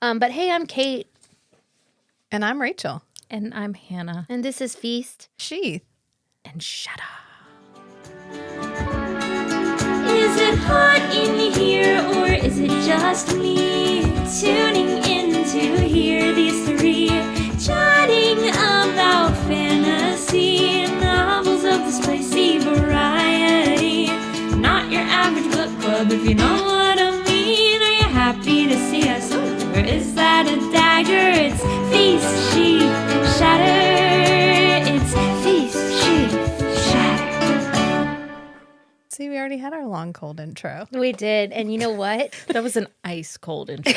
But hey, I'm Kate. And I'm Rachel. And I'm Hannah. And this is Feast. Sheath. And Shatter. Is it hot in here or is it just me tuning in to hear these three chatting about fantasy novels of the spicy variety? Not your average book club, if you know what I mean. Are you happy to see us? Or is that a dagger? It's Feast, Sheath, Shatter. It's Feast, Sheath, Shatter. See, we already had our long, cold intro. We did. And you know what? That was an ice cold intro.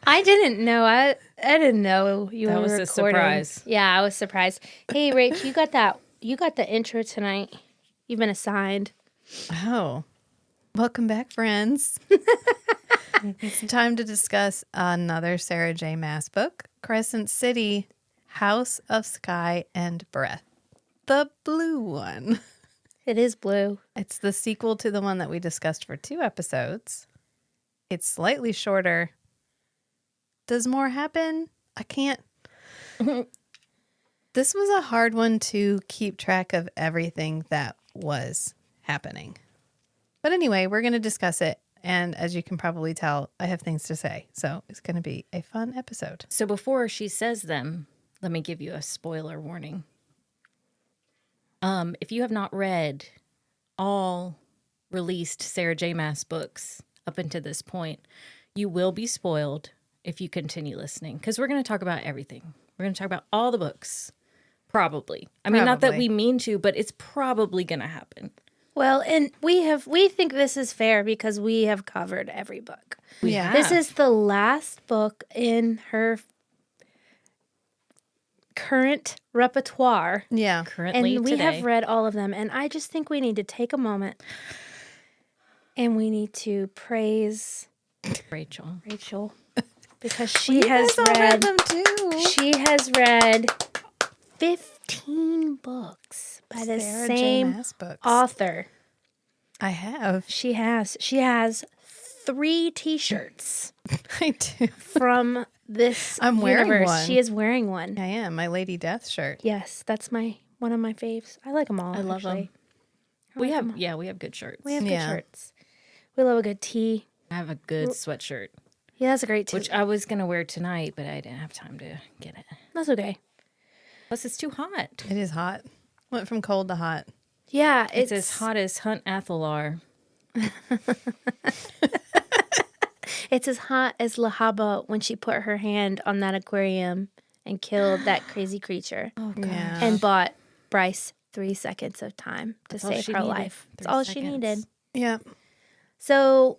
I didn't know. I didn't know you That were was a recording. surprise. Yeah, I was surprised. Hey, Rach, you got that. You got the intro tonight. You've been assigned. Oh, welcome back, friends. It's time to discuss another Sarah J. Maas book, Crescent City, House of Sky and Breath. The blue one. It is blue. It's the sequel to the one that we discussed for 2 episodes. It's slightly shorter. Does more happen? I can't. This was a hard one to keep track of everything that was happening. But anyway, we're going to discuss it. And as you can probably tell, I have things to say. So it's going to be a fun episode. So before she says them, let me give you a spoiler warning. If you have not read all released Sarah J. Maas books up until this point, you will be spoiled if you continue listening. Because we're going to talk about everything. We're going to talk about all the books. Probably. I mean, not that we mean to, but it's probably going to happen. Well, and we think this is fair because we have covered every book. Yeah. This is the last book in her current repertoire. Yeah. Currently, And we today. have read all of them. And I just think we need to take a moment and we need to praise Rachel. because she You has guys all read read them too. she has read 15 books by the Sarah J. same Maas books. author. I have. She has 3 t-shirts I do. from this I'm wearing universe. one. She is wearing one. I am. My Lady Death shirt. Yes, that's one of my faves. I like them all. I love actually. them. We have good shirts. We have good Yeah. shirts. We love a good tee. I have a good sweatshirt, Yeah, that's a great tee. which I was going to wear tonight, but I didn't have time to get it. That's okay. Plus, it's too hot. It is hot. Went from cold to hot. Yeah, It's as hot as Hunt Athalar. It's as hot as Lahaba when she put her hand on that aquarium and killed that crazy creature Oh, God. Yeah. and bought Bryce 3 seconds of time to That's all save she her needed. life. That's 3 all she seconds. needed. Yeah. So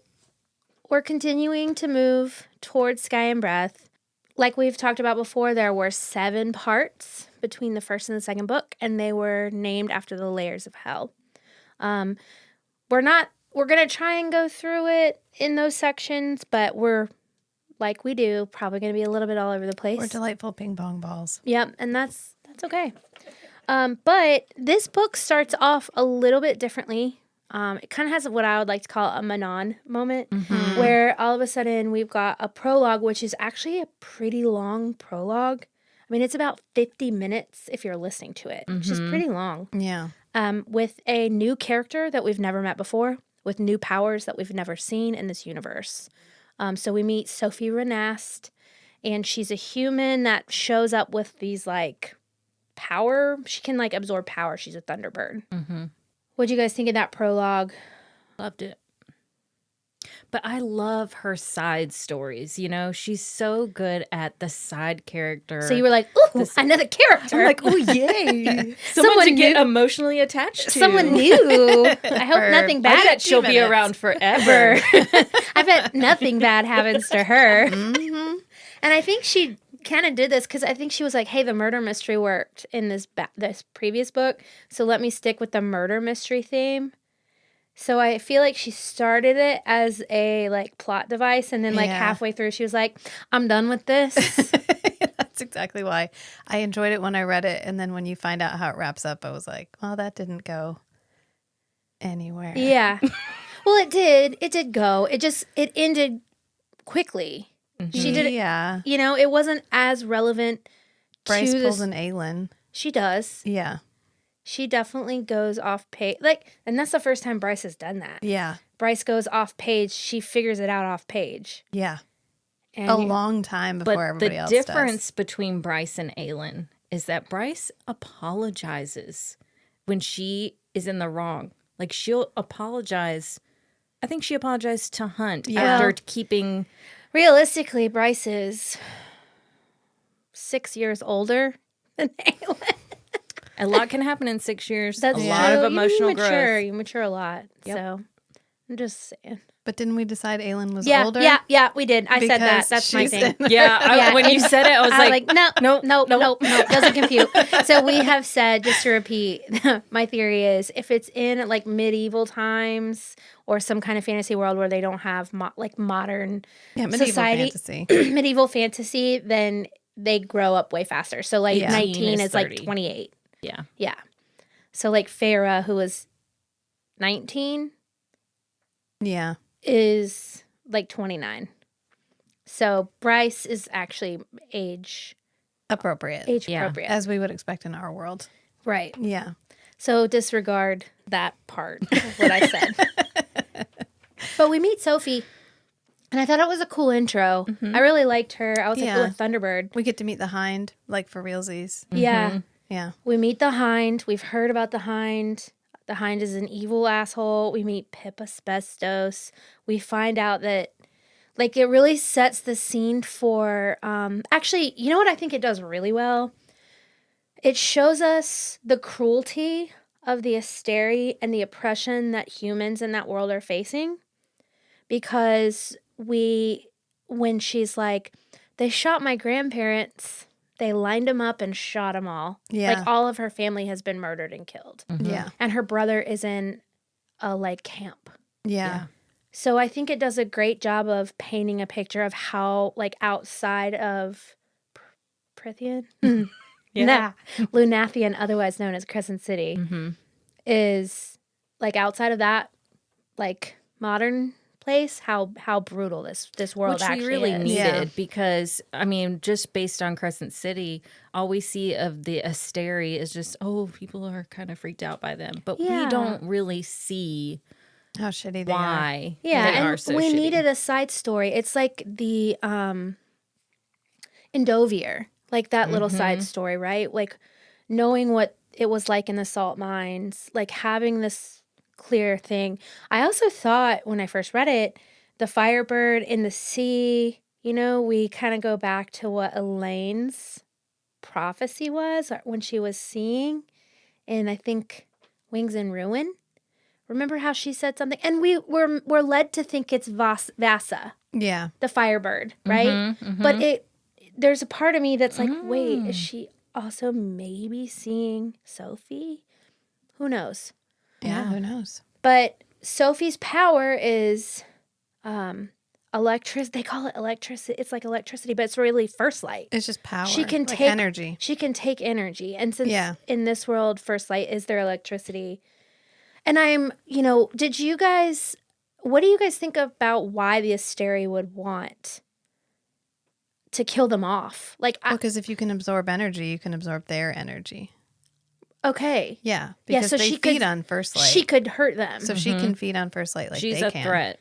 we're continuing to move towards Sky and Breath. Like we've talked about before, there were 7 parts between the first and the second book, and they were named after the layers of hell. We're going to try and go through it in those sections, but we're, like we do, probably going to be a little bit all over the place. Or delightful ping pong balls. Yep, and that's okay. But this book starts off a little bit differently. It kind of has what I would like to call a Manon moment, where all of a sudden we've got a prologue, which is actually a pretty long prologue. I mean, it's about 50 minutes if you're listening to it, which is pretty long. Yeah. With a new character that we've never met before, with new powers that we've never seen in this universe. So we meet Sophie Renast, and she's a human that shows up with these, like, power. She can, like, absorb power. She's a Thunderbird. Mm-hmm. What'd you guys think of that prologue? Loved it. But I love her side stories. You know, she's so good at the side character. So you were like, ooh, another character. I'm like, oh, yay. Someone Someone to get new- emotionally attached to. Someone new. I hope For- nothing I bad. bet she'll be minutes. around forever. I bet nothing bad happens to her. Mm-hmm. And I think she kind of did this because I think she was like, hey, the murder mystery worked in this previous book, so let me stick with the murder mystery theme. So I feel like she started it as a, like, plot device, and then, like, Yeah. halfway through, she was like, I'm done with this. That's exactly why. I enjoyed it when I read it, and then when you find out how it wraps up, I was like, well, that didn't go anywhere. Yeah. Well, it did. It did go. It ended quickly. She did it. Yeah. You know, it wasn't as relevant Bryce to pulls this. an Aelin. She does. Yeah. She definitely goes off page. Like, and that's the first time Bryce has done that. Yeah. Bryce goes off page. She figures it out off page. Yeah. And A long time before But everybody the else difference between Bryce and Aelin is that Bryce apologizes when she is in the wrong. Like, she'll apologize. I think she apologized to Hunt after keeping. realistically, Bryce is 6 years older than Aelin. A lot can happen in 6 years. That's a true. lot of emotional you mature. growth. You mature a lot. Yep. So I'm just saying. does. But didn't we decide Aelin was Yeah, older? yeah, we did. I said that. Because That's my she's thing. in- Yeah, Yeah, when you said it, I was like, no, doesn't compute. So we have said, just to repeat, my theory is if it's in like medieval times or some kind of fantasy world where they don't have modern Yeah, medieval society, fantasy. medieval fantasy, then they grow up way faster. So like Yeah. 19 is is like 30. 28. yeah. Yeah. So like Farah, who was 19, Yeah. is like 29. So Bryce is actually age Appropriate. Yeah. appropriate. As we would expect in our world. Right. Yeah. So disregard that part of what I said. But we meet Sophie, and I thought it was a cool intro. I really liked her. I was like, Yeah. oh, a Thunderbird. We get to meet the Hind, like for realsies. Yeah. Yeah. We meet the Hind. We've heard about the Hind. The Hind is an evil asshole. We meet Pip Asbestos. We find out that, like, it really sets the scene for, actually, you know what I think it does really well? It shows us the cruelty of the Asteri and the oppression that humans in that world are facing. Because when she's like, they shot my grandparents, they lined them up and shot them all. Yeah. Like, all of her family has been murdered and killed. Yeah. And her brother is in a, like, camp. Yeah. So I think it does a great job of painting a picture of how, like, outside of Prithian? Nah. Lunathian, otherwise known as Crescent City, is, like, outside of that, like, modern place, how brutal this world Which actually we really is. needed Yeah. because, I mean, just based on Crescent City, all we see of the Asteri is just, oh, people are kind of freaked out by them. But Yeah. we don't really see How shitty they are. why Yeah, they and are so we shitty. needed a side story. It's like the Endovier, like that little side story, right? Like knowing what it was like in the salt mines, like having this clear thing. I also thought when I first read it, the Firebird in the sea, you know, we kind of go back to what Elaine's prophecy was when she was seeing in, I think, Wings in Ruin. Remember how she said something? And we're led to think it's Vasa, Yeah. the Firebird, right? But there's a part of me that's like, wait, is she also maybe seeing Sophie? Who knows? Yeah. Who knows? But Sophie's power is electricity. They call it electricity. It's like electricity, but it's really first light. It's just power. She can like take energy. She can take energy. And since Yeah. in this world, first light is their electricity. And what do you guys think about why the Asteri would want to kill them off? Like, Because if you can absorb energy, you can absorb their energy. okay. Yeah. Yeah, Because so they she feed could- on first light. She could hurt them. so she can feed on first light like She's they a can. threat.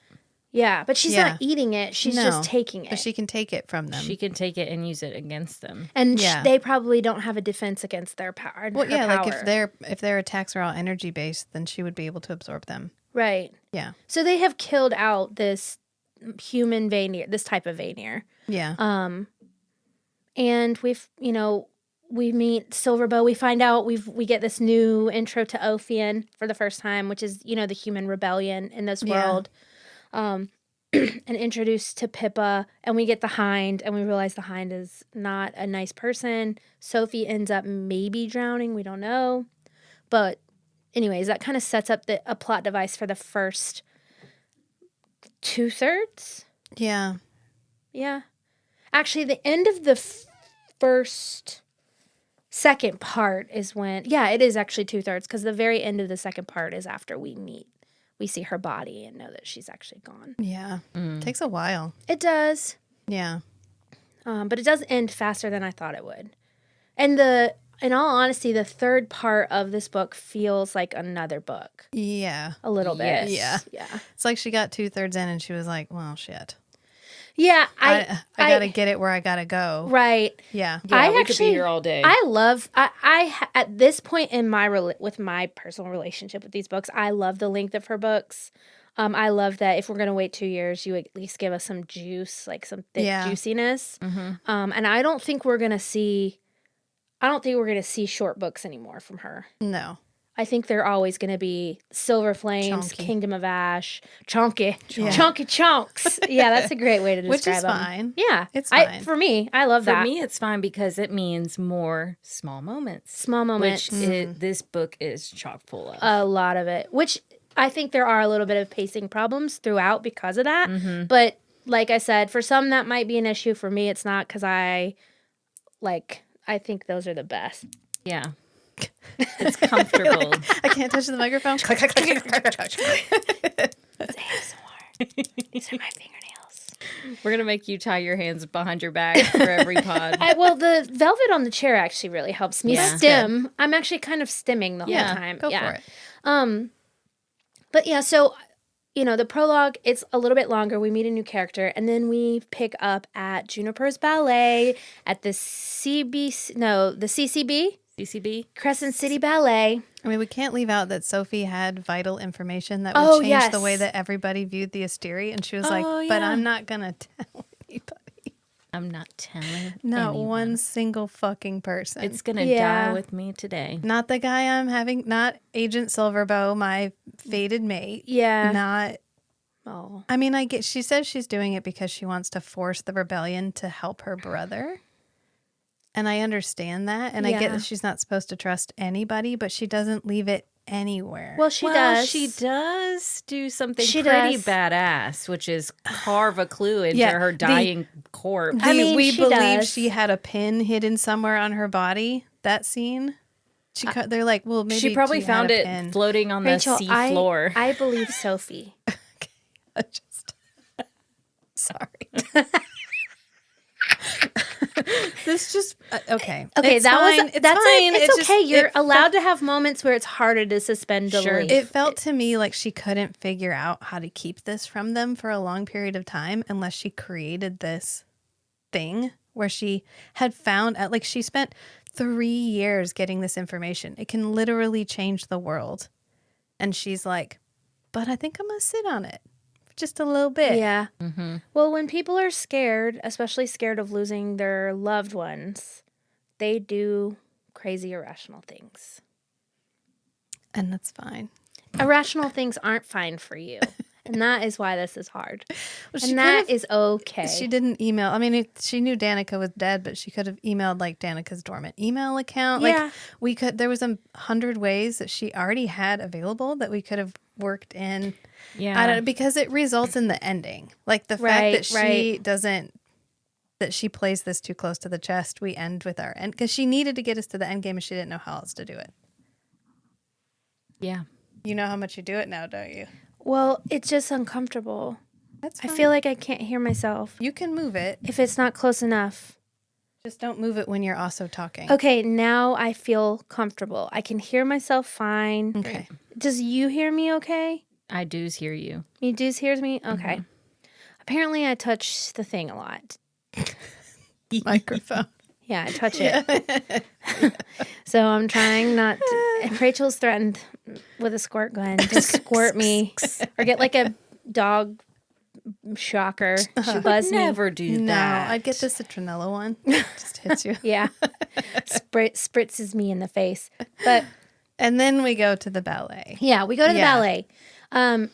Yeah, but she's Yeah. not eating it. She's No, just taking it. But she can take it from them. She can take it and use it against them. And Yeah. they probably don't have a defense against their power. Well, her yeah, like power. if their attacks are all energy based, then she would be able to absorb them. Right. Yeah. So they have killed out this human Vanir, this type of Vanir. Yeah. And we meet Silverbow. We find out we get this new intro to Ophian for the first time, which is, the human rebellion in this Yeah. world. And introduced to Pippa, and we get the Hind, and we realize the Hind is not a nice person. Sophie ends up maybe drowning. We don't know. But anyways, that kind of sets up a plot device for the first 2/3. Yeah. Yeah. Actually, the end of the second part is when, it is actually 2/3 because the very end of the second part is after we see her body and know that she's actually gone. Yeah. Takes a while. It does. Yeah. But it does end faster than I thought it would. And in all honesty, the third part of this book feels like another book. Yeah. A little bit. Yes. Yeah. Yeah. It's like she got 2/3 in and she was like, well, shit. Yeah. I got to get it where I got to go. Right. Yeah. Yeah, we could be here all day. I love, at this point in with my personal relationship with these books, I love the length of her books. I love that if we're going to wait 2 years, you at least give us some juice, like some thick juiciness. And I don't think we're going to see short books anymore from her. No. I think they're always going to be Silver Flames, Chunky. Kingdom of Ash, chunky chunks. Yeah, that's a great way to describe Which is them. fine. Yeah, It's fine. For me, I love For that. me, it's fine because it means more small moments. Small moments. Which this book is chock full of. A lot of it, which I think there are a little bit of pacing problems throughout because of that. Mm-hmm. But like I said, for some that might be an issue. For me, it's not because I think those are the best. Yeah. It's comfortable. I can't touch the microphone. It's ASMR. These are my fingernails. We're going to make you tie your hands behind your back for every pod. Well, the velvet on the chair actually really helps me Yeah. stim. I'm actually kind of stimming the Yeah, whole time. Go yeah. for it. But yeah, so the prologue, it's a little bit longer. We meet a new character, and then we pick up at Juniper's Ballet at the CCB, CCB? Crescent City Ballet. I mean, we can't leave out that Sophie had vital information that Oh, would change yes. the way that everybody viewed the Asteri. And she was like, Oh, but yeah. I'm not going to tell anybody. I'm not telling Not anyone. one single fucking person. It's going to Yeah. die with me today. not the guy I'm having, not Agent Silverbow, my fated mate. Yeah. Not, Oh. I mean, she says she's doing it because she wants to force the rebellion to help her brother. And I understand that. And I get Yeah. that she's not supposed to trust anybody, but she doesn't leave it anywhere. Well, she does. She does do something She pretty does. badass, which is carve a clue into Yeah, her dying corpse. I mean, we she believe does. she had a pin hidden somewhere on her body. That scene, they're like, well, maybe She probably she had found a it pin. floating on the Rachel, sea floor. I believe Sophie. Just sorry. This just okay. Okay, It's that fine. was It's that's fine. It's It just- okay. You're it allowed to have moments where it's harder to suspend Sure. belief. It felt to me like she couldn't figure out how to keep this from them for a long period of time unless she created this thing where she had found like she spent 3 years getting this information. It can literally change the world. And she's like, but I think I'm going to sit on it for just a little bit. Yeah. Mm-hmm. Well, when people are scared, especially scared of losing their loved ones, they do crazy irrational things. And that's fine. Irrational things aren't fine for you. And that is why this is hard. Well, she And that could've- is okay. She didn't email. I mean, she knew Danica was dead, but she could have emailed like Danica's dormant email account. Yeah. Like there was 100 ways that she already had available that we could have worked in. Yeah. I don't know, because it results in the ending. Like the fact Right, that she doesn't, that she plays this too close to the chest. We end with our end because she needed to get us to the end game and she didn't know how else to do it. Yeah. You know how much you do it now, don't you? Well, it's just uncomfortable. That's I fine. feel like I can't hear myself You can move it. if it's not close enough. Just don't move it when you're also talking. Okay, now I feel comfortable. I can hear myself fine. Okay. Does you hear me okay? I do's hear you. You do hears me? Okay. Apparently I touch the thing a lot. Microphone. Yeah, I touch it. So I'm trying not to. Rachel's threatened with a squirt gun to squirt me or get like a dog shocker to buzz me. Never do No, that. I'd get the citronella one. Just hits you. Yeah. Spritzes me in the face. But And then we go to the ballet. yeah, we go to the Yeah. ballet.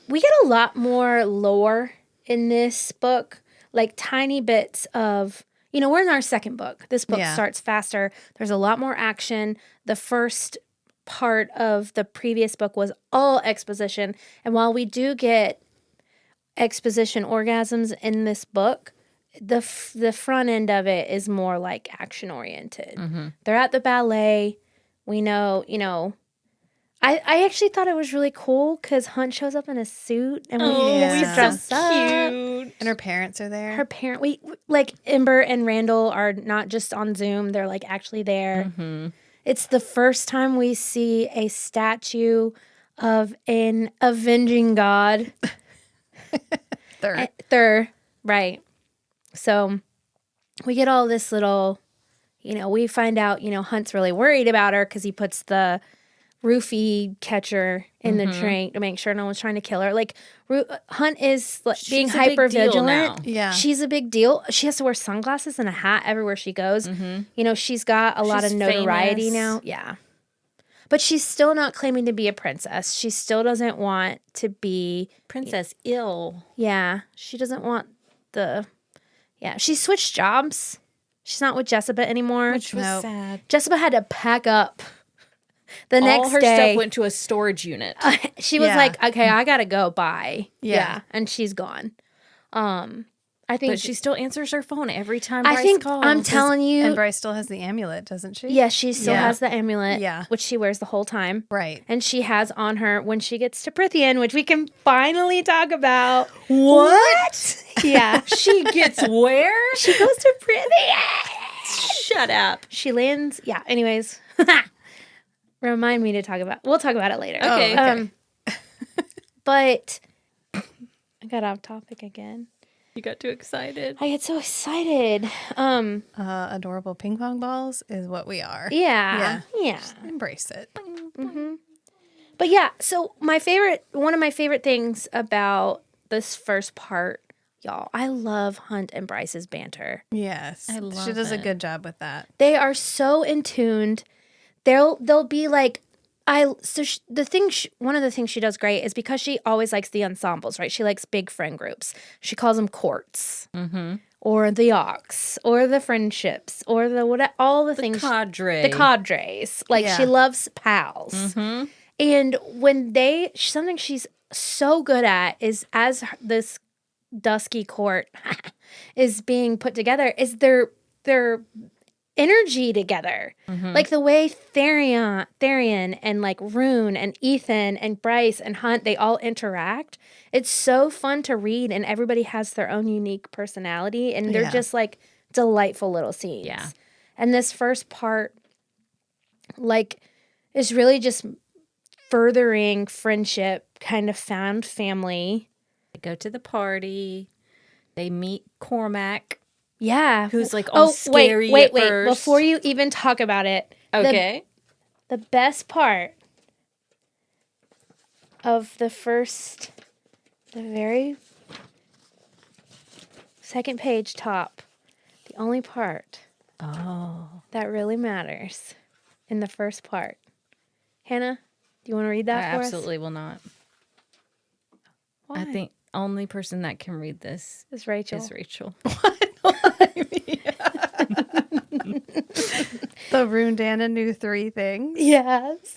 We get a lot more lore in this book, like tiny bits of, we're in our second book. This book Yeah. starts faster. There's a lot more action. The first part of the previous book was all exposition. And while we do get exposition orgasms in this book, the front end of it is more like action oriented. They're at the ballet. We know, I actually thought it was really cool because Hunt shows up in a suit and we yeah. get to dress up. cute. And her parents are there. Her parent, we like Ember and Randall are not just on Zoom; they're like actually there. It's the first time we see a statue of an avenging god. Third. Right. So we get all this little, we find out, Hunt's really worried about her because he puts the roofie catcher in the drink to make sure no one's trying to kill her. Like, Hunt is being She's a big hyper deal vigilant. now. Yeah. She's a big deal. She has to wear sunglasses and a hat everywhere she goes. She's got a lot of She's notoriety famous. now. Yeah. But she's still not claiming to be a princess. She still doesn't want to be. Princess ill. Yeah. She doesn't want she switched jobs. She's not with Jessica anymore. Which was Nope. sad. Jessica had to pack up the next All her day. stuff went to a storage unit. She was Yeah. like, okay, I gotta go. Bye. Yeah. And she's gone. I think But she still answers her phone every time I Bryce think calls. I'm telling you. And Bryce still has the amulet, doesn't she? Yeah, she still Yeah. has the amulet, Yeah. which she wears the whole time. Right. And she has on her when she gets to Prithian, which we can finally talk about. What? Yeah. She gets where? She goes to Prithian. Shut up. She lands. Yeah. Anyways, remind me to talk about. We'll talk about it later. Okay. But I got off topic again. You got too excited. I get so excited. Adorable ping pong balls is what we are. Yeah. Embrace it. But yeah, so one of my favorite things about this first part, y'all, I love Hunt and Bryce's banter. Yes. I love She does a it. good job with that. They are so in tuned. They'll be like, one of the things she does great is because she always likes the ensembles, right? She likes big friend groups. She calls them courts, or the Ox, or the friendships, or all the things. Cadre. The cadres. Like, Yeah. she loves pals. And when something she's so good at is as this dusky court is being put together is their energy together. Like the way Therian and like Rune and Ethan and Bryce and Hunt, they all interact. It's so fun to read and everybody has their own unique personality and they're Yeah. just like delightful little scenes. Yeah. And this first part like is really just furthering friendship, kind of found family. They go to the party. They meet Cormac. Yeah. Who's, like, all scary wait, at first. Before you even talk about it. Okay. The best part of the very second page top, the only part that really matters in the first part. Hannah, do you want to read that I for us? absolutely will not. Why? I think only person that can read this It's Rachel. is Rachel. The Rune Dana knew 3 things. Yes.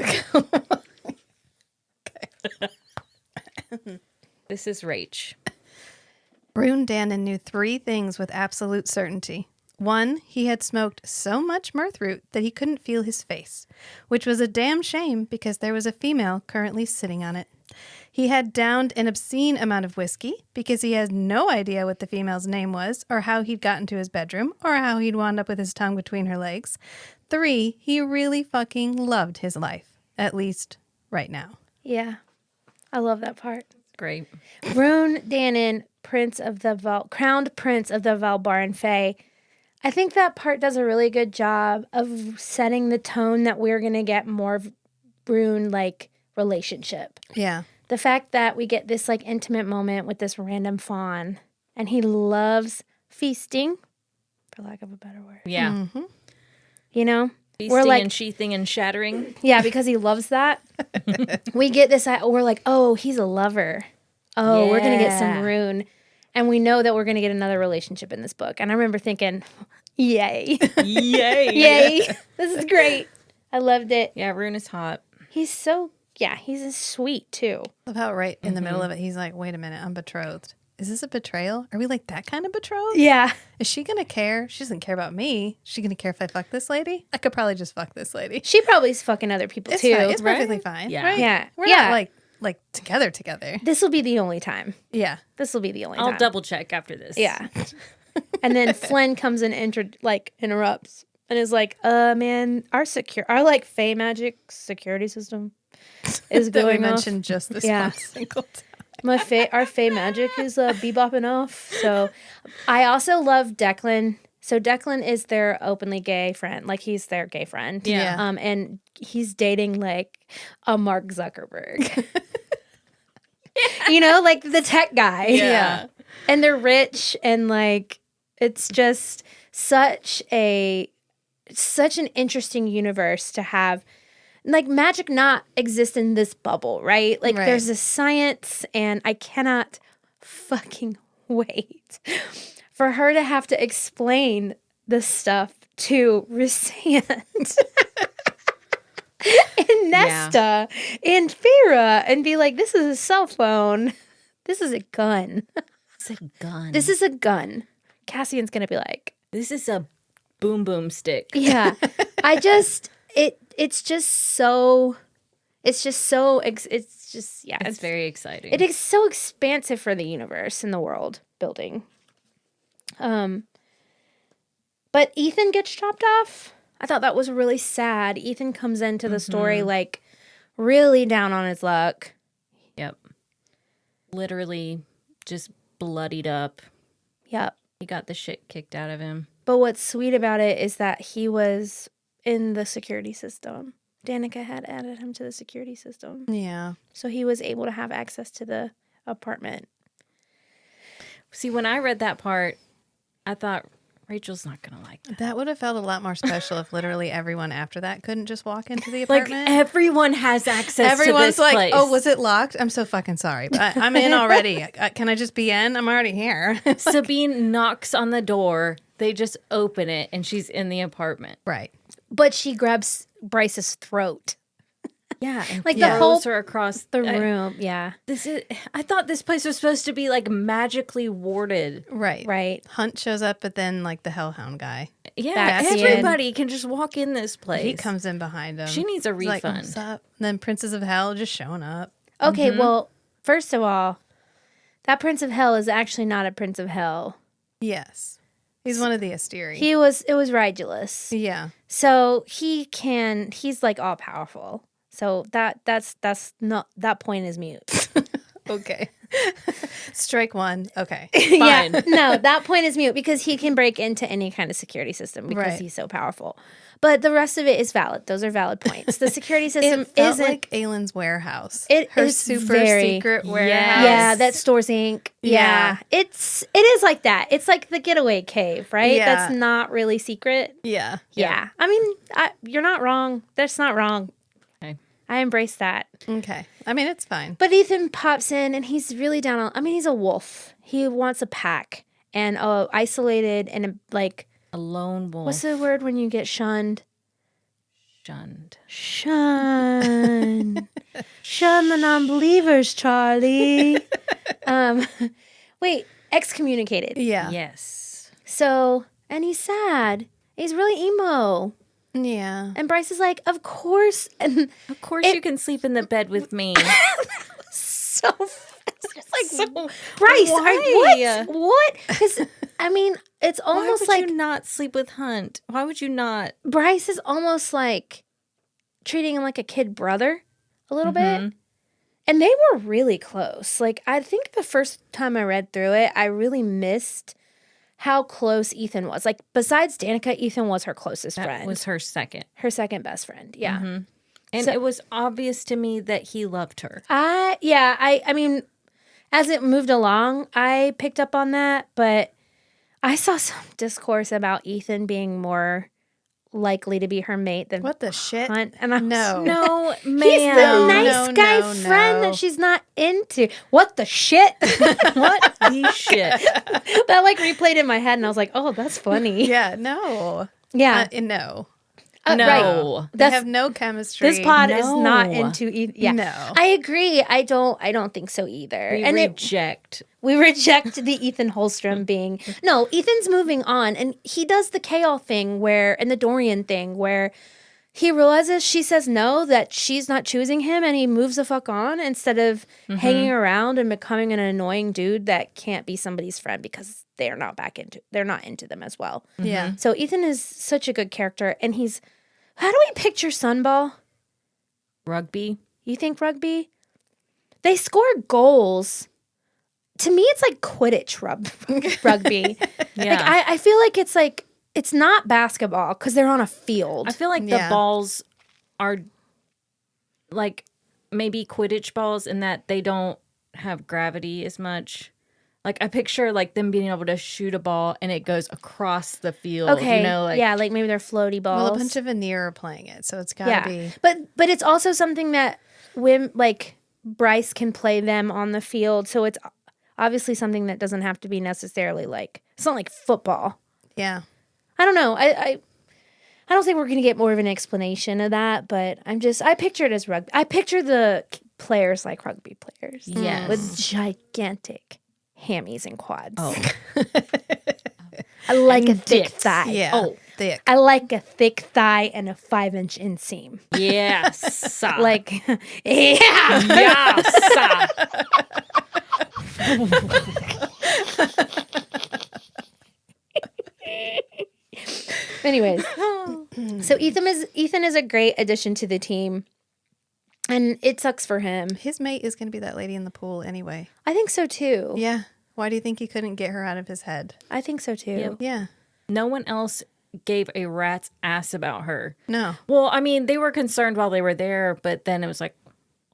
This is Rach. Rune Dannon knew 3 things with absolute certainty. 1, he had smoked so much mirth root that he couldn't feel his face, which was a damn shame because there was a female currently sitting on it. He had downed an obscene amount of whiskey because he had no idea what the female's name was or how he'd gotten to his bedroom or how he'd wound up with his tongue between her legs. 3, he really fucking loved his life, at least right now. Yeah. I love that part. Great. Rune Dannon, crowned prince of the Valbaran Fae. I think that part does a really good job of setting the tone that we're going to get more Rune-like relationship. Yeah. The fact that we get this like intimate moment with this random fawn and he loves feasting, for lack of a better word. Yeah. Mm-hmm. You know? Feasting like- and sheathing and shattering. Yeah, because he loves that. We get this, we're like, oh, he's a lover. Oh, we're going to get some Yeah. Rune. And we know that we're going to get another relationship in this book. And I remember thinking, yay. Yay. Yay. This is great. I loved it. Yeah, Rune is hot. He's sweet too. Love how right in the middle of it, he's like, wait a minute, I'm betrothed. is this a betrayal? Are we like that kind of betrothed? Yeah. Is she going to care? She doesn't care about me. Is she going to care if I fuck this lady? I could probably just fuck this lady. She probably is fucking other people It's too. fine. It's right? perfectly fine. Yeah. Right? Yeah. We're Yeah. not like together. This will be the only time. Yeah. This will be the only I'll time. double check after this. Yeah. And then Flynn comes and interrupts and is like, man, our like Fey magic security system is That we going off. mentioned just this Yeah. one single time. Our Fey magic is bebopping off. So I also love Declan. So Declan is their openly gay friend. Like he's their gay friend. Yeah. And he's dating like a Mark Zuckerberg. You know, like the tech guy. Yeah. And they're rich and like it's just such an interesting universe to have. Like magic not exist in this bubble, right? Like Right. there's a science and I cannot fucking wait for her to have to explain this stuff to Rysand and Nesta and Fira and be like, this is a cell phone. This is a gun. It's a gun. This is a gun. Cassian's going to be like, This is a boom boom stick. yeah. It's Very exciting. it is so expansive for the universe and the world building. But Ethan gets chopped off. I thought that was really sad. Ethan comes into the story like really down on his luck. Yep. Literally just bloodied up. Yep. He got the shit kicked out of him. But what's sweet about it is that he was in the security system. Danica had added him to the security system. Yeah. So he was able to have access to the apartment. See, when I read that part, I thought Rachel's not going to like that. That would have felt a lot more special if literally everyone after that couldn't just walk into the Like, apartment. everyone has access Everyone's to this like, place. oh, was it locked? I'm so fucking sorry. But I'm in already. Can I just be in? I'm already here. Sabine knocks on the door. They just open it, and she's in the apartment. Right. But she grabs Bryce's throat. Yeah, and Like, throws the whole- her across The room. Yeah. I thought this place was supposed to be like magically warded. Right. Right. Hunt shows up, but then like the Hellhound guy, Yeah, Bastian. everybody can just walk in this place. he comes in behind him. She needs a He's like, refund. what's up? And then Princes of Hell just showing up. Okay, well, first of all, that Prince of Hell is actually not a Prince of Hell. Yes. He's one of the Asteri. It was Rigulus. Yeah. So he's like all powerful. So that's not, that point is mute. Okay. Strike one. Okay. Fine. Yeah, no, that point is mute because he can break into any kind of security system because Right. he's so powerful. But the rest of it is valid. Those are valid points. The security system It felt isn't. like Aylin's warehouse. It Her is super very- secret Yes. warehouse. Yeah, that stores ink. Yeah. Yeah. It is like that. It's like the getaway cave, right? Yeah. That's not really secret. Yeah. Yeah. I mean, you're not wrong. That's not wrong. Okay. I embrace that. Okay. I mean, it's fine. But Ethan pops in and he's really down on, I mean, he's a wolf. He wants a pack and isolated and like, A lone wolf. what's the word when you get shunned? Shunned. Shun. Shun the non-believers, Charlie. Wait, excommunicated. Yeah. Yes. So, and he's sad. He's really emo. Yeah. And Bryce is like, of course. And Of course you can sleep in the bed with me. so, it's just like, Bryce, why? what? Because, I mean, it's Why almost would like you not sleep with Hunt? Why would you not? Bryce is almost like treating him like a kid brother a little bit. And they were really close. Like, I think the first time I read through it, I really missed how close Ethan was. Like, besides Danica, Ethan was her closest That friend. was her second. Her second best friend. Yeah. And So- it was obvious to me that he loved her. I mean, as it moved along, I picked up on that, but I saw some discourse about Ethan being more likely to be her mate than What the shit? Hunt. And I was, No. No, He's man. the nice no, guy no, friend no. that she's not into. What the shit? What the shit? That like replayed in my head and I was like, oh, that's funny. Yeah. No. Yeah. No. No. Right. They have no chemistry. This pod is not No. into either. Yeah, No. I agree. I don't think so either. We and reject. we reject the Ethan Holstrom being. No, Ethan's moving on, and he does the Chaol thing and the Dorian thing where he realizes she says no, that she's not choosing him, and he moves the fuck on instead of hanging around and becoming an annoying dude that can't be somebody's friend because they're not into them as well. Yeah. So Ethan is such a good character, and how do we picture Sunball? Rugby. You think rugby? They score goals. To me, it's like Quidditch rugby. Yeah. Like I feel like it's not basketball because they're on a field. I feel like the balls are like maybe Quidditch balls in that they don't have gravity as much. Like I picture like them being able to shoot a ball and it goes across the field. Okay, You know, like, yeah, like maybe they're floaty balls. Well, a bunch of Veneer are playing it, so it's gotta be. But it's also something that like Bryce can play them on the field, so it's obviously something that doesn't have to be necessarily like it's not like football. Yeah. I don't know. I don't think we're gonna get more of an explanation of that, but I picture it as rugby. I picture the players like rugby players, Yes. with gigantic hammies and quads. Oh. I like a And thick dicks. thigh. Yeah. Oh. Thick. I like a thick thigh and a 5-inch inseam. Yes. Like, yeah. Yes. Anyways, so Ethan is a great addition to the team, and it sucks for him. His mate is gonna be that lady in the pool anyway. I think so too. Yeah. Why do you think he couldn't get her out of his head? I think so too. Yep. Yeah. No one else gave a rat's ass about her. No. Well, I mean, they were concerned while they were there, but then it was like,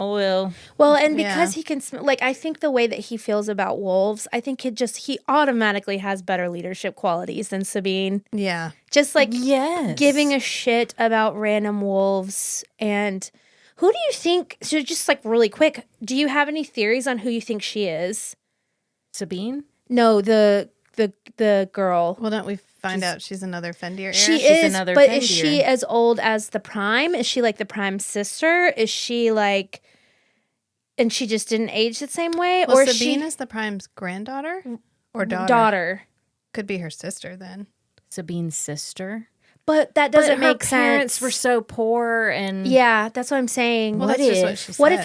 oh, well. Well, and Yeah. because he can, like, I think the way that he feels about wolves, I think he automatically has better leadership qualities than Sabine. Yeah. Just like Yes. giving a shit about random wolves. And who do you think, so just like really quick, do you have any theories on who you think she is? Sabine? No, the girl. Well, don't we find out she's another Fendir heir? She she's is, another but is Fendir. she as old as the Prime? Is she like the Prime's sister? Is she like, and she just didn't age the same way? Well, or is Sabine she is the Prime's granddaughter or daughter? daughter? Could be her sister then. Sabine's sister. But that doesn't But her make parents sense. were so poor and Yeah, that's what I'm saying. Well, What that's just if- what she What if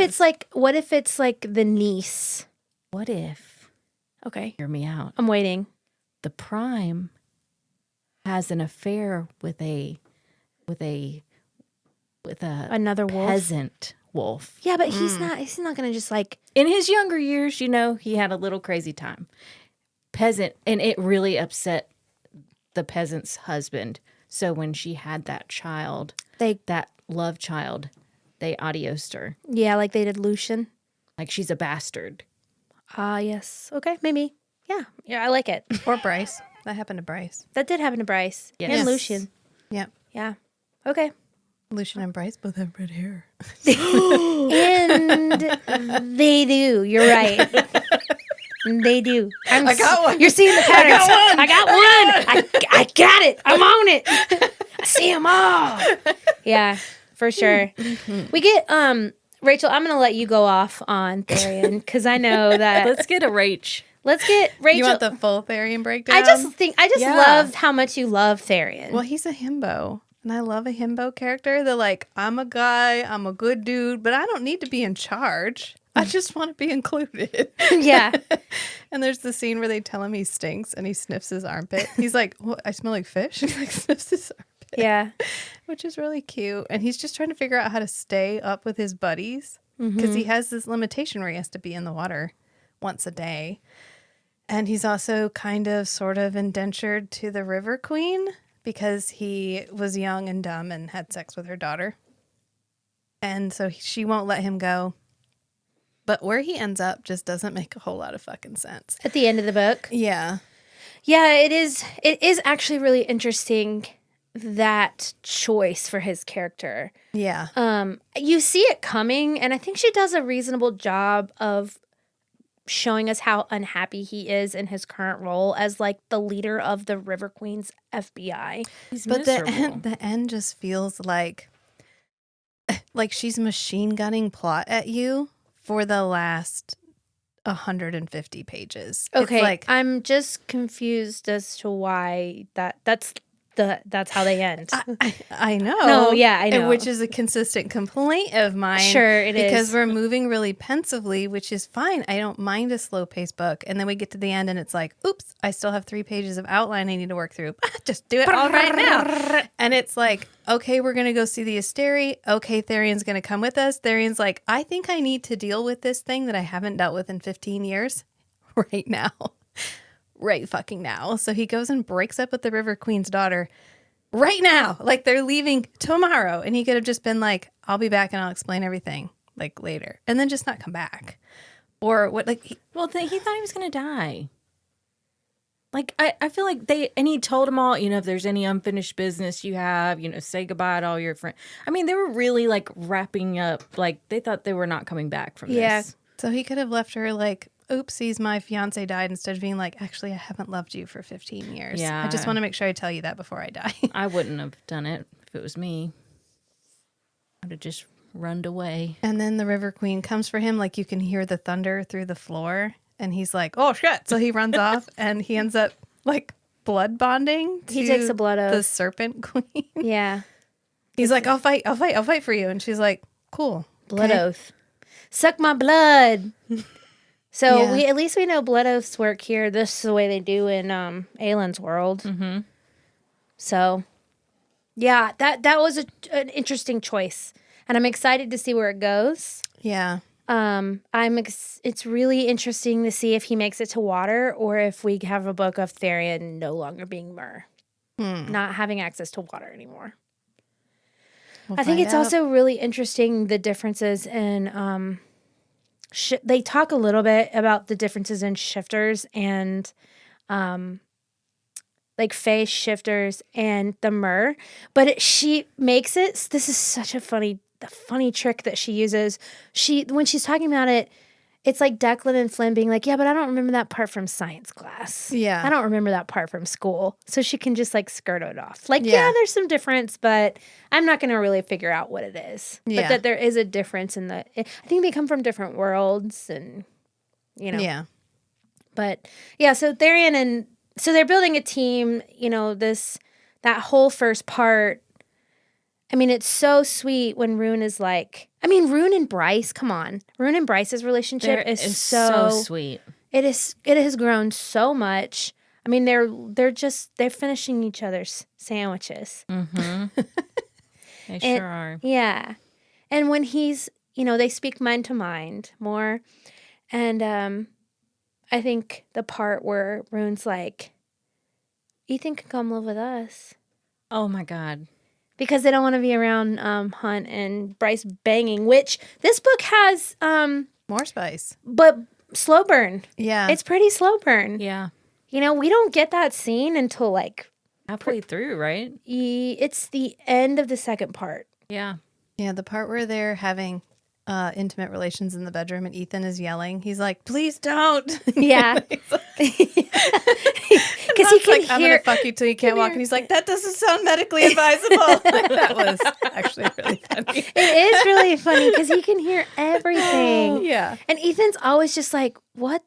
says. it's like the niece? what if, Okay, hear me out, I'm waiting. the Prime has an affair with a Another wolf. peasant wolf. Yeah, but he's not gonna just like. In his younger years, you know, he had a little crazy time. Peasant, and it really upset the peasant's husband. So when she had that child, that love child, they adiosed her. Yeah, like they did Lucian. Like she's a bastard. Yes. Okay, maybe. Yeah, I like it. Or Bryce. That happened to Bryce. That did happen to Bryce Yes. and Lucian. Yep. Yeah. Okay. Lucian and Bryce both have red hair. And they do. You're right. They do. I got one. You're seeing the patterns. I got one. I got it. I'm on it. I see them all. Yeah, for sure. We get Rachel. I'm gonna let you go off on Therian because I know that. Let's get a Rach. Let's get Rachel. You want the full Therian breakdown? I just Yeah. love how much you love Therian. Well, he's a himbo. And I love a himbo character. They're like, I'm a guy, I'm a good dude, but I don't need to be in charge. I just want to be included. Yeah. And there's the scene where they tell him he stinks and he sniffs his armpit. He's like, what, I smell like fish? He like sniffs his armpit. Yeah. Which is really cute. And he's just trying to figure out how to stay up with his buddies because he has this limitation where he has to be in the water once a day. And he's also kind of sort of indentured to the River Queen because he was young and dumb and had sex with her daughter. And so she won't let him go. But where he ends up just doesn't make a whole lot of fucking sense. At the end of the book. Yeah. Yeah, it is. It is actually really interesting, that choice for his character. Yeah. You see it coming, and I think she does a reasonable job of showing us how unhappy he is in his current role as like the leader of the River Queen's FBI. He's But miserable. the end just feels like she's machine gunning plot at you for the last 150 pages. Okay, It's like, I'm just confused as to why that's how they end. I know. No, yeah, I and know. which is a consistent complaint of mine. Sure, it because is. we're moving really pensively, which is fine. I don't mind a slow paced book. And then we get to the end and it's like, oops, I still have 3 pages of outline I need to work through. Just do it all right now. And it's like, okay, we're going to go see the Asteri. Okay, Therion's going to come with us. Therion's like, I think I need to deal with this thing that I haven't dealt with in 15 years right now. Right fucking now. So he goes and breaks up with the River Queen's daughter right now. Like they're leaving tomorrow. And he could have just been like, I'll be back and I'll explain everything like later. And then just not come back. Or what, like, He thought he was going to die. Like, I feel like and he told them all, if there's any unfinished business you have, say goodbye to all your friends. I mean, they were really like wrapping up, like they thought they were not coming back from Yeah. this. so he could have left her like, oopsies, my fiance died, instead of being like, actually, I haven't loved you for 15 years. Yeah. I just want to make sure I tell you that before I die. I wouldn't have done it if it was me. I'd have just runned away. And then the River Queen comes for him, like you can hear the thunder through the floor. And he's like, oh shit. So he runs off and he ends up like blood bonding. He to takes a blood oath. The Serpent Queen. Yeah. He's like, I'll fight for you. And she's like, cool. Blood okay. oath. Suck my blood. So Yeah. at least we know blood oaths work here. This is the way they do in Aylin's world. Mm-hmm. So, yeah, that was an interesting choice, and I'm excited to see where it goes. Yeah. It's really interesting to see if he makes it to water or if we have a book of Therion no longer being Myr, not having access to water anymore. I think it's also really interesting the differences in. They talk a little bit about the differences in shifters and like Fae shifters and the Myr, but she makes it. This is such a funny trick that she uses. When she's talking about it, it's like Declan and Flynn being like, yeah, but I don't remember that part from science class. Yeah. I don't remember that part from school. So she can just like skirt it off. Like, Yeah. yeah, there's some difference, but I'm not going to really figure out what it is. Yeah. But that there is a difference in I think they come from different worlds and, Yeah. But yeah, so Therion so they're building a team, that whole first part. I mean, it's so sweet when Rune is like, Rune and Bryce, come on. Rune and Bryce's relationship is so sweet. It has grown so much. I mean, they're finishing each other's sandwiches. Mm-hmm. They sure are. Yeah. And when he's, they speak mind to mind more. And I think the part where Rune's like, Ethan can come live with us. Oh my God. Because they don't want to be around Hunt and Bryce banging, which this book has, More spice. but slow burn. Yeah. It's pretty slow burn. Yeah. We don't get that scene until like Halfway through, right? it's the end of the second part. Yeah. Yeah, the part where they're having intimate relations in the bedroom and Ethan is yelling. He's like, please don't. Yeah. Because He's like, I'm going to fuck you till you can't walk. And he's like, that doesn't sound medically advisable. That was actually really funny. It is really funny because he can hear everything. Yeah. And Ethan's always just like, what?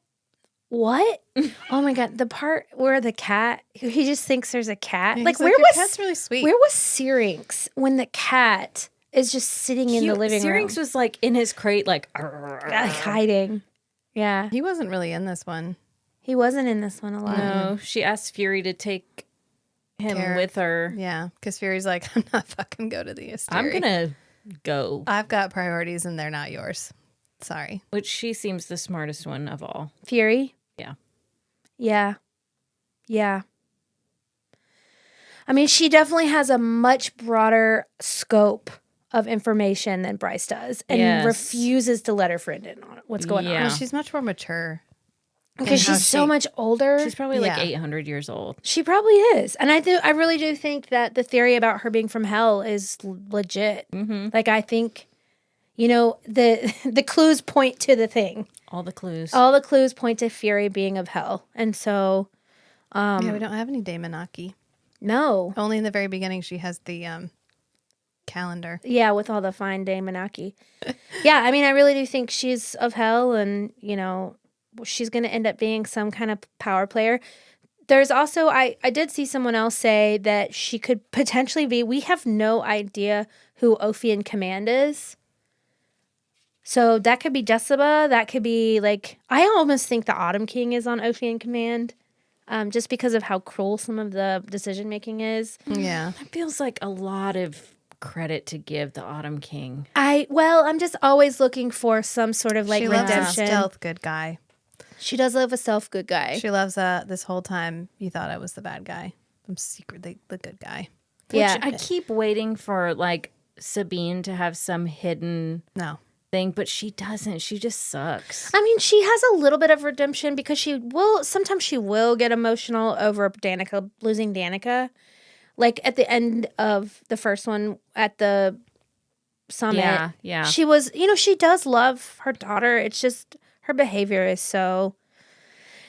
Oh my God. The part where the cat, he just thinks there's a cat. Yeah, Like, he's where your was cat's really sweet. Where was Syrinx when the cat is just sitting in the living room? Syrinx was like in his crate, like hiding. Yeah. He wasn't really in this one. He wasn't in this one a lot. No, she asked Fury to take him Care. with her. Yeah, because Fury's like, I'm not fucking go to the Asteri. I'm gonna go. I've got priorities and they're not yours. Sorry. Which she seems the smartest one of all. Fury? Yeah. Yeah. Yeah. I mean, she definitely has a much broader scope of information than Bryce does and Yes. refuses to let her friend in on what's going Yeah. on. She's much more mature. Because how she's so she- much older. She's probably like Yeah. 800 years old. She probably is. And I really do think that the theory about her being from hell is legit. Mm-hmm. Like, I think, the clues point to the thing. All the clues. All the clues point to Fury being of hell. And so, yeah, we don't have any Daemonaki. no. Only in the very beginning she has the calendar. Yeah, with all the fine Daemonaki. Yeah, I mean, I really do think she's of hell, and, she's going to end up being some kind of power player. There's also, I did see someone else say that she could potentially be, we have no idea who Ophian Command is. So that could be Jessica. That could be, I almost think the Autumn King is on Ophian Command. Just because of how cruel some of the decision making is. Yeah. That feels like a lot of credit to give the Autumn King. I'm just always looking for some sort of She loves a redemption. stealth good guy. She does love a self good guy. She loves this whole time you thought I was the bad guy. I'm secretly the good guy. Yeah. Which I keep waiting for Sabine to have some hidden thing, but she doesn't. She just sucks. I mean, she has a little bit of redemption because sometimes she will get emotional over losing Danica. Like at the end of the first one at the summit. Yeah. She was, she does love her daughter. It's just her behavior is so.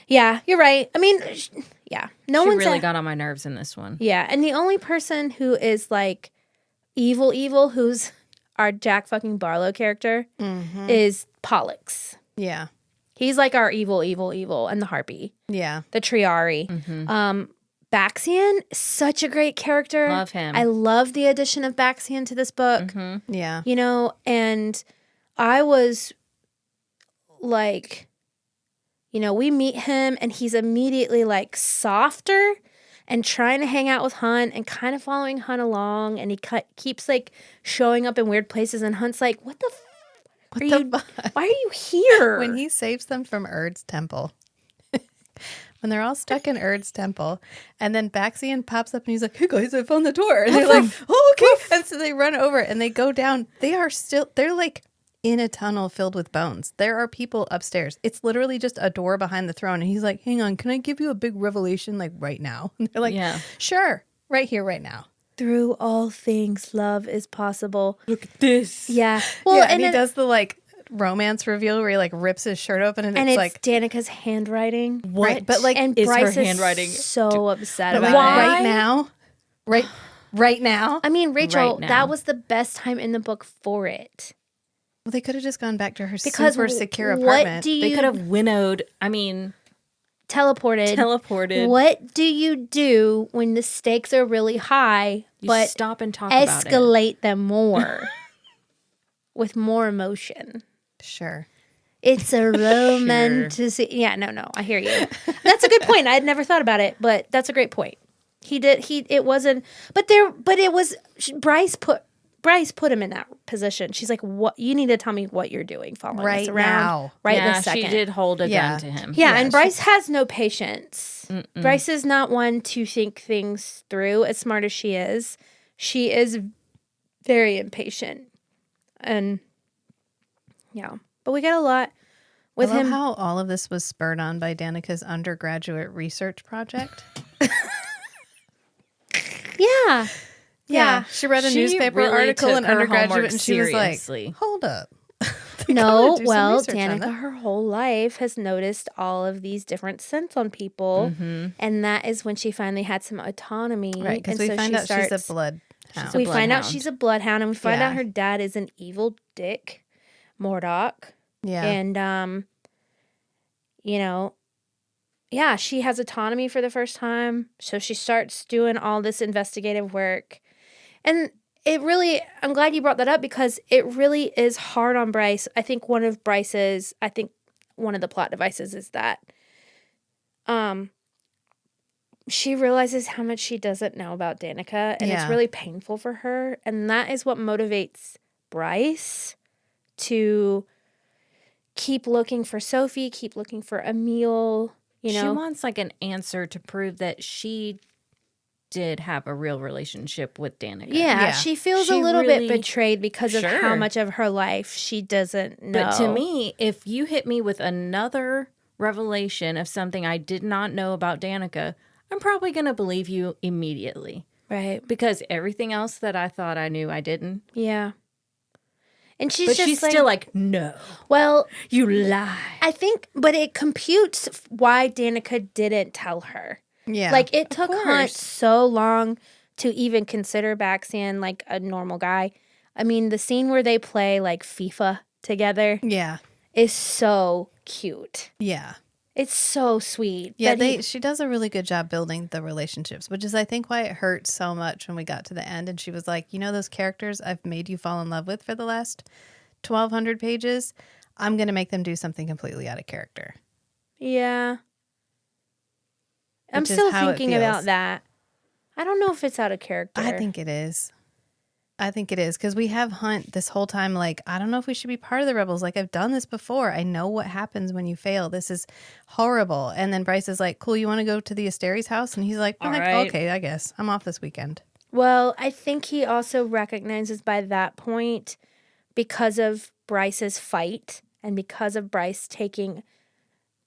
Yeah, you're right. I mean, yeah. She really got on my nerves in this one. Yeah, and the only person who is evil, who's our Jack fucking Barlow character, is Pollux. Yeah. He's our evil, and the Harpy. Yeah. The Triari. Baxian, such a great character. Love him. I love the addition of Baxian to this book. Yeah. And I was we meet him and he's immediately softer and trying to hang out with Hunt and kind of following Hunt along. And he keeps showing up in weird places. And Hunt's what the why are you here? When he saves them from Erd's temple. When they're all stuck in Erd's temple, and then Baxian pops up and he's like, "Hey guys, I found the door." And they're like, "Oh, okay." And so they run over and they go down. They're in a tunnel filled with bones. There are people upstairs. It's literally just a door behind the throne. And he's like, "Hang on, can I give you a big revelation right now?" And they're like, yeah. "Sure, right here, right now." Through all things, love is possible. Look at this. Yeah. Well, Yeah, and he does the romance reveal where he rips his shirt open and it's Danica's handwriting. What? Right, but And is Bryce her handwriting? is so upset but about why? it. right now. I mean, Rachel, Right now. that was the best time in the book for it. Well, they could have just gone back to her Because super secure what apartment. do you They could have winnowed. teleported? What do you do when the stakes are really high, You but stop and talk about it. escalate them more with more emotion? Sure. It's a romantic. Yeah, no, I hear you. That's a good point. I had never thought about it, but that's a great point. It wasn't, but it was, Bryce put him in that position. She's like, "What? You need to tell me what you're doing following Right us around now." right Yeah, this second." she did hold a Yeah. gun to him. Yeah, Yeah, and Bryce has no patience. Bryce is not one to think things through. As smart as she is very impatient. And yeah, but we get a lot with I love him. how all of this was spurred on by Danica's undergraduate research project. Yeah. She read a She newspaper really article took in her undergraduate homework and she was seriously. like, "Hold up." No, do some well, research on that. Danica, her whole life has noticed all of these different scents on people, and that is when she finally had some autonomy. Right, because and we so find she out starts, she's a bloodhound. we find out bloodhound. she's a bloodhound, and we find out Yeah. her dad is an evil dick, Mordock, Yeah. and yeah, she has autonomy for the first time, so she starts doing all this investigative work, and I'm glad you brought that up because it really is hard on Bryce. I think one of the plot devices is that she realizes how much she doesn't know about Danica, and it's Yeah. really painful for her. And that is what motivates Bryce to keep looking for Sophie, keep looking for Emil, She wants an answer to prove that she did have a real relationship with Danica. Yeah, Yeah. she feels She a little really- bit betrayed because of how Sure. much of her life she doesn't know. But to me, if you hit me with another revelation of something I did not know about Danica, I'm probably going to believe you immediately. Right. Because everything else that I thought I knew, I didn't. Yeah. And she's But just she's still like, no, well, you lie. I think, but it computes why Danica didn't tell her. Yeah. Like, it of took course. Hunt so long to even consider Baxian like a normal guy. I mean, the scene where they play like FIFA together Yeah. is so cute. Yeah. It's so sweet. Yeah, that she does a really good job building the relationships, which is, I think, why it hurt so much when we got to the end. And she was like, you know, those characters I've made you fall in love with for the last 1,200 pages, I'm going to make them do something completely out of character. Yeah. I'm Which is still how it thinking feels. about that. I don't know if it's out of character. I think it is. I think it is because we have Hunt this whole time like, I don't know if we should be part of the rebels. Like, I've done this before. I know what happens when you fail. This is horrible. And then Bryce is like, cool, you want to go to the Asteri's house? And he's like, All right. okay, I guess. I'm off this weekend. Well, I think he also recognizes by that point, because of Bryce's fight and because of Bryce taking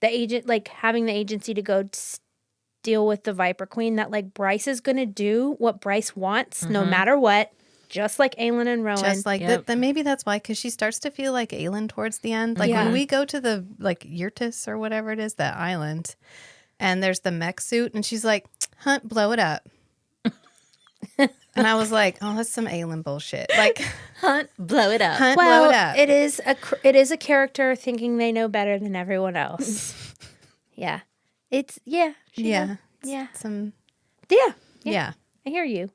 the agent, like having the agency to go deal with the Viper Queen, that like Bryce is going to do what Bryce wants no matter what, just like Aelin and Rowan. Just like Yep. then maybe that's why, because she starts to feel like Aelin towards the end. Like Yeah. when we go to the like Yurtis or whatever it is, that island, and there's the mech suit, and she's like, Hunt, blow it up. And I was like, oh, that's some Aelin bullshit. Like, Hunt, blow it up. Hunt, Well, blow it up. it is a character thinking they know better than everyone else. Yeah. It's she yeah. knows. Yeah. Some, Yeah. yeah. I hear you.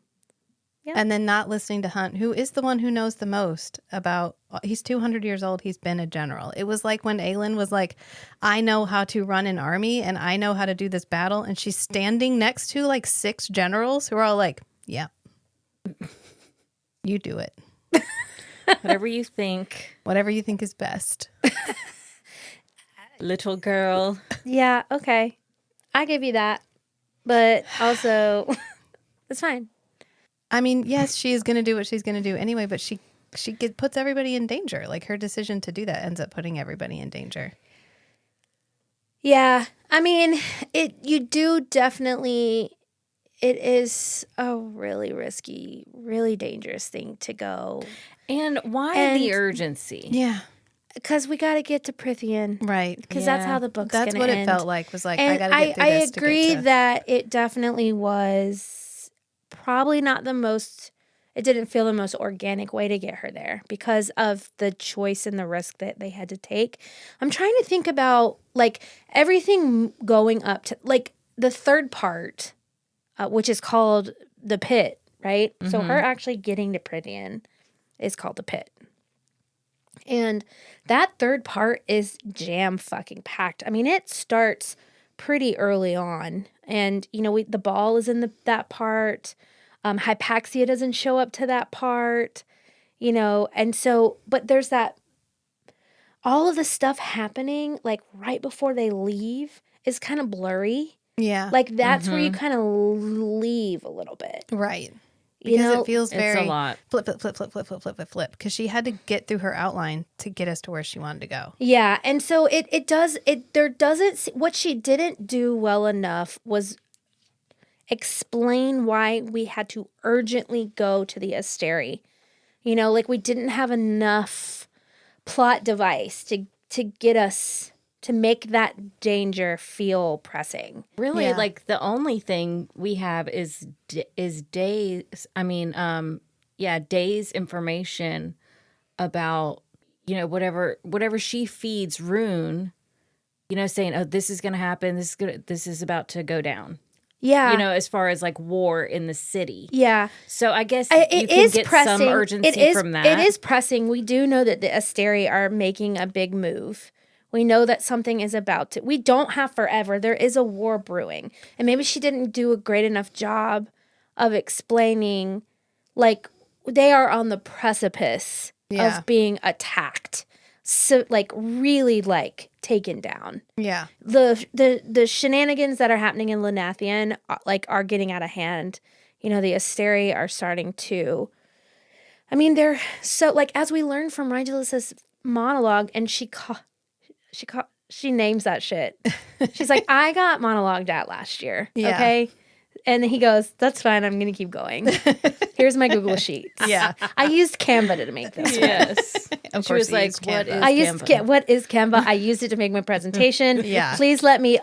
Yeah. And then not listening to Hunt, who is the one who knows the most about, he's 200 years old. He's been a general. It was like when Aelin was like, I know how to run an army and I know how to do this battle. And she's standing next to like 6 generals who are all like, yeah, you do it. Whatever you think, Whatever you think is best. little girl. Yeah, okay. I give you that. But also it's fine. I mean, yes, she is going to do what she's going to do anyway, but she puts everybody in danger. Like her decision to do that ends up putting everybody in danger. Yeah. I mean, you do definitely, it is a really risky, really dangerous thing to go. And why And- the urgency? Yeah. Because we got to get to Prithian. Right. Because that's Yeah. how the book's That's going to what end. it felt like, was like, I And got to get through I this agree to get to... that it definitely was probably not the most, it didn't feel the most organic way to get her there because of the choice and the risk that they had to take. I'm trying to think about like everything going up to like the third part, which is called the pit, right? So her actually getting to Prithian is called the pit. And that third part is jam fucking packed. I mean, it starts pretty early on. And, you know, the ball is in that part. Hypaxia doesn't show up to that part, you know. And so, but there's that, all of the stuff happening, like right before they leave is kind of blurry. Yeah. Like that's where you kind of leave a little bit. Right. You Because know, it feels It's very a lot. flip. Because she had to get through her outline to get us to where she wanted to go. Yeah, and so there doesn't, what she didn't do well enough was explain why we had to urgently go to the Asteri. You know, like we didn't have enough plot device to get us to make that danger feel pressing. Really, Yeah. like the only thing we have is days. I mean, days information about, you know, whatever she feeds Rune, you know, saying, oh, this is going to happen. This is about to go down. Yeah. You know, as far as like war in the city. Yeah. So I guess It you can is get pressing. some urgency It is, from that. It is pressing. We do know that the Asteri are making a big move. We know that something is about to. We don't have forever. There is a war brewing. And maybe she didn't do a great enough job of explaining, like, they are on the precipice Yeah. of being attacked. So, like, really, like, taken down. Yeah. The shenanigans that are happening in Lenathian, like, are getting out of hand. You know, the Asteri are starting to, I mean, they're so, like, as we learn from Rigelus's monologue, and she names that shit. She's like, I got monologued at last year. Yeah. Okay. And he goes, that's fine. I'm going to keep going. Here's my Google Sheets. Yeah. I used Canva to make this. Yes. Of She course was you like, used what Canva. is I used Canva? what is Canva? I used it to make my presentation. Yeah. Please let me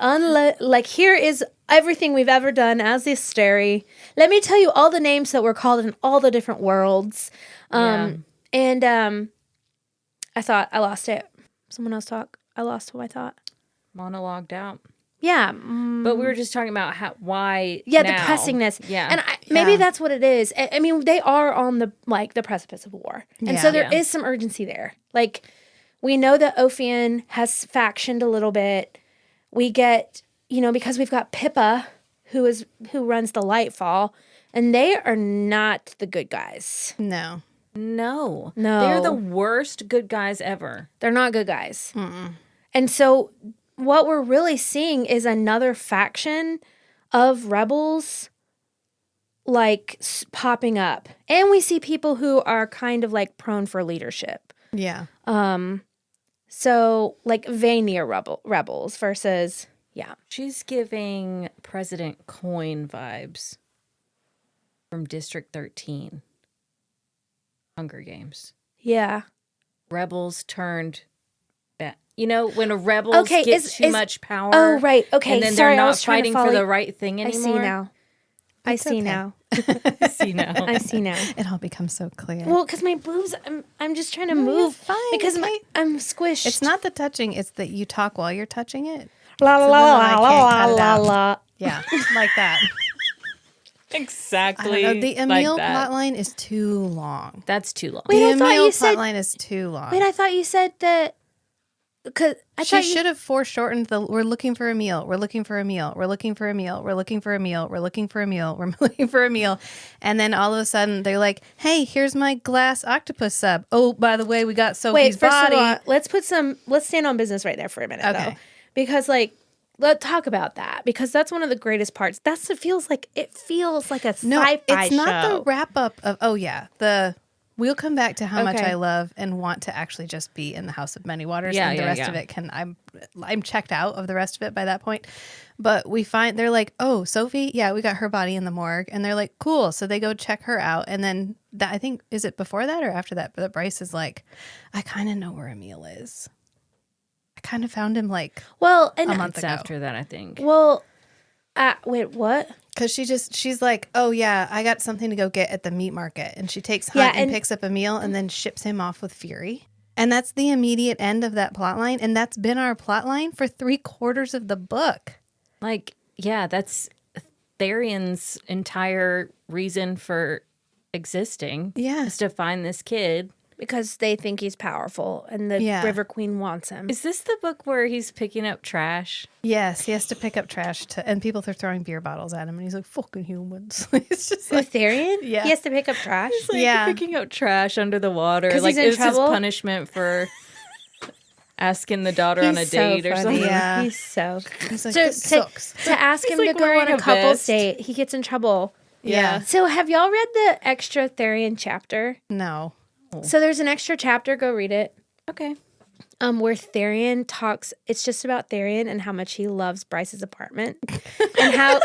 here is everything we've ever done as the story. Let me tell you all the names that were called in all the different worlds. And I thought I lost it. Someone else talk. I lost what I thought. Monologued out. Yeah. But we were just talking about why Yeah, now. the pressingness. Yeah. And maybe Yeah. that's what it is. I mean, they are on the precipice of war. And so Yeah. there Yeah. is some urgency there. Like, we know that Ophion has factioned a little bit. We get, because we've got Pippa, who runs the Lightfall, and they are not the good guys. No. No. No. They're the worst good guys ever. They're not good guys. And so what we're really seeing is another faction of rebels popping up. And we see people who are kind of like prone for leadership. Yeah. So like Vanir rebels versus, yeah. She's giving President Coin vibes from District 13. Hunger Games. Yeah. Rebels turned bad. When a rebels Okay, get is- too is- much power. Oh, right. Okay. And then Sorry, they're I not was trying to fighting for follow the you. right thing I anymore. see now. I It's see okay. now. I see now. I see now. It all becomes so clear. Well, because my boobs, I'm just trying to you're move fine, because Kate. I'm squished. It's not the touching, it's that you talk while you're touching it. la la so la then la I la can't la cut it la out. la. Yeah. Like that. I Exactly. don't know. The Emil like that. plotline is too long. That's too long. Wait, the I thought Emil you said- plotline is too long. Wait, I thought you said that. Because I She thought you should have foreshortened the we're looking for a meal. We're looking for a meal. We're looking for a meal. We're looking for a meal. We're looking for a meal. We're looking for a meal. And then all of a sudden they're like, hey, here's my glass octopus sub. Oh, by the way, we got Sophie's Wait, first body. of all, let's stand on business right there for a minute, Okay. though. Because, let's talk about that. Because that's one of the greatest parts. It feels like a No, sci-fi it's not show. the wrap up of we'll come back to how much Okay. I love and want to actually just be in the House of Many Waters. Yeah, and the yeah, rest yeah. of it I'm checked out of the rest of it by that point. But we find they're like, oh, Sophie, yeah, we got her body in the morgue. And they're like, cool. So they go check her out. And then that, I think, is it before that or after that? But Bryce is like, I kind of know where Emil is. I kind of found him like Well, and a month It's ago. after that, I think. wait, what? Because she's like, oh yeah, I got something to go get at the meat market. And she takes Yeah, Hunt and and- picks up Emil and then ships him off with Fury. And that's the immediate end of that plot line. And that's been our plot line for 3/4 of the book. That's Therion's entire reason for existing. Yeah. Is to find this kid. Because they think he's powerful and the Yeah. River Queen wants him. Is this the book where he's picking up trash? Yes, he has to pick up trash and people are throwing beer bottles at him. And he's like, fucking humans. It's just like, Therian? Yeah. He has to pick up trash? Yeah. Picking up trash under the water. 'Cause Like, he's in is his trouble? punishment for asking the daughter on a He's date so or funny. something? Yeah. He's so he's like, So this sucks. to ask him like to go wearing on a a couple's vest. date, he gets in trouble. Yeah. So have y'all read the extra Therian chapter? No. So there's an extra chapter, go read it. Okay. Where Therian talks, it's just about Therian and how much he loves Bryce's apartment. And how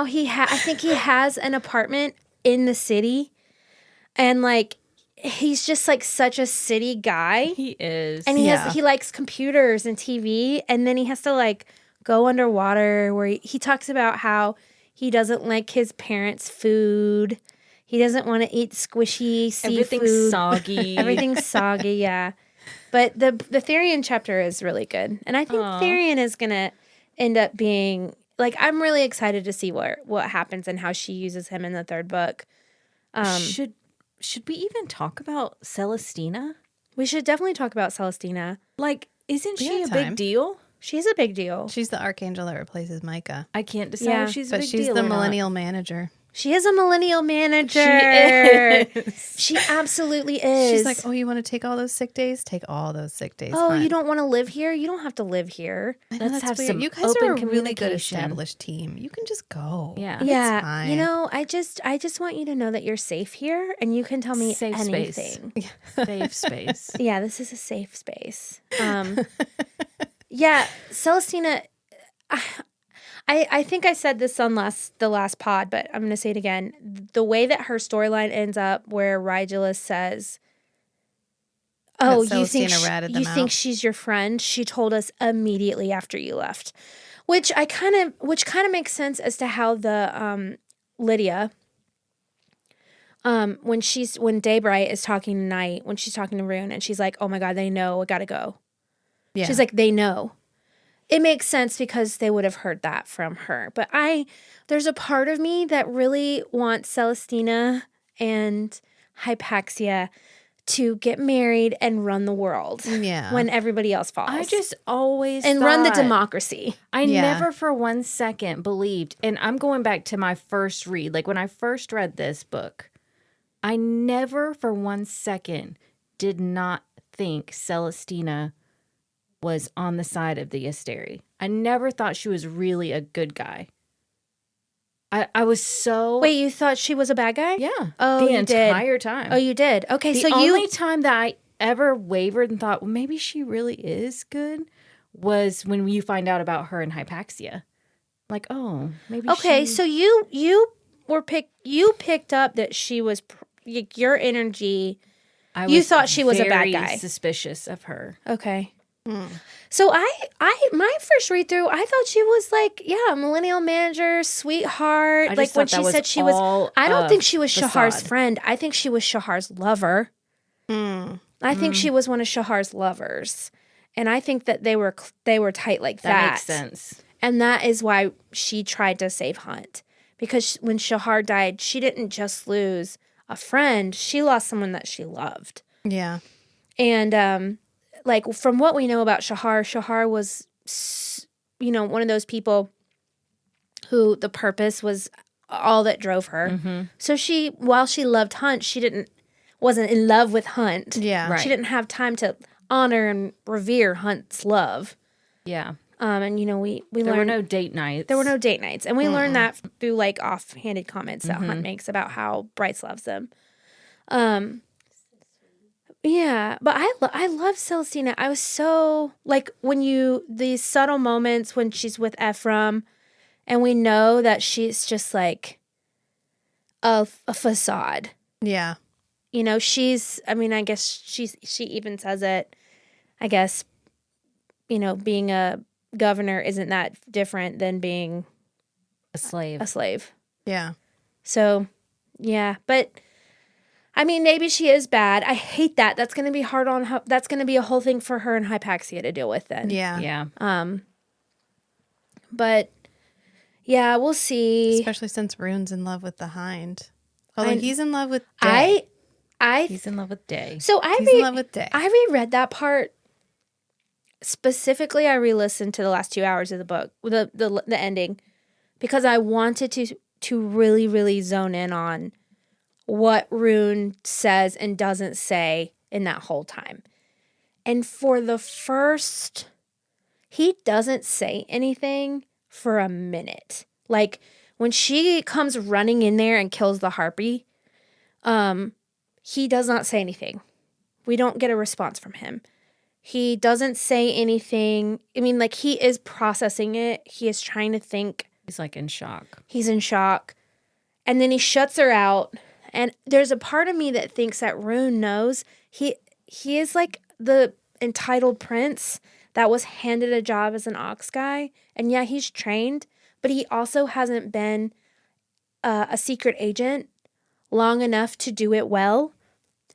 I think he has an apartment in the city. And he's just such a city guy. He is. And Yeah. he likes computers and TV, and then he has to go underwater where he talks about how he doesn't like his parents' food. He doesn't want to eat squishy seafood. Everything's soggy. Everything's soggy, yeah. But the Therian chapter is really good. And I think Therian is going to end up being I'm really excited to see what happens and how she uses him in the third book. Should we even talk about Celestina? We should definitely talk about Celestina. Isn't We she a have big time. deal? She's a big deal. She's the archangel that replaces Micah. I can't decide Yeah. if she's a But big she's deal the or not. millennial manager. She is a millennial manager. She is. She absolutely is. She's like, oh, you want to take all those sick days? Take all those sick days. oh, Fine. you don't want to live here? You don't have to live here. I know, Let's that's have weird. some You guys open are a really good communication. established team. You can just go. Yeah. Yeah, fine. you know, I just want you to know that you're safe here, and you can tell me Safe space. anything. Safe space. Yeah, this is a safe space. Yeah, Celestina, I think I said this on the last pod, but I'm going to say it again. The way that her storyline ends up where Rigela says, "Oh, you think she's your friend?" She told us immediately after you left, which kind of makes sense as to how the Lydia when Daybright is talking tonight, when she's talking to Rune and she's like, "Oh my god, they know, I got to go." Yeah. She's like, "They know." It makes sense because they would have heard that from her. But there's a part of me that really wants Celestina and Hypaxia to get married and run the world. Yeah. When everybody else falls. I just always run the democracy. I never for 1 second believed, and I'm going back to my first read, like when I first read this book, I never for 1 second did not think Celestina was on the side of the Asteri. I never thought she was really a good guy. I was so... Wait, you thought she was a bad guy? Yeah. Oh, the entire time. Oh, you did? Okay, the only time that I ever wavered and thought, well, maybe she really is good was when you find out about her and Hypaxia. Like, oh, maybe Okay, so you picked up that she was... your energy... You thought she was a bad guy. Suspicious of her. Okay. So my first read through, I thought she was like, a millennial manager, sweetheart. Like when she said she was, I don't think she was Shahar's friend. I think she was Shahar's lover. I think she was one of Shahar's lovers, and I think that they were tight like that. That makes sense. And that is why she tried to save Hunt, because when Shahar died, she didn't just lose a friend; she lost someone that she loved. Yeah, and like from what we know about Shahar was, one of those people who the purpose was all that drove her. Mm-hmm. So while she loved Hunt, she wasn't in love with Hunt. Yeah, right. She didn't have time to honor and revere Hunt's love. Yeah. And we learned there were no date nights. There were no date nights, and we learned that through like offhanded comments that Hunt makes about how Bryce loves them. Yeah, but I love Celestina. I was so like these subtle moments when she's with Ephraim, and we know that she's just like a facade. Yeah, she's. I mean, I guess she even says it. I guess, being a governor isn't that different than being a slave. A slave. Yeah. So, yeah, but. I mean, maybe she is bad. I hate that. That's going to be hard on her. That's going to be a whole thing for her and Hypaxia to deal with then. Yeah. Yeah. But yeah, we'll see. Especially since Rune's in love with the Hind. Although he's in love with Day. He's in love with Day. So he's in love with Day. I reread that part. Specifically, I re-listened to the last 2 hours of the book, the ending, because I wanted to really, really zone in on what Rune says and doesn't say in that whole time. And for the first, he doesn't say anything for a minute. Like when she comes running in there and kills the harpy, he does not say anything. We don't get a response from him. He doesn't say anything. I mean, like he is processing it. He is trying to think. He's like in shock. He's in shock. And then he shuts her out. And there's a part of me that thinks that Rune knows he is like the entitled prince that was handed a job as an ox guy. And yeah, he's trained, but he also hasn't been a secret agent long enough to do it well.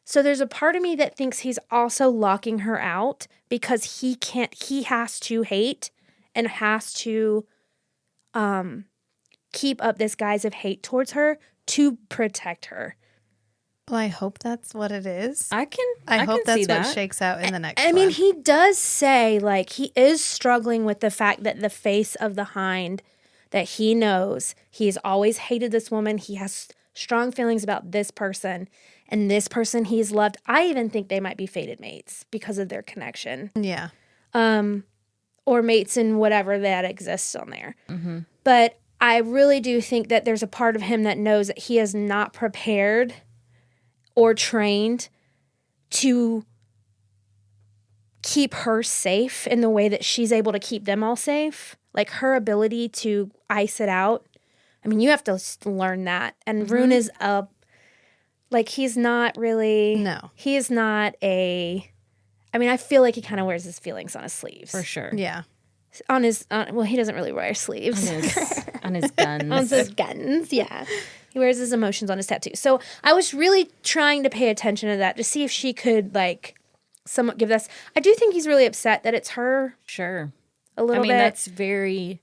So there's a part of me that thinks he's also locking her out because he has to hate and has to keep up this guise of hate towards her to protect her. Well, I hope that's what it is. I hope that's what that. shakes out in the next one. I mean, he does say, like, he is struggling with the fact that the face of the Hind, that he knows he's always hated this woman. He has strong feelings about this person, and this person he's loved. I even think they might be fated mates because of their connection. Yeah. Or mates in whatever that exists on there. Mm-hmm. But I really do think that there's a part of him that knows that he is not prepared or trained to keep her safe in the way that she's able to keep them all safe. like her ability to ice it out. I mean, you have to learn that. And Rune is he's not really. No. He is not a. I mean, I feel like he kind of wears his feelings on his sleeves. For sure. Yeah. Well, he doesn't really wear sleeves. On his guns. On his guns, yeah. He wears his emotions on his tattoo. So I was really trying to pay attention to that to see if she could, like, somewhat give this. I do think he's really upset that it's her. Sure. A little bit. That's very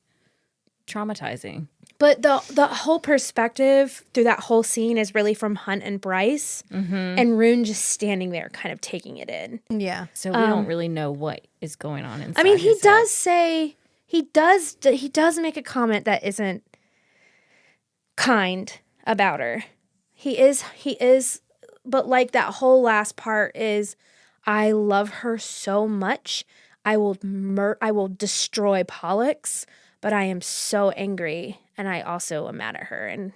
traumatizing. But the whole perspective through that whole scene is really from Hunt and Bryce, and Rune just standing there, kind of taking it in. Yeah. So we don't really know what is going on inside. I mean, he his does head. say he does make a comment that isn't kind about her. He is, but like that whole last part is, I love her so much. I will destroy Pollux, but I am so angry, and I also am mad at her, and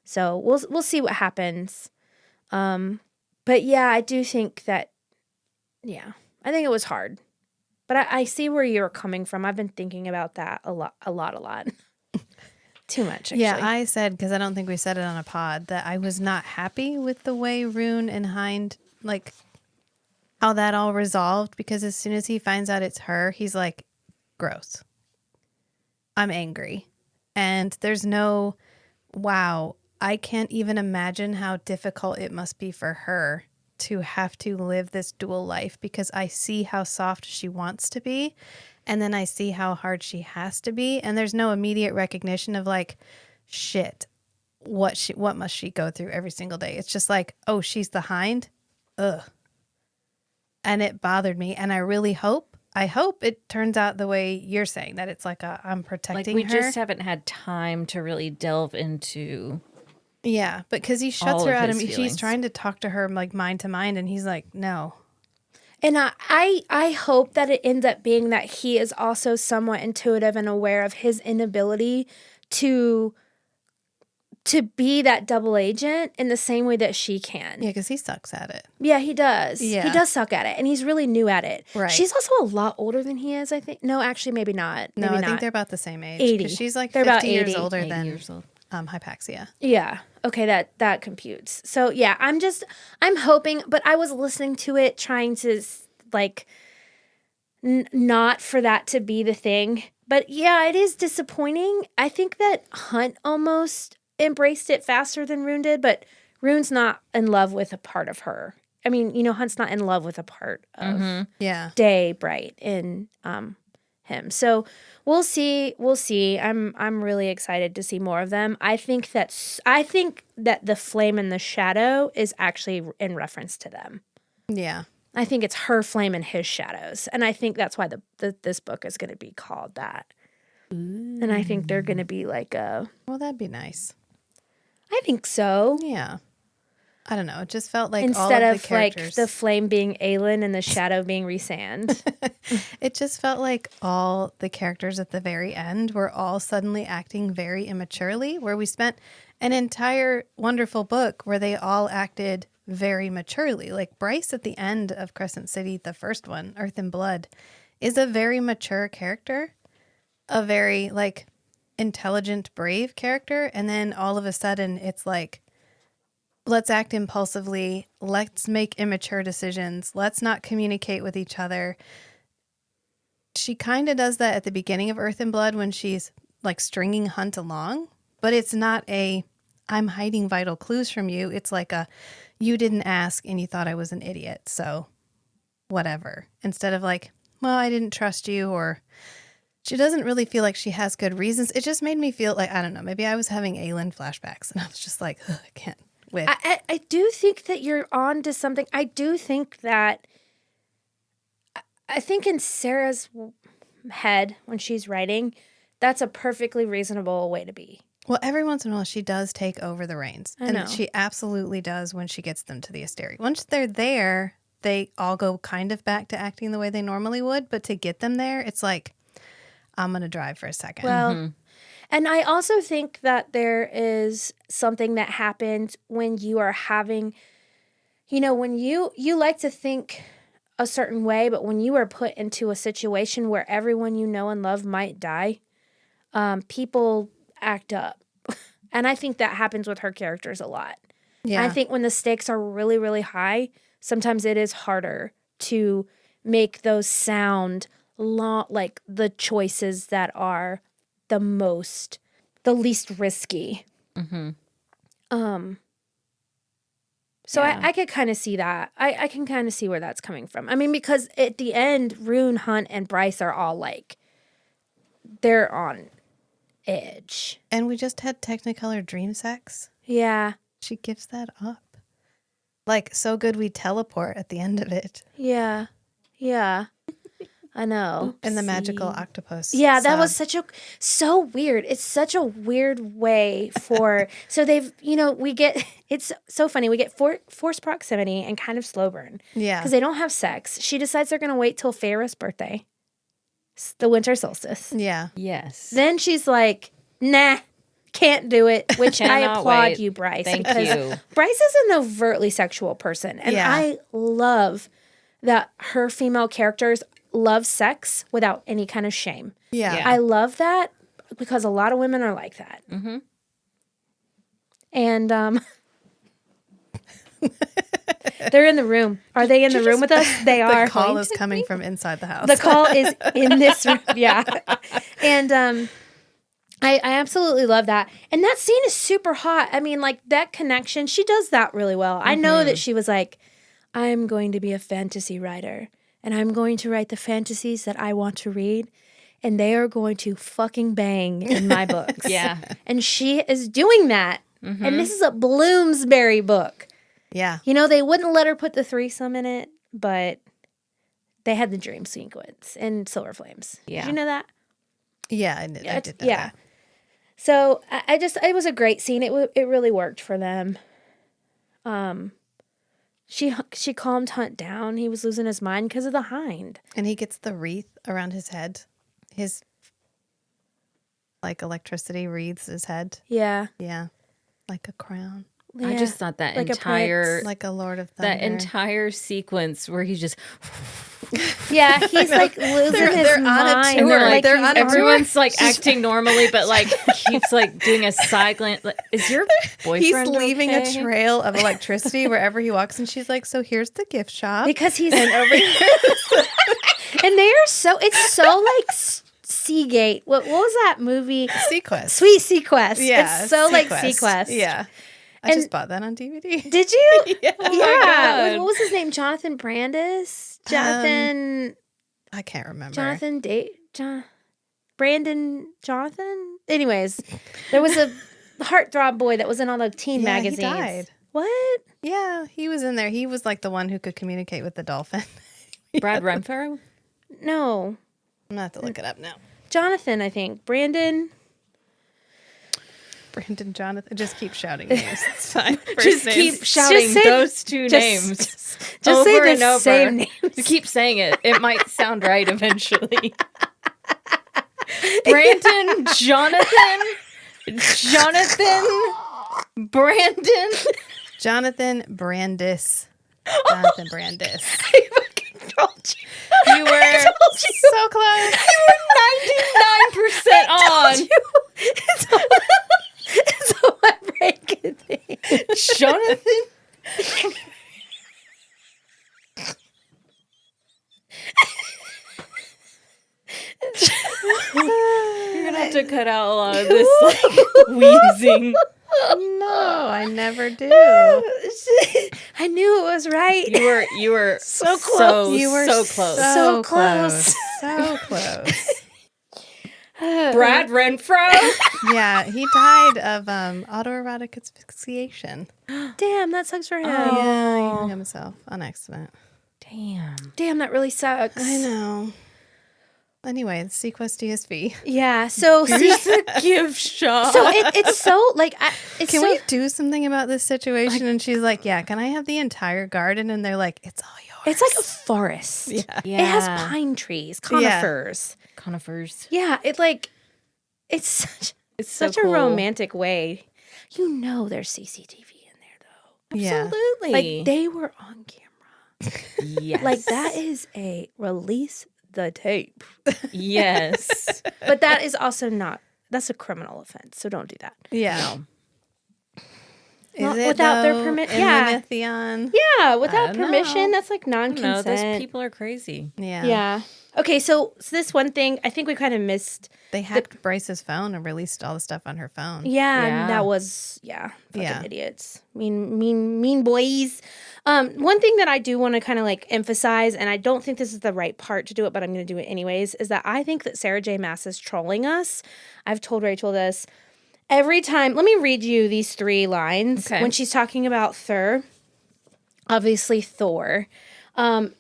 so we'll see what happens. But yeah, I do think that, yeah, I think it was hard, but I see where you're coming from. I've been thinking about that a lot. Too much, actually. Yeah, I said, because I don't think we said it on a pod, that I was not happy with the way Rune and Hind, like, how that all resolved, because as soon as he finds out it's her, he's like, gross. I'm angry. And there's no, wow, I can't even imagine how difficult it must be for her to have to live this dual life, because I see how soft she wants to be, and then I see how hard she has to be, and there's no immediate recognition of like, shit, what must she go through every single day? It's just like, oh, she's the Hind? Ugh. And it bothered me, and I hope it turns out the way you're saying, that it's like I'm protecting we her. just haven't had time to really delve into. Yeah, but because he shuts all her of out. his She's feelings. trying to talk to her like mind to mind, and he's like, no. And I hope that it ends up being that he is also somewhat intuitive and aware of his inability to be that double agent in the same way that she can. Yeah, because he sucks at it. Yeah, he does. Yeah. He does suck at it, and he's really new at it. Right. She's also a lot older than he is, I think. No, actually, maybe not. No, Maybe I not. think they're about the same age. 80. 'Cause she's like They're 50 about years 80. older 80 than years old. Hypaxia. Yeah. Okay, that computes. So yeah, I'm hoping, but I was listening to it trying to like not for that to be the thing. But yeah, it is disappointing. I think that Hunt almost embraced it faster than Rune did, but Rune's not in love with a part of her. I mean, Hunt's not in love with a part of Yeah. Day Bright in him. So we'll see. I'm really excited to see more of them. I think that the flame and the shadow is actually in reference to them. Yeah. I think it's her flame and his shadows, and I think that's why this book is going to be called that. Ooh. And I think they're going to be like a. Well, that'd be nice. I think so. Yeah. I don't know. It just felt like Instead all of of the characters. like the flame being Aelin and the shadow being Rhysand. It just felt like all the characters at the very end were all suddenly acting very immaturely, where we spent an entire wonderful book where they all acted very maturely. Like Bryce at the end of Crescent City, the first one, Earth and Blood, is a very mature character, a very like intelligent, brave character. And then all of a sudden it's like, let's act impulsively. Let's make immature decisions. Let's not communicate with each other. She kind of does that at the beginning of Earth and Blood when she's like stringing Hunt along, but it's not I'm hiding vital clues from you. It's like you didn't ask and you thought I was an idiot, so whatever. Instead of like, well, I didn't trust you, or she doesn't really feel like she has good reasons. It just made me feel like, I don't know, maybe I was having Aelin flashbacks and I was just like, I can't. I do think that you're on to something. I do think that I think in Sarah's head when she's writing, that's a perfectly reasonable way to be. Well, every once in a while she does take over the reins. I know. She absolutely does when she gets them to the Asteri. Once they're there, they all go kind of back to acting the way they normally would. But to get them there, it's like, I'm going to drive for a second. Well, and I also think that there is something that happens when you are having, when you like to think a certain way, but when you are put into a situation where everyone you know and love might die, people act up. And I think that happens with her characters a lot. Yeah. I think when the stakes are really, really high, sometimes it is harder to make those sound like the choices that are the least risky. Mm-hmm. So Yeah. I could kind of see that. I can kind of see where that's coming from. I mean, because at the end, Rune, Hunt, and Bryce are all like, they're on edge. And we just had Technicolor dream sex. Yeah. She gives that up. Like, so good we teleport at the end of it. Yeah. Yeah. I know. And the magical octopus. Yeah, that sub. was so weird. It's such a weird way for, so they've, it's so funny. We get forced proximity and kind of slow burn. Yeah. Because they don't have sex. She decides they're going to wait till Feyre's birthday, the winter solstice. Yeah. Yes. Then she's like, nah, can't do it, which I Cannot applaud wait. you, Bryce. Thank because you. Bryce is an overtly sexual person. And Yeah. I love that her female characters love sex without any kind of shame. Yeah. Yeah. I love that because a lot of women are like that. Mm-hmm. And they're in the room. Are they in the room with us? They are. The call is coming from inside the house. The call is in this room. Yeah. And I absolutely love that. And that scene is super hot. I mean, like that connection, she does that really well. I know that she was like, I'm going to be a fantasy writer and I'm going to write the fantasies that I want to read. And they are going to fucking bang in my books. Yeah. And she is doing that. And this is a Bloomsbury book. Yeah. They wouldn't let her put the threesome in it, but they had the dream sequence in Silver Flames. Yeah. Did you know that? Yeah. I did know Yeah. that. So it was a great scene. It really worked for them. She calmed Hunt down. He was losing his mind because of the hind. And he gets the wreath around his head. His, like, electricity wreathes his head. Yeah. Yeah. Like a crown. I Yeah. just thought that Like a entire prince. Like a Lord of Thunder. that entire sequence where he's just Yeah, he's like losing They're his on a mind. tour. Like They're he's on a tour. everyone's like acting normally, but like keeps like doing a silent. Like, is your boyfriend? He's leaving okay? a trail of electricity wherever he walks, and she's like, "So here's the gift shop." because he's over here. And they are it's so like Seagate. What was that movie? Sequest. Sweet Sequest. Yeah, It's so like Sequest. Sequest. Yeah, I And- just bought that on DVD. Did you? Yeah. Oh my Yeah. God. What was his name? Jonathan Brandis? Jonathan. I can't remember. Brandon Jonathan? Anyways, there was a heartthrob boy that was in all the teen Yeah, he magazines. died. What? Yeah, he was in there. He was like the one who could communicate with the dolphin. Brad Renfro. No. I'm gonna have to look it up now. Jonathan, I think. Brandon. Brandon Jonathan. Just keep shouting names. It's fine. First Just names. keep shouting say- those two just- names Just over say and the over. same names. You keep saying it. It might sound right eventually. Brandon, Jonathan, Brandon. Jonathan Brandis. Jonathan Brandis. I fucking told you. You were so close. You were 99% on. It's a heartbreaking thing. Jonathan. You're gonna have to cut out a lot of this like wheezing. No, I never do. I knew it was right. You were So close. You were so close. So close. So close. Brad Renfro. Yeah, he died of autoerotic asphyxiation. Damn, that sucks for him. Yeah, he hung himself on accident. Damn. Damn, that really sucks. I know. Anyway, the Sequest DSV. Yeah. So see, Gift shop. so it's so like it's Can so we do something about this situation? And she's like, yeah, can I have the entire garden? And they're like, it's all yours. it's like a forest. Yeah. Yeah. It has pine trees, conifers. conifers. Yeah, it's such It's so such a cool. romantic way. You know there's CCTV in there though. Yeah. Absolutely. Like they were on camera. yes. Like that is a release the tape. Yes. But that is also not that's a criminal offense. So don't do that. Yeah. Is Not it without their though, permit- in yeah. the Mythion? Yeah, without don't permission, know. that's like non-consent. No, those people are crazy. Yeah. Yeah. Okay, so this one thing, I think we kind of missed. They hacked Bryce's phone and released all the stuff on her phone. Yeah, Yeah. that was fucking Yeah. idiots. Mean boys. One thing that I do want to kind of like emphasize, and I don't think this is the right part to do it, but I'm going to do it anyways, is that I think that Sarah J. Maas is trolling us. I've told Rachel this. Every time, let me read you these 3 lines Okay. when she's talking about Thur. Obviously, Thor.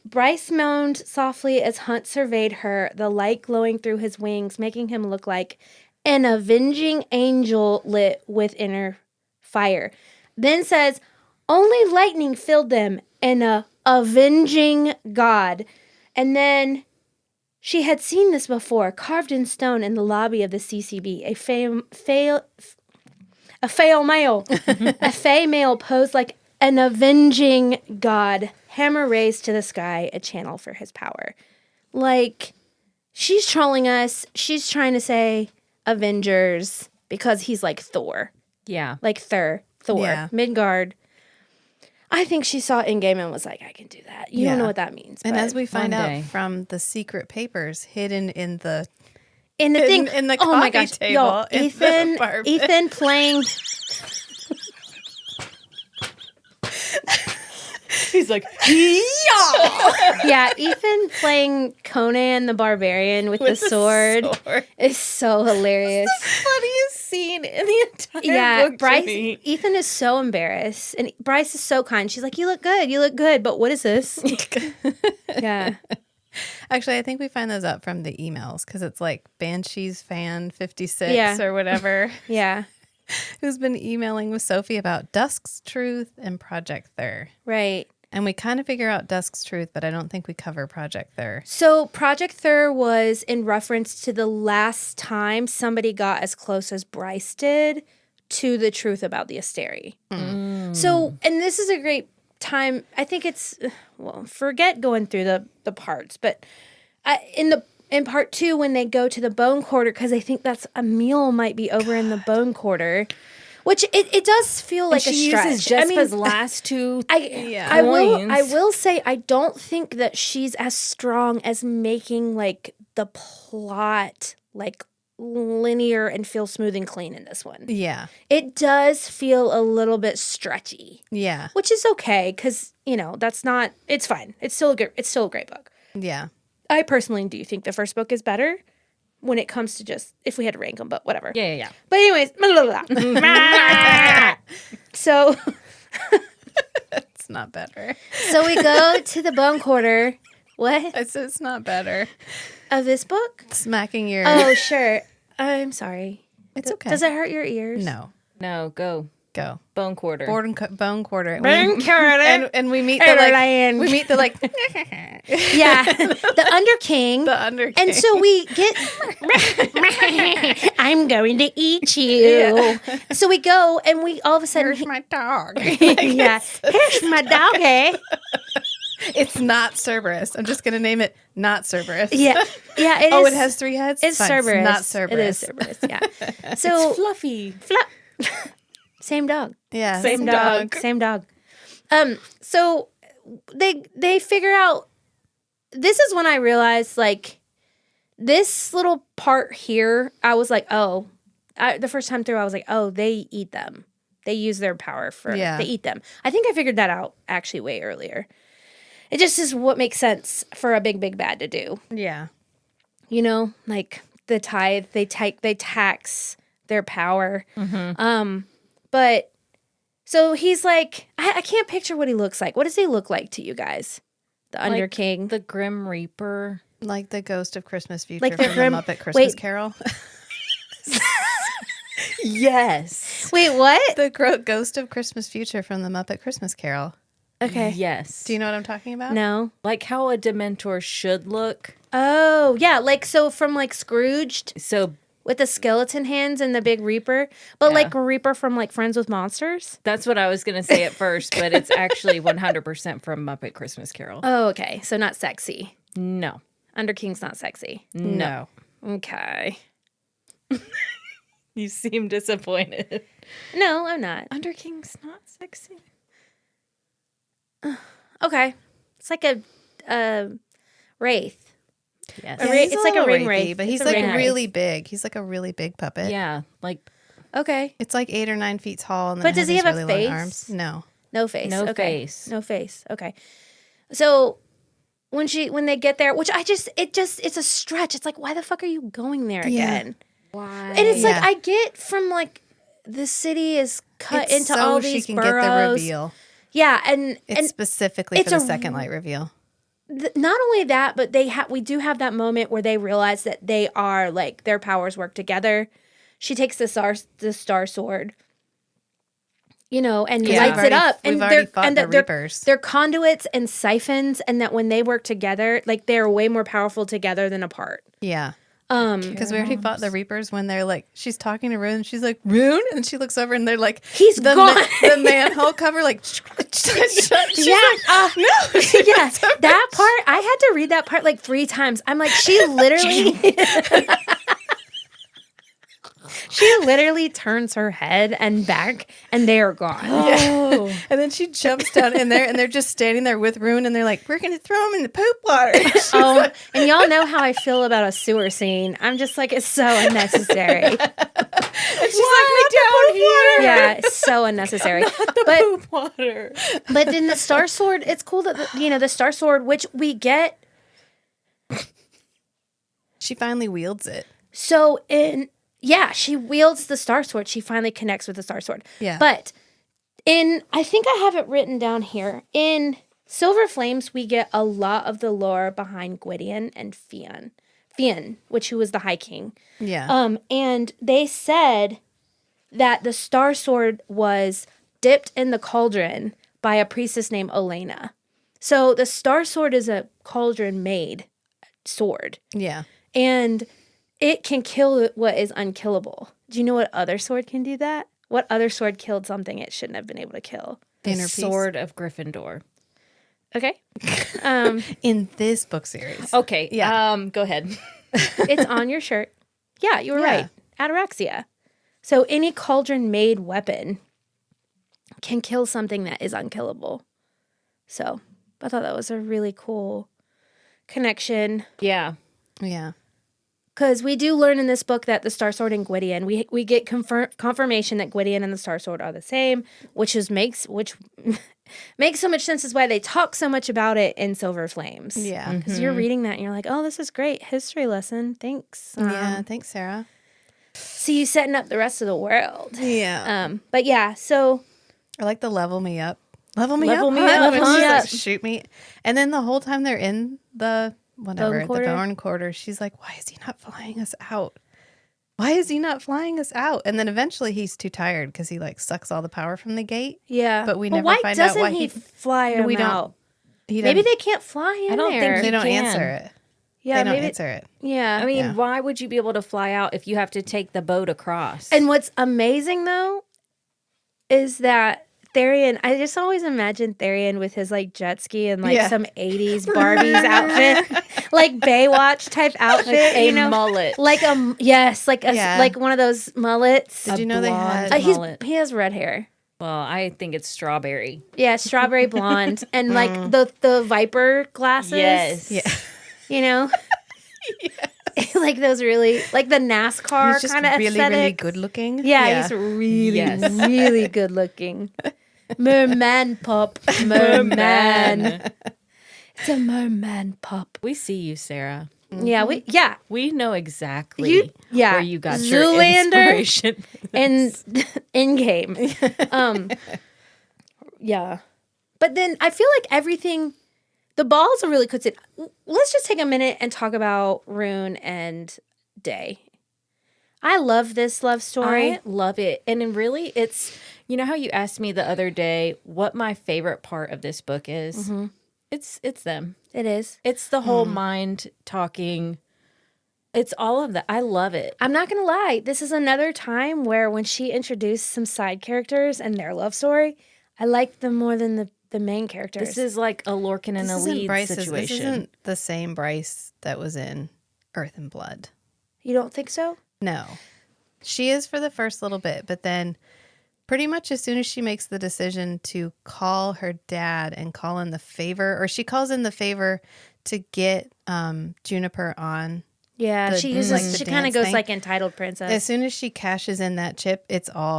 Bryce moaned softly as Hunt surveyed her, the light glowing through his wings, making him look like an avenging angel lit with inner fire. Then says, only lightning filled them, and a avenging God. And then she had seen this before, carved in stone in the lobby of the CCB. A fey male posed like an avenging God, hammer raised to the sky, a channel for his power. Like, she's trolling us. She's trying to say Avengers because he's like Thor. Yeah. Like Thor, Yeah. Midgard. I think she saw Endgame and was like, I can do that. You don't Yeah. know what that means. And but as we find one out day. from the secret papers hidden in the in the thing, in the oh my coffee gosh, table y'all, in the Ethan apartment. playing. He's like, Yeah, Ethan playing Conan the Barbarian with the sword is so hilarious. funniest scene in the entire Yeah, book. Bryce. to me. Ethan is so embarrassed, and Bryce is so kind. She's like, "You look good, but what is this?" Yeah, Actually, I think we find those out from the emails because it's like Banshees fan 56 Yeah. or whatever yeah, who's been emailing with Sophie about Dusk's Truth and Project Thur. right. And we kind of figure out Dusk's Truth, but I don't think we cover Project Thur. So Project Thur was in reference to the last time somebody got as close as Bryce did to the truth about the Asteri. So, and this is a great time. I think it's, well, forget going through the parts, but in part 2 when they go to the Bone Quarter, because I think that's a meal might be over in the Bone Quarter, which it does feel like a she stretch. uses Jespa's last 2 I coins. will say I don't think that she's as strong as making like the plot like linear and feel smooth and clean in this one. Yeah. It does feel a little bit stretchy, Yeah. which is okay because that's not. It's fine. It's still a great book. Yeah. I personally do think the first book is better when it comes to just if we had to rank them, but whatever. Yeah. But anyways, so. It's not better. So we go to the Bone Quarter. What? I said it's not better. Of this book? Smacking your. Oh, sure. I'm sorry. It's okay. Does it hurt your ears? No. No, go. Go. Bone Quarter. Bone Quarter. Bone Quarter. And we meet the like. Lion. We meet the like. Yeah. The Under King. The Under And King. so we get. I'm going to eat you. So we go and we all of a sudden. Here's my dog. Yeah. Here's my doggy. It's not Cerberus. I'm just gonna name it not Cerberus. Yeah. Yeah. It Oh, is. it has 3 heads. It's Fine, Cerberus. Not Cerberus. It is Cerberus. Yeah. So Fluffy. same dog. Yeah. Same dog. Same dog. So they figure out. This is when I realized, like, this little part here. I was like, oh, the first time through, I was like, oh, they eat them. They use their power for. Yeah. They eat them. I think I figured that out actually way earlier. It just is what makes sense for a big bad to do. Yeah. Like the tithe, they tax their power. Mm-hmm. But so he's like, I can't picture what he looks like. What does he look like to you guys? The Under Like King. The Grim Reaper. Like the Ghost of Christmas Future Like the from Grim- the Muppet Christmas Wait. Carol. Yes. Wait, what? The Ghost of Christmas Future from the Muppet Christmas Carol. Okay. Yes. Do you know what I'm talking about? No. Like how a Dementor should look. Oh, yeah. Like, so from like Scrooged So with the skeleton hands and the big Reaper, but Yeah. like Reaper from like Friends with Monsters. that's what I was going to say at first, but it's actually 100% from Muppet Christmas Carol. Oh, okay. So not sexy. No. Under King's not sexy. No. Okay. You seem disappointed. No, I'm not. Underking's not sexy. Okay. It's like a wraith. Yes. Yeah. He's It's a like a little ring wraithy, wraith. but It's he's a like ring wraith. really big. He's like a really big puppet. Yeah, like Okay. It's like 8 or 9 feet tall, and then But it does has he these have a really long face? arms. No. No face. No Okay. face. No face. Okay. So when they get there, which it's a stretch. It's like, why the fuck are you going there Yeah. again? why? And it's like, Yeah. I get from like the city is cut It's into so all she these can boroughs. get the reveal. Yeah, and It's specifically it's for the a second light reveal. not only that, but we do have that moment where they realize that they are like their powers work together. She takes the star sword, and Yeah. lights it up, We've and already fought the they're Reapers. they're conduits and siphons, and that when they work together, like they're way more powerful together than apart. Yeah. Um, Because we already fought the Reapers when they're like, she's talking to Rune, and she's like, Rune? And she looks over, and they're like, He's the gone. The manhole cover, like, she's yeah, like, no. yeah, that part I had to read that part like 3 times. I'm like, she literally turns her head and back, and they are gone. Oh. And then she jumps down in there, and they're just standing there with Rune, and they're like, we're going to throw him in the poop water. Oh, and y'all know how I feel about a sewer scene. I'm just like, it's so unnecessary. And she's like, we down here. Yeah, it's so unnecessary. But Poop water. but then the Star Sword, it's cool that the Star Sword, which we get. She finally wields it. So she wields the Star Sword. She finally connects with the Star Sword. Yeah. But I think I have it written down here. In Silver Flames, we get a lot of the lore behind Gwydion and Fionn, who was the High King. Yeah. And they said that the Star Sword was dipped in the cauldron by a priestess named Elena. So the Star Sword is a cauldron-made sword. Yeah. And it can kill what is unkillable. Do you know what other sword can do that? What other sword killed something it shouldn't have been able to kill? The Inner peace. Sword of Gryffindor. Okay. In this book series. Okay. Yeah. Go ahead. It's on your shirt. Yeah, you were Yeah. right. Ataraxia. So any cauldron-made weapon can kill something that is unkillable. So I thought that was a really cool connection. Yeah. Yeah. Because we do learn in this book that the Star Sword and Gwydion, we get confirmation that Gwydion and the Star Sword are the same, which makes so much sense, is why they talk so much about it in Silver Flames. Yeah. Because you're reading that and you're like, oh, this is great. History lesson. Thanks. Yeah. Thanks, Sarah. See you setting up the rest of the world. Yeah. But yeah, so I like the level me up. Level me Level up. me huh? up, When huh? she's like, Yep. shoot me. And then the whole time they're in the Bone quarter? the bone quarter, she's like, why is he not flying us out? Why is he not flying us out? And then eventually he's too tired because he like sucks all the power from the gate. yeah. But we Well, never why find out doesn't why he he- fly him we don't- out? He Maybe doesn't- they can't fly in I don't think there. he they don't can. answer it. yeah, they don't maybe. answer it. Yeah. I mean, Yeah. why would you be able to fly out if you have to take the boat across? And what's amazing though is that Therian, I just always imagine Therian with his like jet ski and like Yeah. some 80s Barbies outfit, like Baywatch type outfit, a you know? mullet. Like Yeah. like one of those mullets. Did you know they had? blonde- mullet. He has red hair. Well, I think it's strawberry. Yeah, strawberry blonde and like the Viper glasses. Yes. Yeah. You know? Like those really like the NASCAR He's just kind of really, aesthetic. really good looking. Yeah, he's really, Yes. really good looking. Merman pup. Merman. It's a merman pup. We see you, Sarah. Yeah, We know exactly yeah. where you got your Zoolander inspiration. and in game. Yeah. But then I feel like everything, the balls are really good. Let's just take a minute and talk about Rune and Day. I love this love story. I love it. And then really, it's, you know how you asked me the other day what my favorite part of this book is? Mm-hmm. It's them. It is. It's the whole mind talking. It's all of that. I love it. I'm not going to lie. This is another time where when she introduced some side characters and their love story, I liked them more than the main characters. This is like a Lorcan and This a isn't lead Bryce's- situation. This isn't the same Bryce that was in Earth and Blood. You don't think so? No. She is for the first little bit, but then pretty much as soon as she makes the decision to call her dad and call in the favor, or she calls in the favor to get Juniper on. Yeah, The- she like uses. the She kind of dance goes thing. like entitled princess. As soon as she cashes in that chip,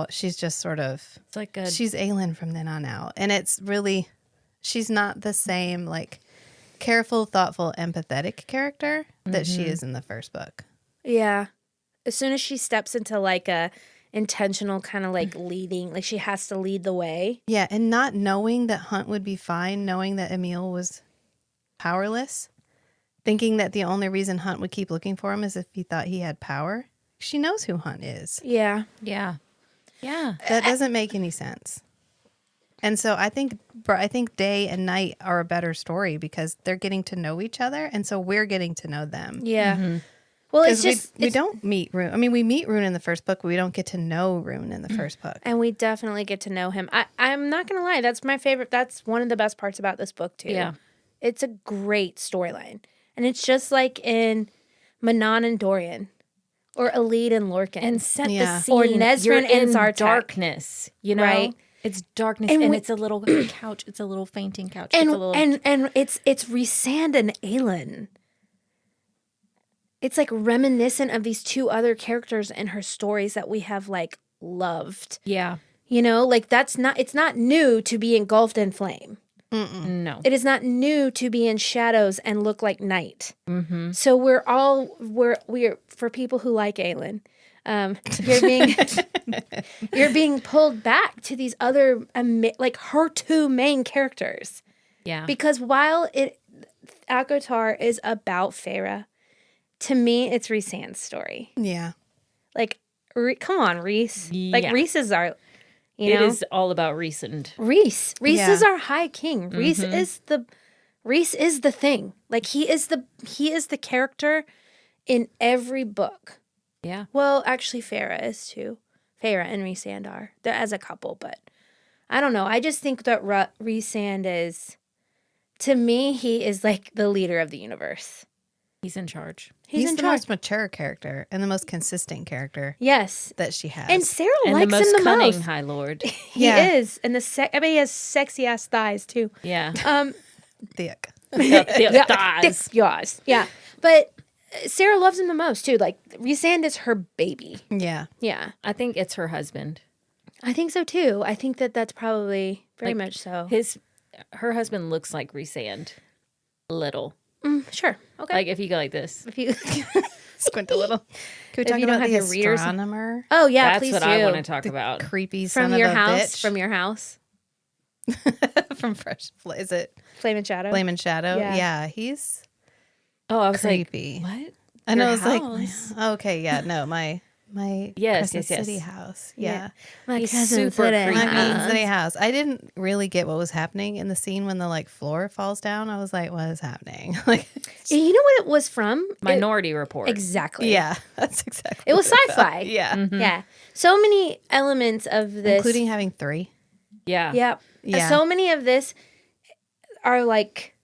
she's just sort of, It's like a she's Aelin from then on out. And it's really, she's not the same like careful, thoughtful, empathetic character that she is in the first book. Yeah. As soon as she steps into like a intentional kind of like leading, like she has to lead the way. Yeah, and not knowing that Hunt would be fine, knowing that Emil was powerless, thinking that the only reason Hunt would keep looking for him is if he thought he had power. She knows who Hunt is. Yeah. yeah. That doesn't make any sense. And so I think Day and Night are a better story because they're getting to know each other, and so we're getting to know them. Yeah. Well, it's Because just we don't meet Rune. I mean, we meet Rune in the first book, but we don't get to know Rune in the first book. and we definitely get to know him. I'm not gonna lie, that's my favorite. That's one of the best parts about this book too. Yeah. It's a great storyline, and it's just like in Manon and Dorian, or Elide and Lorcan, And set Yeah. the scene. Or Nezrin You're and in Zartek. darkness, you know? Right. It's darkness And and, we- it's a little couch. It's a little fainting couch. and it's a little, and it's Rhysand and Aelin. It's like reminiscent of these two other characters in her stories that we have like loved. yeah. You know, like it's not new to be engulfed in flame. No. It is not new to be in shadows and look like night. Mm-hmm. So we're for people who like Aelin, you're being pulled back to these other like her two main characters, Yeah. because while Akotar is about Feyre, to me it's Rhysand's story. Yeah. Like, come on, Rhys. Like Yeah. Rhys is our, It know, is all about recent. Rhys. Rhys Yeah. is our high king. Rhys is the thing. Like he is the character in every book. Yeah. Well, actually, Feyre is too. Feyre and Rhysand are. They're as a couple, but I don't know. I just think that Rhysand is, to me, he is like the leader of the universe. He's in charge. He's in the charge. most mature character and the most consistent character Yes. that she has. And Sarah And likes the most him the cunning most. High Lord. He Yeah. is. And I mean, he has sexy ass thighs too. Yeah. thick. Thighs. Yours. Yeah. But Sarah loves him the most too. Like Rhysand is her baby. Yeah. Yeah. I think it's her husband. I think so too. I think that's probably very Like, much so. Her husband looks like Rhysand. Little. Sure. Okay. Like if you go like this. if you Squint a little. Can we If talk you don't about have the your readers- astronomer? Oh yeah, That's please what do. I want to talk about. Creepy son From of your a house. bitch. From your house. From Fresh. Is it Flame and Shadow. Flame and Shadow? Yeah. Yeah, he's Oh, I was creepy. like, what? I know. Your It's house? like, okay, yeah, no, my Yes, Crescent yes, yes. City house. Yeah. My He's cousin super said it. creepy. My Crescent City house. I didn't really get what was happening in the scene when the like floor falls down. I was like, what is happening? Like, You know what it was from? Minority Report. Exactly. yeah, that's exactly. It was what felt. sci-fi. Yeah, Yeah. So many elements of this. including having 3. Yeah. Yep. Yeah. So many of this are like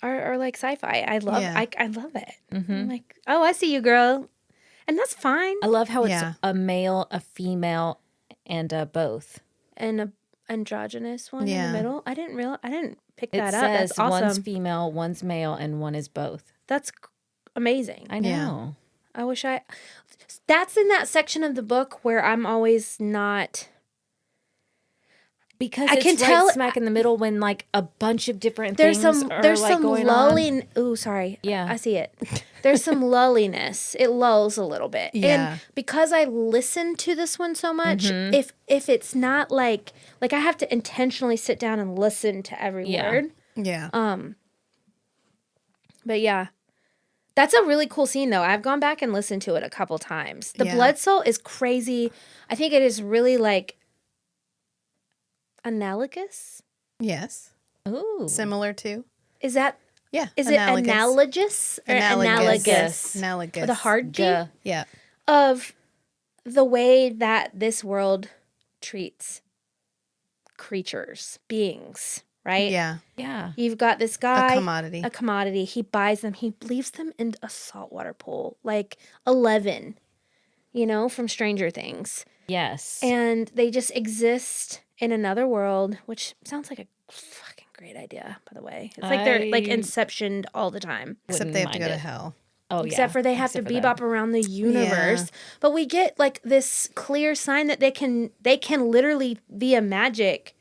like sci-fi. I love Yeah. I love it. I'm like, oh, I see you, girl. And that's fine. I love how it's Yeah. a male, a female, and both. And a androgynous one in Yeah. the middle. I didn't pick It that up. says That's awesome. one's female, one's male, and one is both. That's amazing. I Yeah. know. I wish that's in that section of the book where I'm always not. Because I it's can right tell- smack in the middle when like a bunch of different There's things some are there's like some going on. lulling. Ooh, sorry. Yeah. I see it. There's some lulliness. It lulls a little bit. Yeah. And because I listen to this one so much, Mm-hmm. if it's not like I have to intentionally sit down and listen to every Yeah. word. Yeah, But yeah. That's a really cool scene though. I've gone back and listened to it a couple times. The Yeah. blood soul is crazy. I think it is really like analogous. yes, Ooh. similar to. Is that Yeah, is it analogous or analogous? Analogous. With a hard G? G. Yeah, Of the way that this world treats creatures, beings, right? yeah, Yeah. You've got this guy, a commodity. a commodity. He buys them. He leaves them in a saltwater pool, like 11. from Stranger Things. Yes. And they just exist in another world, which sounds like a fucking great idea, by the way. It's like they're like inceptioned all the time. Except they have to go to hell. Oh, Except for they have to bebop around the universe. But we get like this clear sign that they can literally via magic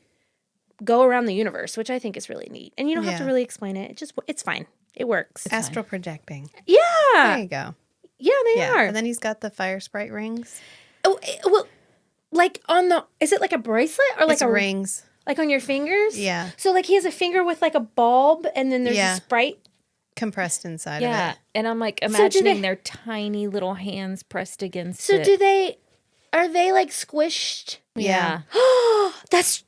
go around the universe, which I think is really neat. And you don't have to really explain it. It's fine. It works. Astral projecting. Yeah. There you go. Yeah, they are. And then he's got the fire sprite rings. Oh, well, like is it like a bracelet or like It's rings? Like on your fingers? Yeah. So like he has a finger with like a bulb and then there's a sprite compressed inside of it. Yeah. And I'm like imagining their tiny little hands pressed against it. So are they like squished? Yeah. That's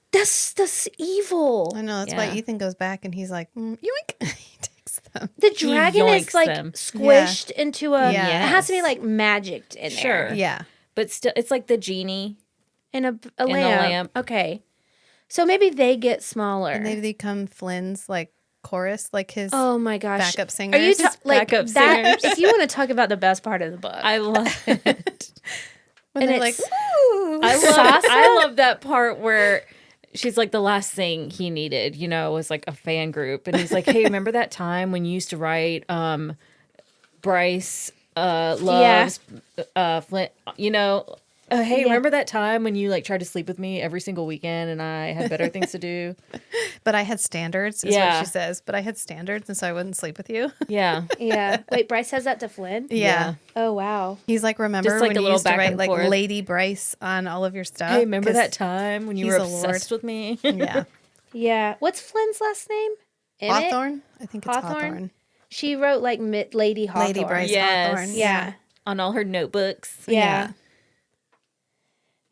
evil. I know. That's why Ethan goes back and he's like, yoink. He takes them. The dragon is like them. squished into a. Yeah. It has to be like magicked in there. Yeah. But still, it's like the genie In a in the lamp. lamp. Okay. So maybe they get smaller. And they become Flynn's like chorus, like his oh my gosh. backup singers. Are you like backup that? singers. If you want to talk about the best part of the book. I love it. when and they're like, it's- woo. I love that part where she's like, the last thing he needed, was like a fan group. And he's like, hey, remember that time when you used to write Bryce loves Flint, hey, remember that time when you like tried to sleep with me every single weekend and I had better things to do? But I had standards, is what she says. But I had standards, and so I wouldn't sleep with you. Yeah. Yeah. Wait, Bryce says that to Flynn? Yeah. Oh, wow. He's like, remember Just like when a you little used to back write and like forth. Lady Bryce on all of your stuff? Hey, remember 'Cause that time when you were he's a lord. obsessed with me? Yeah. Yeah. What's Flynn's last name? Emmett? Hawthorne? I think it's Hawthorne? Hawthorne. She wrote like Lady Hawthorne. Lady Bryce Yes. Hawthorne. Yeah. On all her notebooks. Yeah.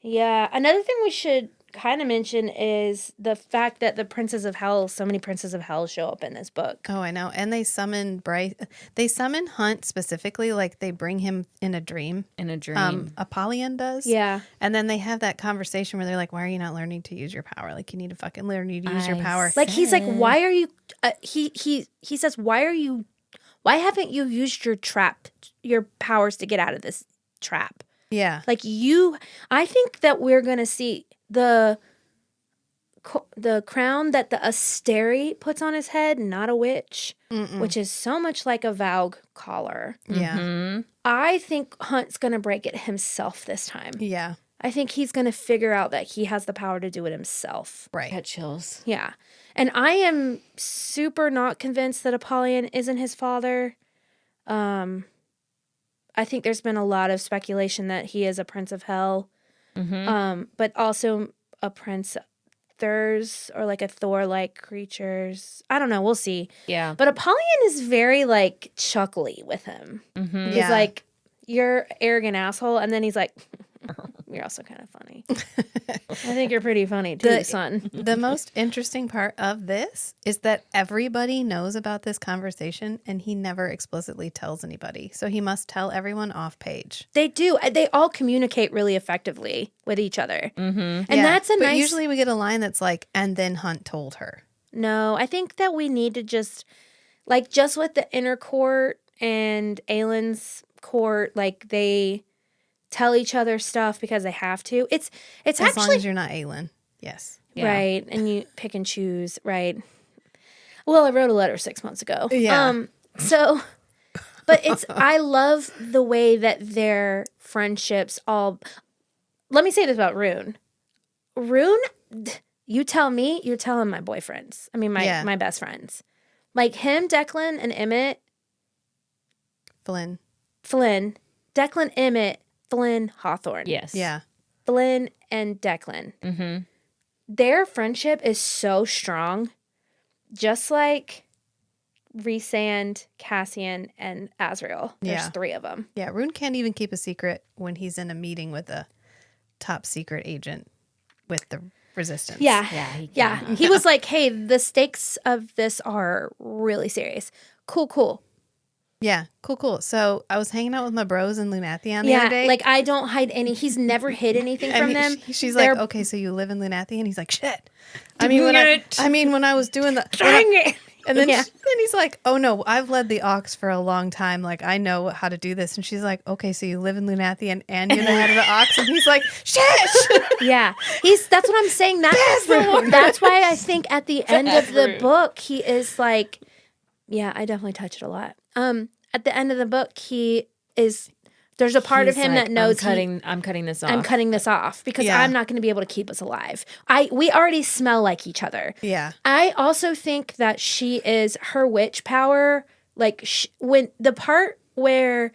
Yeah. Another thing we should kind of mention is the fact that the Princes of Hell, so many Princes of Hell show up in this book. Oh, I know. And they summon Bryce. They summon Hunt specifically, like they bring him in a dream. In a dream. Apollyon does. Yeah. And then they have that conversation where they're like, why are you not learning to use your power? Like, you need to fucking learn to use your power. Like he's like, why are you he says, why haven't you used your powers to get out of this trap? Yeah. Like I think that we're going to see the crown that the Asteri puts on his head, not a witch, which is so much like a Valg collar. Yeah. I think Hunt's going to break it himself this time. Yeah. I think he's going to figure out that he has the power to do it himself. Right. Got chills. Yeah. And I am super not convinced that Apollyon isn't his father. I think there's been a lot of speculation that he is a prince of hell, but also a prince Thurs or like a Thor-like creatures. I don't know. We'll see. Yeah. But Apollyon is very like chuckly with him. He's Yeah. like, you're arrogant asshole. And then he's like, you're also kind of funny. I think you're pretty funny too, son. The most interesting part of this is that everybody knows about this conversation and he never explicitly tells anybody. So he must tell everyone off page. They do. They all communicate really effectively with each other. And that's a but nice... usually we get a line that's like, and then Hunt told her. No, I think that we need to just with the inner court and Aelin's court, like they tell each other stuff because they have to. It's As actually long as you're not Aelin. Yes. Yeah. right, and you pick and choose, right? Well, I wrote a letter 6 months ago. Yeah. So, but I love the way that their friendships all. Let me say this about Rune. Rune, you tell me, you're telling my boyfriends. I mean, my best friends, like him, Declan, and Emmett. Flynn. Declan, Emmett, Flynn, Hawthorne. Yes. Yeah. Flynn and Declan. Mm-hmm. Their friendship is so strong, just like Rhysand, Cassian, and Azriel. There's 3 of them. Yeah. Rune can't even keep a secret when he's in a meeting with a top secret agent with the resistance. Yeah. Yeah. He was like, hey, the stakes of this are really serious. Cool. Yeah. Cool. So I was hanging out with my bros in Lunathion the other day. Like I don't hide any. He's never hid anything and from them. She's They're- like, okay, so you live in Lunathion? He's like, shit. When I was doing the Dang it. And then, Yeah. then he's like, oh no, I've led the ox for a long time. Like, I know how to do this. And she's like, okay, so you live in Lunathian and you're the head of the ox. And he's like, shit. Yeah, that's what I'm saying. That's why I think at the end of the book he is like, yeah, I definitely touch it a lot. At the end of the book, there's a part of He's him like, that knows I'm cutting this off. I'm cutting this off because Yeah. I'm not going to be able to keep us alive. We already smell like each other. Yeah. I also think that she is her witch power. Like when the part where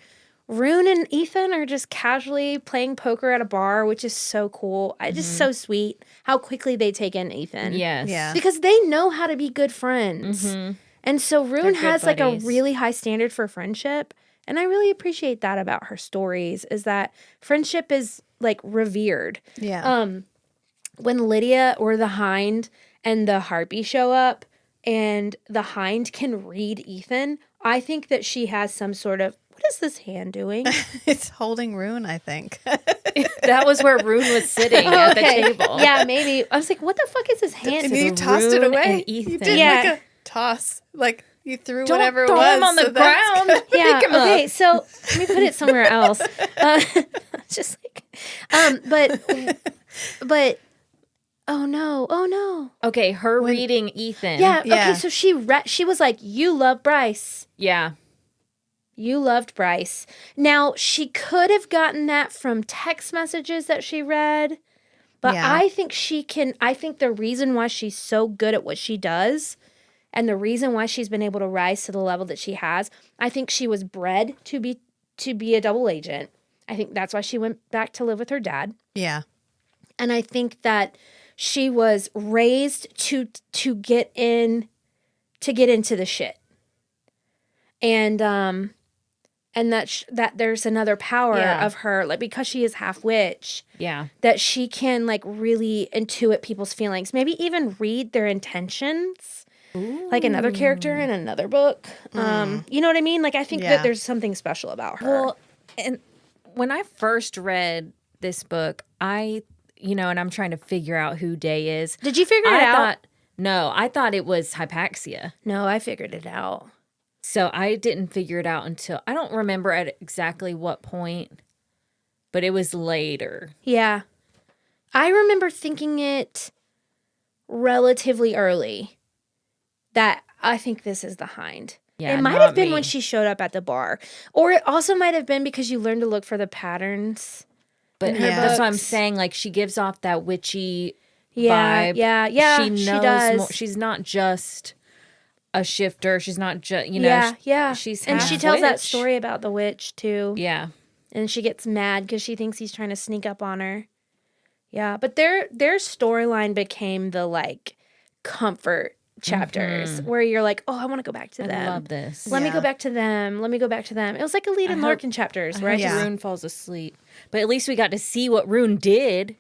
Rune and Ethan are just casually playing poker at a bar, which is so cool. Just so sweet how quickly they take in Ethan. Yes. Yeah. Because they know how to be good friends. And so Rune good has like a buddies. really high standard for friendship. And I really appreciate that about her stories, is that friendship is like revered. Yeah. When Lydia or the Hind and the Harpy show up and the Hind can read Ethan, I think that she has some sort of, what is this hand doing? It's holding Rune, I think. That was where Rune was sitting at the table. Yeah, maybe. I was like, what the fuck is his hand? And you tossed it Rune away. and You Ethan. did Yeah. like a toss. Like you threw Don't whatever it throw was. him on the so that's ground. good. Yeah. Pick him up. Okay. So let me put it somewhere else. Just like, but, oh no. Okay, her reading Ethan. Yeah. Yeah. Okay. So she was like, you love Bryce. Yeah. You loved Bryce. Now, she could have gotten that from text messages that she read, but Yeah. I think I think the reason why she's so good at what she does and the reason why she's been able to rise to the level that she has, I think she was bred to be a double agent. I think that's why she went back to live with her dad. Yeah. And I think that she was raised to get into the shit. And that there's another power Yeah. of her, like, because she is half witch, Yeah. that she can like really intuit people's feelings, maybe even read their intentions. Like another character in another book. You know what I mean? Like, I think Yeah. that there's something special about her. Well, and when I first read this book, and I'm trying to figure out who Day is. Did you figure it out? I thought it was Hypaxia. No, I figured it out. So I didn't figure it out until, I don't remember at exactly what point, but it was later. Yeah. I remember thinking it relatively early that I think this is the Hind. Yeah, it might not have been me. when she showed up at the bar. Or it also might have been because you learn to look for the patterns. But in her that's what I'm books. saying. Like, she gives off that witchy Yeah, vibe. yeah, she knows does. more. She's not just a shifter. She's not just, yeah. she's and she half tells that witch. story about the witch too. Yeah. And she gets mad because she thinks he's trying to sneak up on her. Yeah, but their storyline became the like comfort chapters where you're like, oh, I want to go back to them. I love this. Let me Yeah. go back to them. Let me go back to them. It was like a Lead and hope- Larkin chapters, I right? hope Yeah. Rune falls asleep. But at least we got to see what Rune did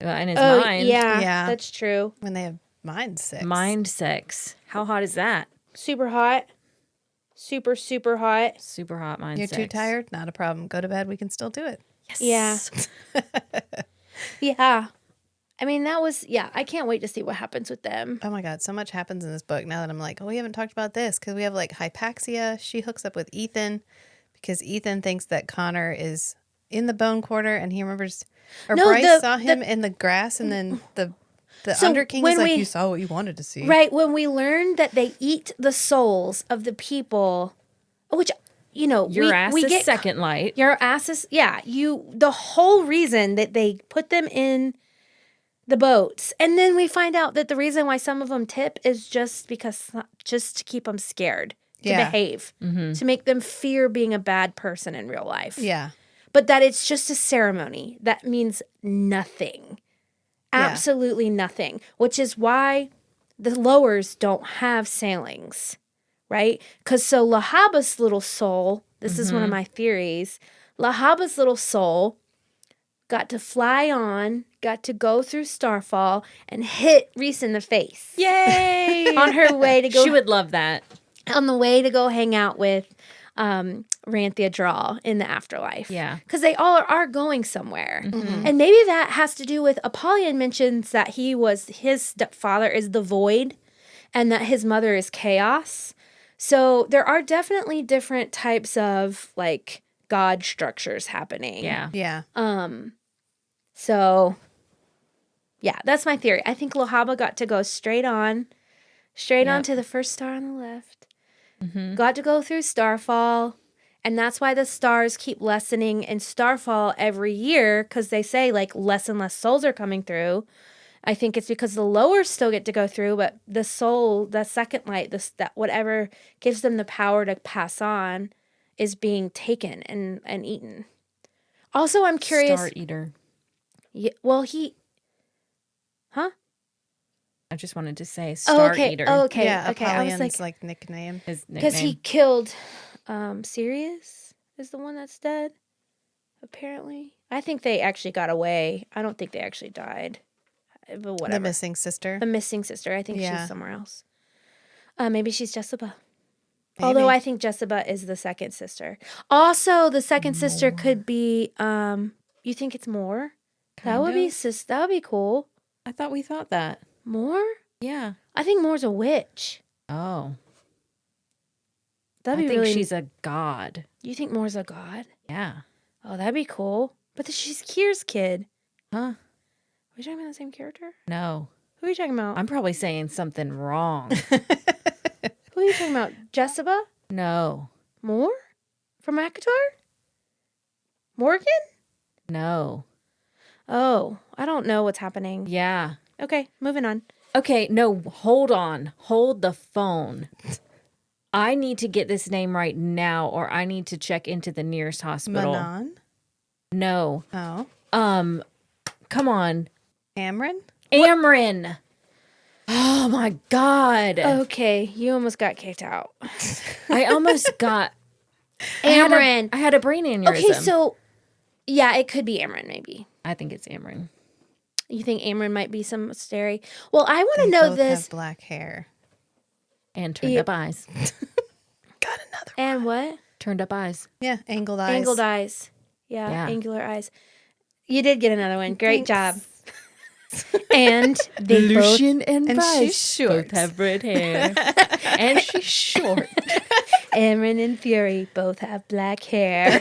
in his Oh, mind. yeah, Yeah. that's true. When they have mind sex. Mind sex. How hot is that? Super hot. Super, super hot. Super hot mind You're sex. too tired? Not a problem. Go to bed. We can still do it. Yes. Yeah. Yeah. I mean, I can't wait to see what happens with them. Oh my God, so much happens in this book now that I'm like, oh, we haven't talked about this because we have like Hypaxia. She hooks up with Ethan because Ethan thinks that Connor is in the bone quarter and he remembers, or No, Bryce saw him in the grass and then the So Underking when is like, we- you saw what you wanted to see. Right. When we learned that they eat the souls of the people, which, Your ass we is get second light. Your asses, yeah. The whole reason that they put them in the boats, and then we find out that the reason why some of them tip is just to keep them scared, to Yeah. behave, to make them fear being a bad person in real life. Yeah. But that it's just a ceremony that means nothing, absolutely nothing. Which is why the lowers don't have sailings, right? Because so Lahaba's little soul, this is one of my theories, Lahaba's little soul got to fly on, got to go through Starfall and hit Reese in the face Yay! on her way to go She would love that. on the way to go hang out with Ranthia Draw in the afterlife. Yeah. Because they all are going somewhere. And maybe that has to do with Apollyon mentions that his father is the void. and that his mother is chaos. So there are definitely different types of like god structures happening. Yeah. Yeah. So yeah, that's my theory. I think Lohaba got to go straight on to the first star on the left. Got to go through Starfall, and that's why the stars keep lessening in Starfall every year, because they say like less and less souls are coming through. I think it's because the lower still get to go through, but the soul, the second light, that whatever gives them the power to pass on, is being taken and eaten. Also, I'm curious. Star Eater. Yeah, well, huh? I just wanted to say Star Eater. Oh, okay. Yeah, Okay. I was Apollyon's like, nickname. His because he nickname. killed Sirius is the one that's dead, apparently. I think they actually got away. I don't think they actually died. But whatever. The missing sister. The missing sister. I think Yeah. she's somewhere else. Maybe she's Jessica. Maybe. Although I think Jessica is the second sister. Also, the second sister could be. You think it's Moore? That would be that would be cool. I thought we thought that. Moore? Yeah. I think Moore's a witch. Oh. That'd I be think really. she's a god. You think Moore's a god? Yeah. Oh, that'd be cool. But she's Kier's kid. Huh? Are we talking about the same character? No. Who are you talking about? I'm probably saying something wrong. Who are you talking about? Jessica? No. Moore? From Akatar? Morgan? No. Oh, I don't know what's happening. Yeah. Okay, moving on. Okay, no, hold on. Hold the phone. I need to get this name right now, or I need to check into the nearest hospital. Manon. No. Oh. Come on. Amryn. Amryn. Oh my God. Okay, you almost got kicked out. I almost got Amryn. I had a brain aneurysm. Okay, so yeah, it could be Amryn, maybe. I think it's Amryn. You think Amryn might be some scary? Well, I want to They know both this. have black hair. And turned up eyes. Got another. And what? Turned up eyes. Yeah, angled eyes. Angled eyes. Yeah, Yeah. angular eyes. You did get another one. Great job. And they both. and And she's short. both have red hair. And she's short. Amryn and Fury both have black hair.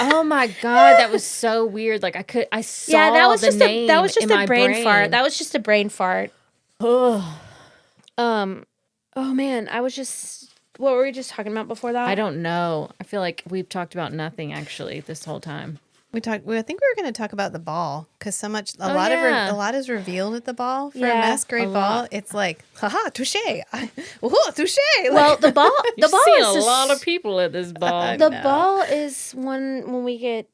Oh my God, that was so weird. Like I saw Yeah, that was the just name that was just in a my brain fart. That was just a brain fart. Ugh. Oh man, I was just. What were we just talking about before that? I don't know. I feel like we've talked about nothing actually this whole time. I think we were going to talk about the ball because a Oh, lot yeah. a lot is revealed at the ball for a Yeah, masquerade a ball. lot. It's like, haha, touche, oh, touche. Well, the ball. The ball is a just- lot of people at this ball. The No. ball is when we get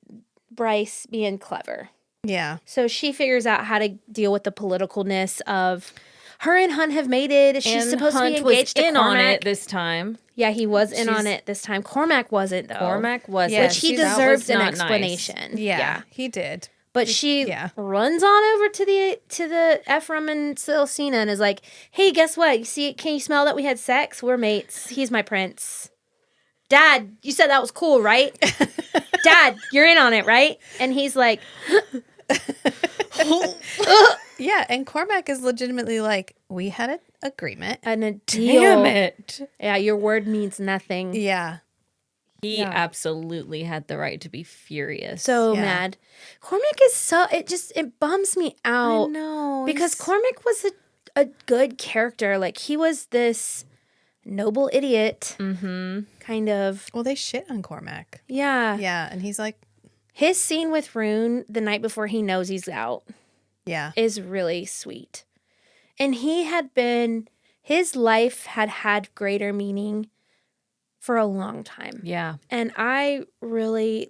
Bryce being clever. Yeah, So she figures out how to deal with the politicalness of her and Hunt have mated. She's And supposed Hunt to be engaged was to in on Cormac. it this time. Yeah, he was in on She's- it this time. Cormac wasn't though. Cormac was, Yeah, which he that deserved was an not nice. explanation. yeah, he did. But she Yeah. runs on over to the Ephraim and Celestina and is like, "Hey, guess what? You see? Can you smell that we had sex? We're mates. He's my prince." Dad, you said that was cool, right? Dad, you're in on it, right? And he's like, Yeah, and Cormac is legitimately like, we had an agreement. "And a deal. Damn it. Yeah, your word means nothing." Yeah, He absolutely had the right to be furious. So Yeah. mad. Cormac is so it bums me out. no, Because Cormac was a good character. Like he was this noble idiot, kind of. well, they shit on Cormac. Yeah. Yeah, and he's like, His scene with Rune the night before he knows he's out yeah, is really sweet. And his life had greater meaning for a long time. yeah. And I really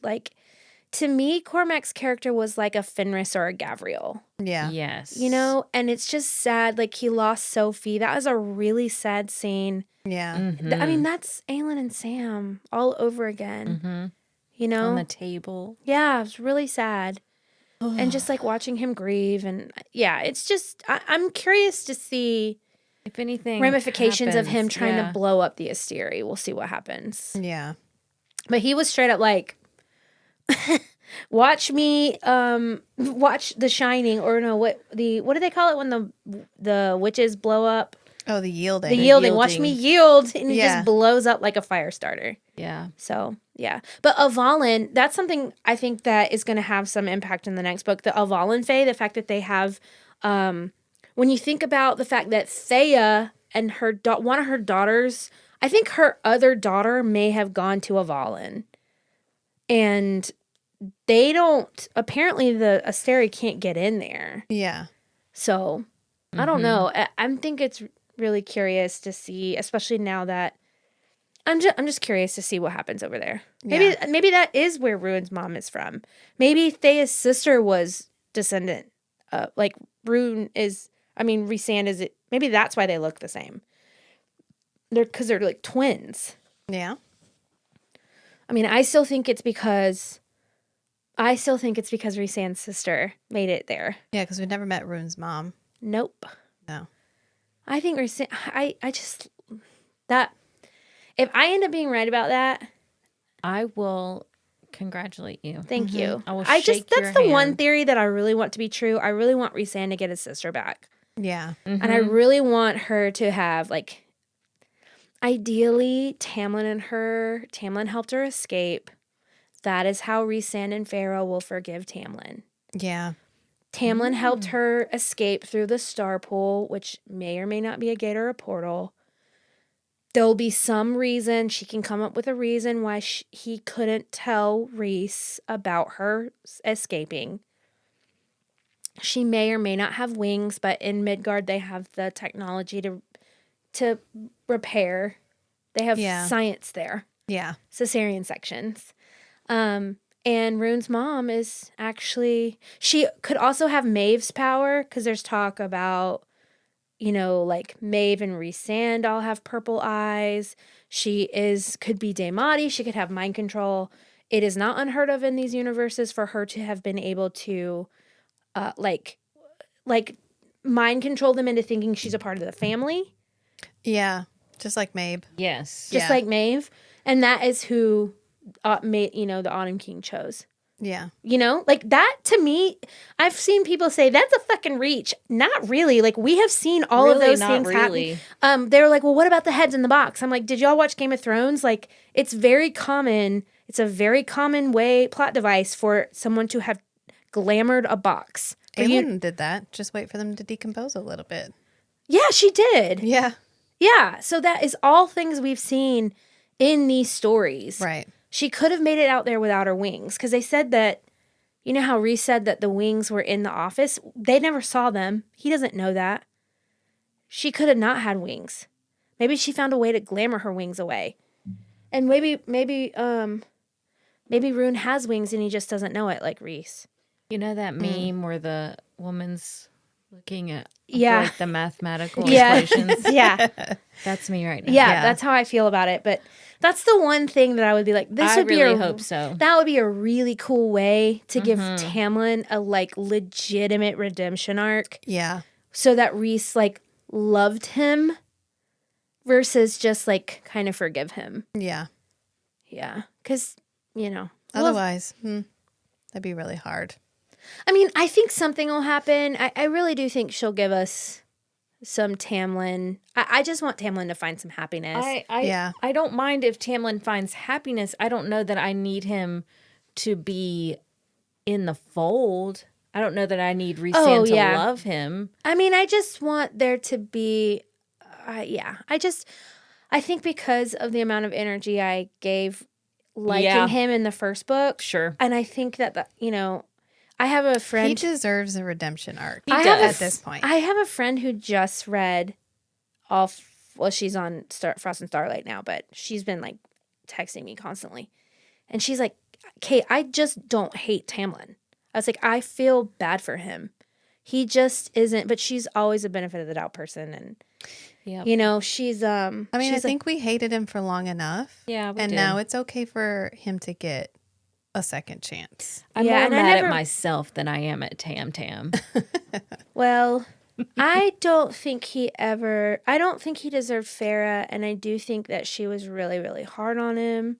to me, Cormac's character was like a Fenris or a Gavriel. yeah, Yes. You know, and it's just sad. Like he lost Sophie. That was a really sad scene. yeah. I mean, that's Aelin and Sam all over again. You know, on the table. yeah, it was really sad. And just like watching him grieve, and yeah, it's just I'm curious to see If anything, ramifications of him happens, trying yeah. to blow up the Asteri. We'll see what happens. Yeah. But he was straight up like, Watch me watch The Shining, or no, what do they call it when the witches blow up? Oh, the yielding. The yielding. Watch me yield, and it Yeah. just blows up like a fire starter. Yeah. So, yeah. But Avalon, that's something I think that is going to have some impact in the next book. The Avalon Fae, the fact that they have, when you think about the fact that Thea and one of her daughters, I think her other daughter may have gone to Avalon. And they don't, apparently the Asteri can't get in there. Yeah. So, I don't know. I think it's really curious to see, especially now that I'm just curious to see what happens over there. Maybe that is where Ruin's mom is from. Maybe Thea's sister was descendant. Like Rhysand is it? Maybe that's why they look the same. Because they're like twins. Yeah. I mean, I still think it's because Rhysand's sister made it there. Yeah, because we never met Rune's mom. Nope. No. I think Rhysand. I just that. If I end up being right about that, I will congratulate you. thank you. I will that's shake your the one hand. theory that I really want to be true. I really want Rhysand to get his sister back. Yeah. And I really want her to have, like, ideally, Tamlin helped her escape. That is how Rhysand and Pharaoh will forgive Tamlin. Yeah. Tamlin helped her escape through the star pool, which may or may not be a gate or a portal. There'll be some reason, she can come up with a reason why he couldn't tell Rhys about her escaping. She may or may not have wings, but in Midgard they have the technology to repair. They have science there. Yeah. Cesarean sections. And Rune's mom is actually, she could also have Maeve's power, because there's talk about, like Maeve and Rhysand all have purple eyes. She could be Daemati. She could have mind control. It is not unheard of in these universes for her to have been able to, like mind control them into thinking she's a part of the family. Yeah. Just like Maeve. Yes. Just like Maeve. And that is who, the Autumn King chose. Yeah. Like that to me, I've seen people say that's a fucking reach. Not really. Like we have seen all of those things happen. They were like, well, what about the heads in the box? I'm like, did y'all watch Game of Thrones? Like it's very common. It's a very common plot device for someone to have glamored a box. Aelin did that. Just wait for them to decompose a little bit. Yeah, she did. Yeah. Yeah. So that is all things we've seen in these stories. Right. She could have made it out there without her wings, because they said that, how Rhys said that the wings were in the office? They never saw them. He doesn't know that. She could have not had wings. Maybe she found a way to glamour her wings away. And maybe Rune has wings and he just doesn't know it, like Rhys. You know that meme where the woman's looking at like the mathematical equations? Yeah. That's me right now. Yeah, that's how I feel about it. But that's the one thing that I would be like, I really hope so. That would be a really cool way to give Tamlin a legitimate redemption arc. Yeah. So that Rhys loved him versus just kind of forgive him. Yeah. Yeah. Because, Otherwise, that'd be really hard. I mean, I think something will happen. I really do think she'll give us some Tamlin. I just want Tamlin to find some happiness. I don't mind if Tamlin finds happiness. I don't know that I need him to be in the fold. I don't know that I need Rhysand to love him. I mean, I just want there to be, I think because of the amount of energy I gave liking him in the first book. Sure. And I think that, I have a friend. He deserves a redemption arc at this point. I have a friend who just read she's on Frost and Starlight now, but she's been texting me constantly. And she's like, Kate, I just don't hate Tamlin. I was like, I feel bad for him. He just isn't, but she's always a benefit of the doubt person. And, she's, I think we hated him for long enough. Yeah, we and did. now it's okay for him to get a second chance. I'm more mad at myself than I am at Tam Tam. Well, I don't think he deserved Farah, and I do think that she was really, really hard on him.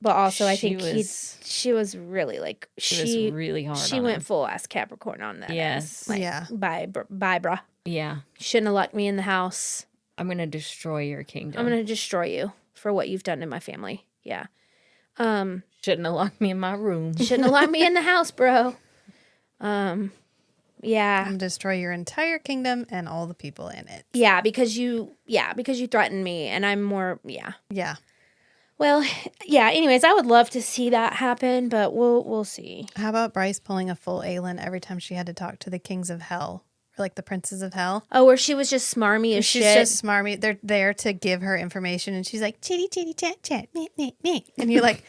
but also I She think was- she was really like She was really hard She on went him. full ass Capricorn on that. Yes. ass. Like, Yeah. Bye, bruh. Yeah. Shouldn't have locked me in the house. I'm going to destroy your kingdom. I'm gonna destroy you for what you've done to my family. Yeah. Shouldn't have locked me in my room. Shouldn't have locked me in the house, bro. Yeah. And destroy your entire kingdom and all the people in it. Yeah, because you threatened me and I'm more Yeah. Well, yeah, anyways, I would love to see that happen, but we'll see. How about Bryce pulling a full Aelin every time she had to talk to the kings of hell? Or like the princes of hell? Oh, where she was just smarmy as She's shit. just smarmy. They're there to give her information, and she's like, chitty, chitty, chat, chat, me, me, me. And you're like,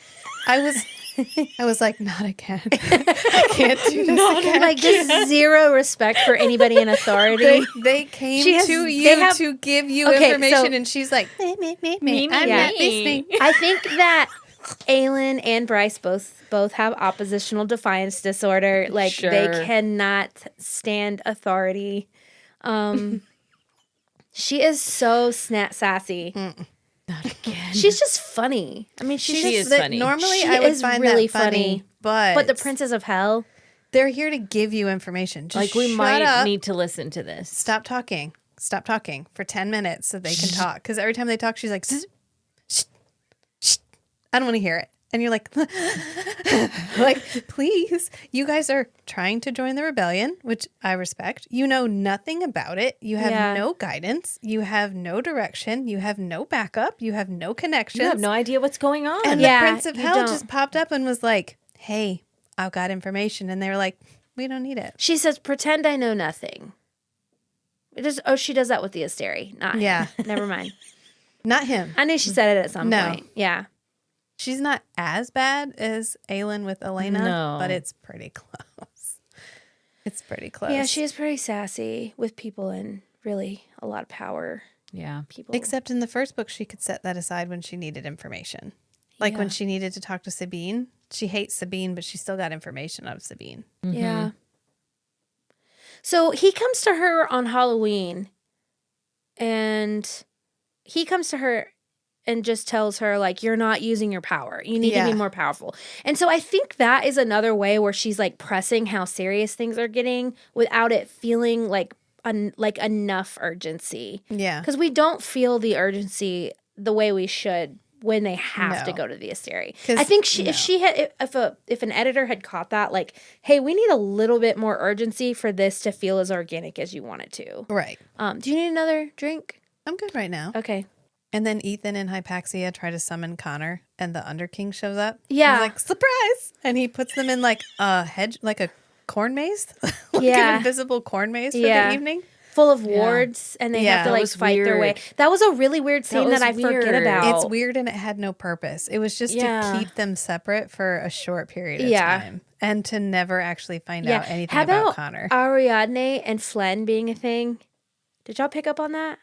I was like, not again. I can't do this again. Like just zero respect for anybody in authority. They came She has- to they you have- to give you Okay, information, so- and she's like, me, me, me, Me, me. I'm yeah. not listening. I think that Aelin and Bryce both have oppositional defiance disorder. Like Sure. they cannot stand authority. She is so sassy. Not again. She's just funny. I mean, she's She just, is funny. Normally, She I would is find really that funny, but the Princess of Hell. they're here to give you information. Just Like, we shut might up. need to listen to this. Stop talking for 10 minutes so they can talk. Because every time they talk, she's like, "Zzz, shh, shh, I don't want to hear it. And you're like, like, please, you guys are trying to join the rebellion, which I respect. You know nothing about it. You have Yeah. no guidance. You have no direction. You have no backup. You have no connections. You have no idea what's going on. And Yeah, the Prince of you Hell don't. just popped up and was like, hey, I've got information. And they were like, we don't need it. She says, "Pretend I know nothing." She does that with the Asteri. Not Yeah. him. Never mind. Not him. I knew she said it at some No. point. Yeah. She's not as bad as Aelin with Elena, No. but it's pretty close. It's pretty close. Yeah, she is pretty sassy with people and really a lot of power Yeah. people. Except in the first book, she could set that aside when she needed information. Like when Yeah. she needed to talk to Sabine. She hates Sabine, but she still got information out of Sabine. Yeah. So he comes to her on Halloween and he comes to her and just tells her, like, you're not using your power. You need to Yeah. be more powerful. And so I think that is another way where she's like pressing how serious things are getting without it feeling like enough urgency. Yeah. Because we don't feel the urgency the way we should when they have to No. go to the Asteri. 'Cause- I think no. if an editor had caught that, like, hey, we need a little bit more urgency for this to feel as organic as you want it to. Right. Do you need another drink? I'm good right now. Okay. And then Ethan and Hypaxia try to summon Connor, and the Underking shows up. Yeah. He's like, surprise! And he puts them in like a hedge, like a corn maze, like Yeah. an invisible corn maze for Yeah. the evening. Full of wards, and they Yeah. have to That like was fight their way. weird. That was a really weird scene was that I forget weird. about. It's weird and it had no purpose. It was just Yeah. to keep them separate for a short period of Yeah. time and to never actually find Yeah. out anything How about about Connor. Ariadne and Flen being a thing? Did y'all pick up on that?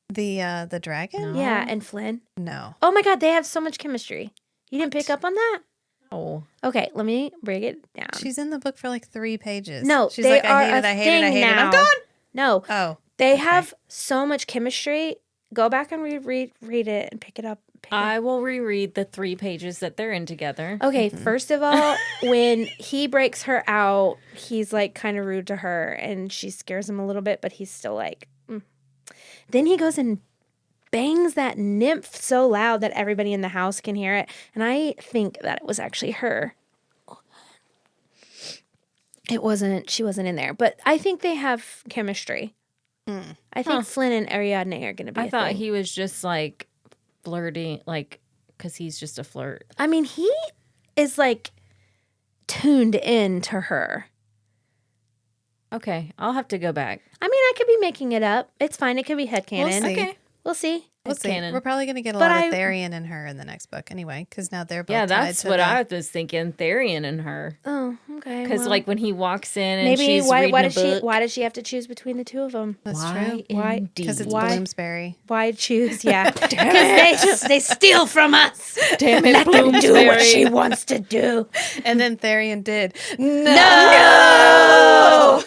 The dragon? No. Yeah, and Flynn. No. Oh my God, they have so much chemistry. You didn't pick up on that? Oh. Okay, let me break it down. She's in the book for like 3 pages. No, she's they like, are I hate a it, I hate it, I thing hate it. I'm now. gone. No, Oh. they okay. have so much chemistry. Go back and read it and pick it up. I will reread the 3 pages that they're in together. Okay, first of all, when he breaks her out, he's like kind of rude to her and she scares him a little bit, but he's still like, Then he goes and bangs that nymph so loud that everybody in the house can hear it. And I think that it was actually her. It wasn't, she wasn't in there, but I think they have chemistry. I think Flynn and Ariadne are going to be I a thought thing. he was just like flirting, like, because he's just a flirt. I mean, he is like tuned in to her. Okay, I'll have to go back. I mean, I could be making it up. It's fine. It could be headcanon. We'll see. Okay. We'll see. We'll see. Canon. We're probably going to get a But lot I- of Therian and her in the next book anyway, because now they're both Yeah, tied that's to what the- I was thinking. Therian and her. Oh, okay. Because well, like when he walks in and maybe she's why reading a did she book. why did she have to choose between the two of them? That's Why true. Why? Because it's Why? Bloomsbury. Why choose? Yeah, because they steal from us. Damn it, Let them do what Bloomsbury. she wants to do. And then Therian did. No!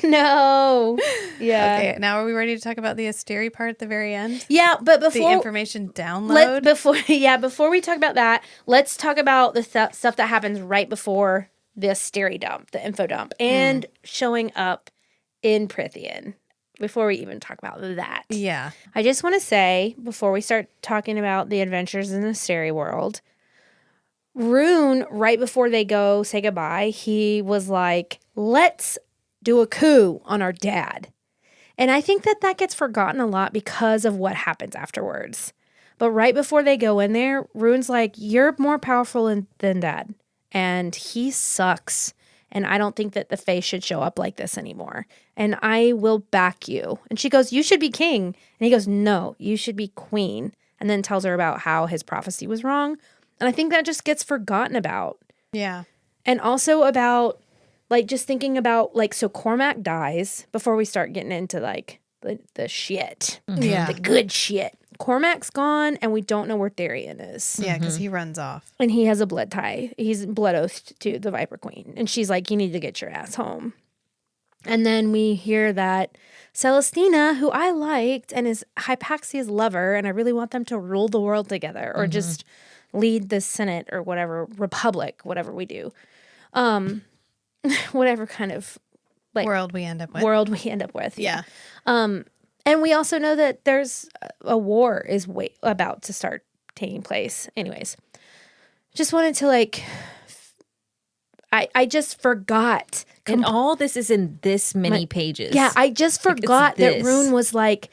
No. Yeah. Okay, now are we ready to talk about the Asteri part at the very end? Yeah, but The before information download? before we talk about that, let's talk about the stuff that happens right before the Asteri dump, the info dump, and showing up in Prithian. Before we even talk about that. Yeah. I just want to say, before we start talking about the adventures in the Asteri world, Rune, right before they go say goodbye, he was like, let's do a coup on our dad. And I think that gets forgotten a lot because of what happens afterwards. But right before they go in there, Rune's like, you're more powerful than Dad. And he sucks. And I don't think that the Fae should show up like this anymore. And I will back you. And she goes, you should be king. And he goes, no, you should be queen. And then tells her about how his prophecy was wrong. And I think that just gets forgotten about. Yeah. And also about, like, just thinking about, like, so Cormac dies before we start getting into, like, the shit. Yeah. The good shit. Cormac's gone, and we don't know where Therian is. Yeah, because he runs off. And he has a blood tie. He's blood oathed to the Viper Queen. And she's like, you need to get your ass home. And then we hear that Celestina, who I liked, and is Hypaxia's lover, and I really want them to rule the world together, or just lead the Senate or whatever, Republic, whatever we do. Whatever kind of like World we end up with. Yeah. And we also know that there's a war is about to start taking place. Anyways, just wanted to like, I just forgot. And all this is in this many pages. Yeah, I just forgot that Rune was like,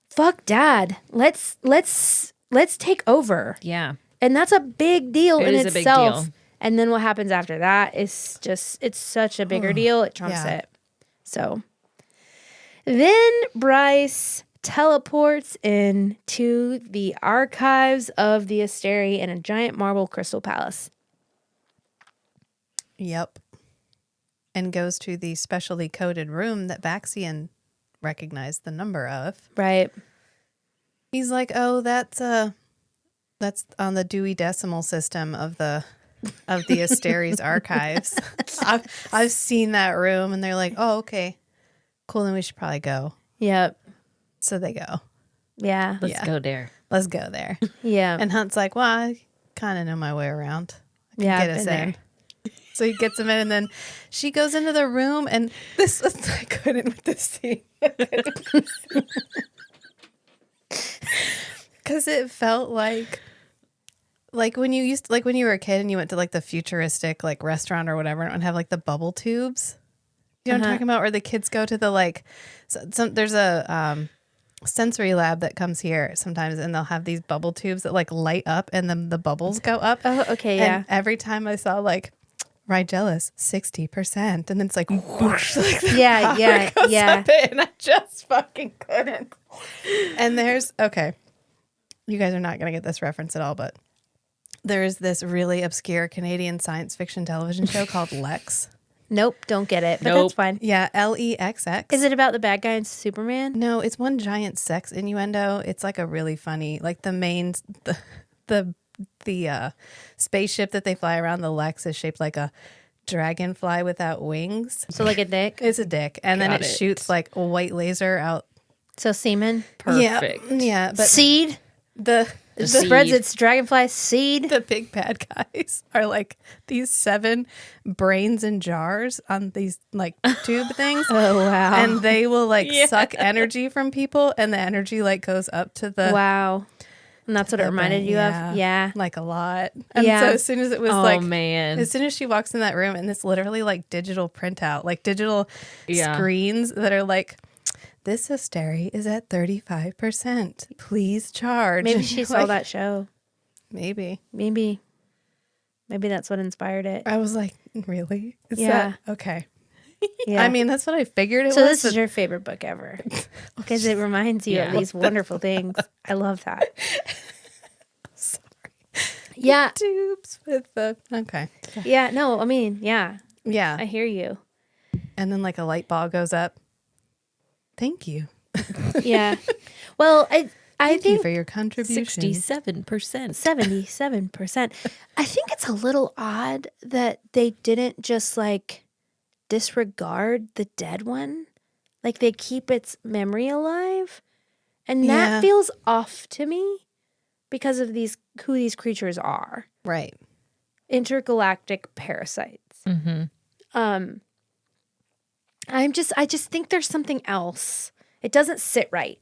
fuck Dad. Let's take over. Yeah. And that's a big deal It in is a big itself. deal. And then what happens after that is just, it's such a bigger deal. It trumps Yeah. it. So then Bryce teleports into the archives of the Asteri in a giant marble crystal palace. Yep. And goes to the specially coded room that Baxian recognized the number of. Right. He's like, oh, that's on the Dewey Decimal System of the Asteri's archives. I've seen that room, and they're like, oh, okay, cool, then we should probably go. Yep. So they go. Yeah. Let's go there. Let's go there. Yeah. And Hunt's like, well, I kind of know my way around. I can Yeah, get I've us been in. there. So he gets him in, and then she goes into the room, and this was, I couldn't with this scene. Because it felt like when you when you were a kid and you went to like the futuristic like restaurant or whatever and have like the bubble tubes. You know what I'm talking about? Where the kids go to the like, there's a sensory lab that comes here sometimes, and they'll have these bubble tubes that like light up, and then the bubbles go up. Oh, okay. Yeah. And every time I saw like Rigelus 60%, and then it's like whoosh, like the Yeah, power yeah, goes yeah. up it, and I just fucking couldn't. And there's you guys are not gonna get this reference at all, but there's this really obscure Canadian science fiction television show called Lex. Nope. Don't get it. But Nope. that's fine. Yeah, LEXX. Is it about the bad guy in Superman? No, it's one giant sex innuendo. It's like a really funny, like the spaceship that they fly around, the Lex, is shaped like a dragonfly without wings. So like a dick? It's a dick, and then Got it it. shoots like a white laser out. So semen? Perfect. Yeah, but Seed? the Spreads seed. its dragonfly seed? the big bad guys are like these 7 brains in jars on these like tube things. Oh, wow. And they will like suck energy from people, and the energy like goes up to the Wow. And that's what it the reminded brain. you of? Yeah. like a lot. And Yeah. so as soon as it was Oh, like, man. as soon as she walks in that room, and it's literally like digital printout, like digital Yeah. screens that are like, this Asteri is at 35%. Please charge. Maybe And she you're saw like, that show. Maybe. Maybe that's what inspired it. I was like, really? Is Yeah. that okay? Yeah. I mean, that's what I figured it so was. this is but- your favorite book ever because it reminds you of Yeah. these wonderful things. I love that. Yeah. tubes with the okay. Yeah. No, I mean, yeah, Yeah. I hear you. And then like a light ball goes up. Thank you. Yeah. Well, I Thank you think for your contribution. 67%. 77%. I think it's a little odd that they didn't just like disregard the dead one. like they keep its memory alive. And Yeah. that feels off to me because of who these creatures are. Right. Intergalactic parasites. Mm-hmm. I just think there's something else. It doesn't sit right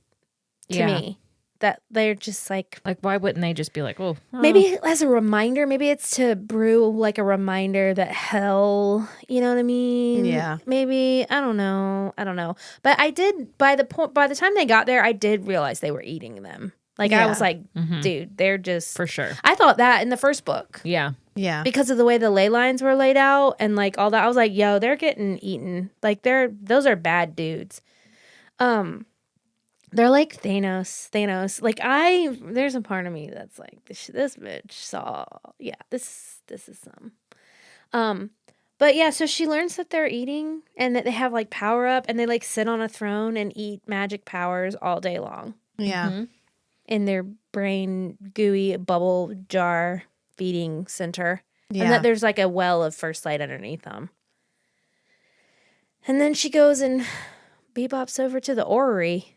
to me. That they're just like why wouldn't they just be like, oh, maybe as a reminder, maybe it's to brew like a reminder that hell, you know what I mean? Yeah. Maybe I don't know. But I did by the time they got there, I did realize they were eating them. Like I was like, dude, they're just for sure. I thought that in the first book. Yeah. Yeah. Because of the way the ley lines were laid out and like all that. I was like, yo, they're getting eaten. Like those are bad dudes. They're like Thanos. Like there's a part of me that's like this bitch saw. Yeah, this is some. But yeah, so she learns that they're eating and that they have like power up and they like sit on a throne and eat magic powers all day long Yeah. in their brain gooey bubble jar feeding center. Yeah. And that there's like a well of first light underneath them. And then she goes and bebops over to the orrery.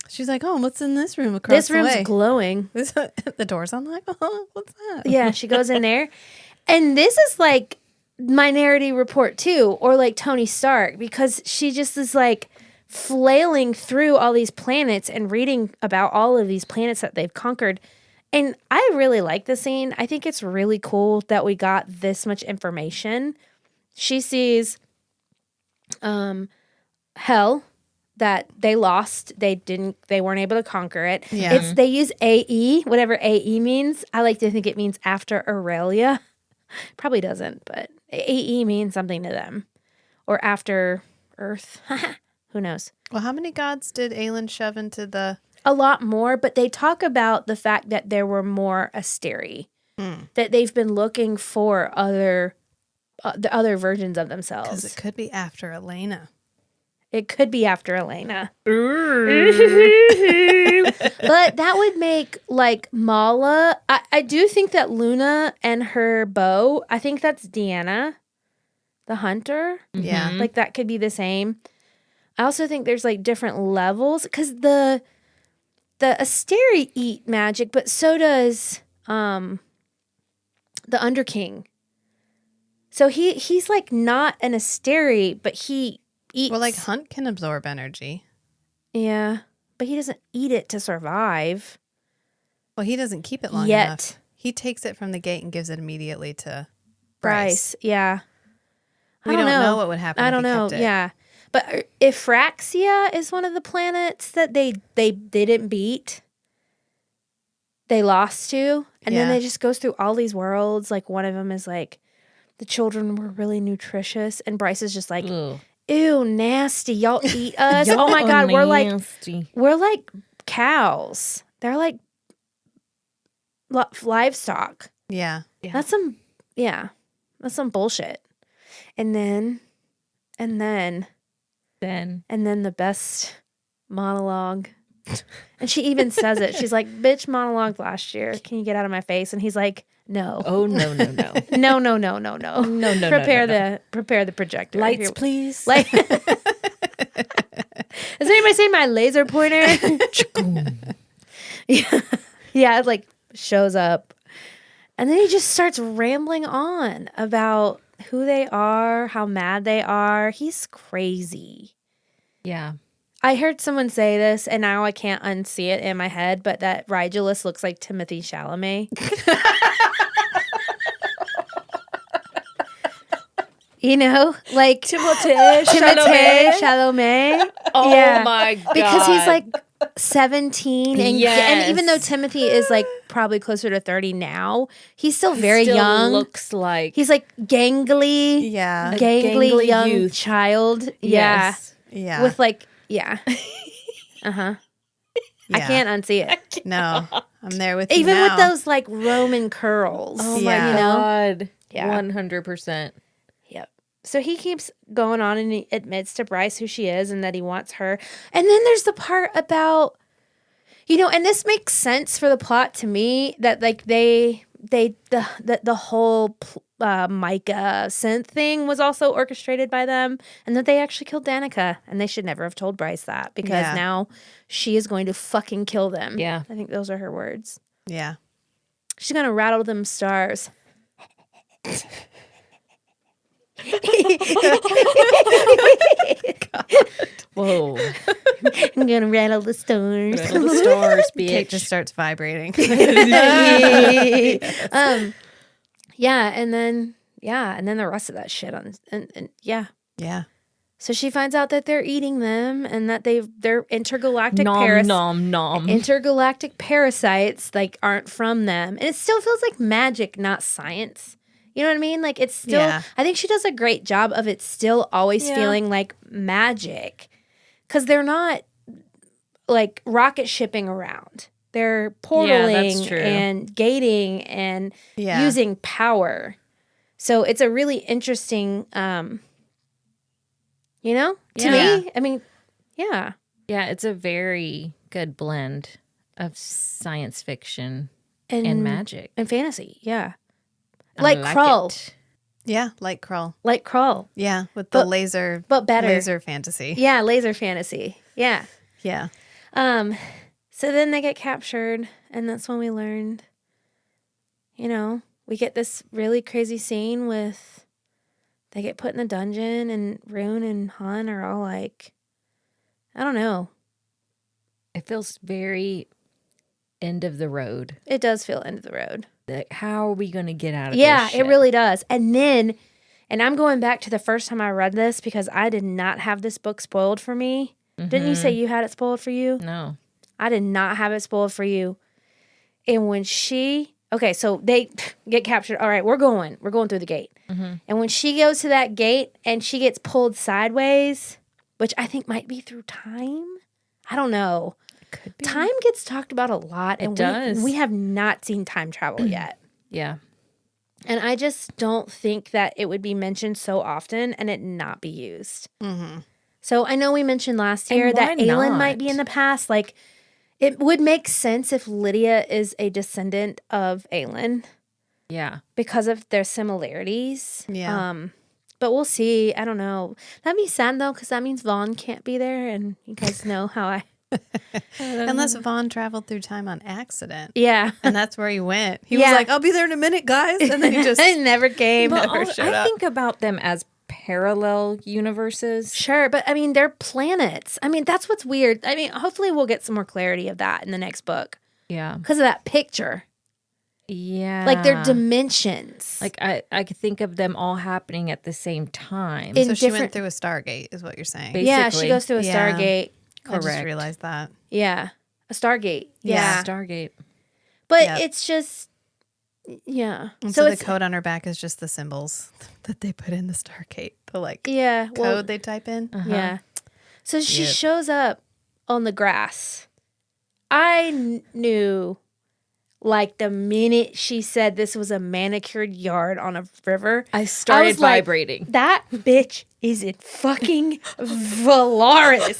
She's like, oh, what's in this room across This the room's way? glowing. The door's unlocked. Oh, what's that? Yeah, she goes in there. And this is like Minority Report too, or like Tony Stark, because she just is like flailing through all these planets and reading about all of these planets that they've conquered. And I really like the scene. I think it's really cool that we got this much information. She sees hell that they lost. They weren't able to conquer it. Yeah. They use AE, whatever AE means. I like to think it means after Aurelia. Probably doesn't, but AE means something to them. Or after Earth. Who knows? Well, how many gods did Aelin shove into the... A lot more, but they talk about the fact that there were more Asteri. That they've been looking for the other versions of Because themselves. it could be after Elena. It could be after Elena. But that would make like Mala. I do think that Luna and her bow, I think that's Deanna, the hunter. Yeah. Like that could be the same. I also think there's like different levels because the Asteri eat magic, but so does the Underking. So he's like not an Asteri, but he eats. Well, like Hunt can absorb energy. Yeah, but he doesn't eat it to survive. Well, he doesn't keep it long Yet. enough. He takes it from the gate and gives it immediately to Bryce. Yeah. We don't know what would happen I if don't he know. kept it. Yeah. But Ephraxia is one of the planets that they didn't beat. They lost to. And then Yeah. they just goes through all these worlds. Like one of them is like the children were really nutritious. And Bryce is just like, Ugh. ew, nasty. Y'all eat us. Y'all Oh my God. nasty. We're like cows. They're like livestock. Yeah. That's some bullshit. And then the best monologue. And she even says it. She's like, bitch monologue last year. Can you get out of my face? And he's like, no. Oh, no. No. No. Prepare the projector. Lights, Here. please. Like, has anybody seen my laser pointer? Yeah, it like shows up. And then he just starts rambling on about who they are, how mad they are. He's crazy. Yeah. I heard someone say this, and now I can't unsee it in my head, but that Rigulus looks like Timothy Chalamet. You know, like Timothée Chalamet. Oh Yeah. my God. Because he's like 17 and Yes. even though Timothy is like probably closer to 30 now, he's still very Still young. looks like He's like gangly, Yeah. gangly young youth. child. Yes. Yeah. With like, yeah. Uh-huh. I Yeah. can't unsee it. No, I'm there with you Even now. with those like Roman curls. Oh Yeah. my You know? God. Yeah. 100%. Yep. So he keeps going on and he admits to Bryce who she is and that he wants her. And then there's the part about, and this makes sense for the plot to me that like they the whole Micah synth thing was also orchestrated by them, and that they actually killed Danica, and they should never have told Bryce that because now she is going to fucking kill them. Yeah. I think those are her words. Yeah. She's gonna rattle them stars. Whoa. I'm gonna rattle the stars. Rattle the stars, Kate bitch. just starts vibrating. Yeah, and then the rest of that shit on and yeah. Yeah. So she finds out that they're eating them and that they're intergalactic nom. intergalactic parasites, like aren't from them. And it still feels like magic, not science. You know what I mean? Like it's still I think she does a great job of it still always feeling like magic. 'Cause they're not like rocket shipping around. They're portaling and gating and using power. So it's a really interesting you know, to me, I mean, yeah. Yeah, it's a very good blend of science fiction and magic. And fantasy, yeah. I Like Krull. it. Yeah, like Krull. Like Krull. Yeah, with the laser. But better. Laser fantasy. Yeah, laser fantasy. Yeah. Yeah. So then they get captured, and that's when we learned, you know, we get this really crazy scene with they get put in the dungeon, and Rune and Han are all like, I don't know. It feels very end of the road. It does feel end of the road. Like, how are we going to get out of this Yeah, shit? it really does. And then, and I'm going back to the first time I read this because I did not have this book spoiled for me. Didn't you say you had it spoiled for you? No. I did not have it spoiled for you. And when okay, so they get captured. All right, we're going through the gate. And when she goes to that gate and she gets pulled sideways, which I think might be through time. I don't know. Could be. Time gets talked about a lot. And does. we have not seen time travel yet. Yeah. And I just don't think that it would be mentioned so often and it not be used. So I know we mentioned last year And that why Aelin not? might be in the past. Like, it would make sense if Lydia is a descendant of Aelin Yeah. because of their similarities. Yeah. But we'll see. I don't know. That'd be sad, though, because that means Vaughn can't be there. And you guys know how I... Unless Vaughn traveled through time on accident. Yeah. And that's where he went. He Yeah. was like, I'll be there in a minute, guys. And then he just It never came. But Never showed I up. think about them as parallel universes. Sure, but I mean, they're planets. I mean, that's what's weird. I mean, hopefully we'll get some more clarity of that in the next book Yeah. because of that picture. Yeah. Like, their dimensions. Like, I could think of them all happening at the same time. In So she went different- through a Stargate, is what you're saying. Yeah, basically. she goes through a Yeah. Stargate. I just Correct. realized that. Yeah, a Stargate. Yeah. Yeah, Stargate. but Yep. it's just, yeah. And so the it's code on her back is just the symbols that they put in the Stargate. The like yeah, code well, they type in. yeah. So she Yep. shows up on the grass. I knew, like, the minute she said this was a manicured yard on a river, I started was like, vibrating. that bitch is in fucking Valaris.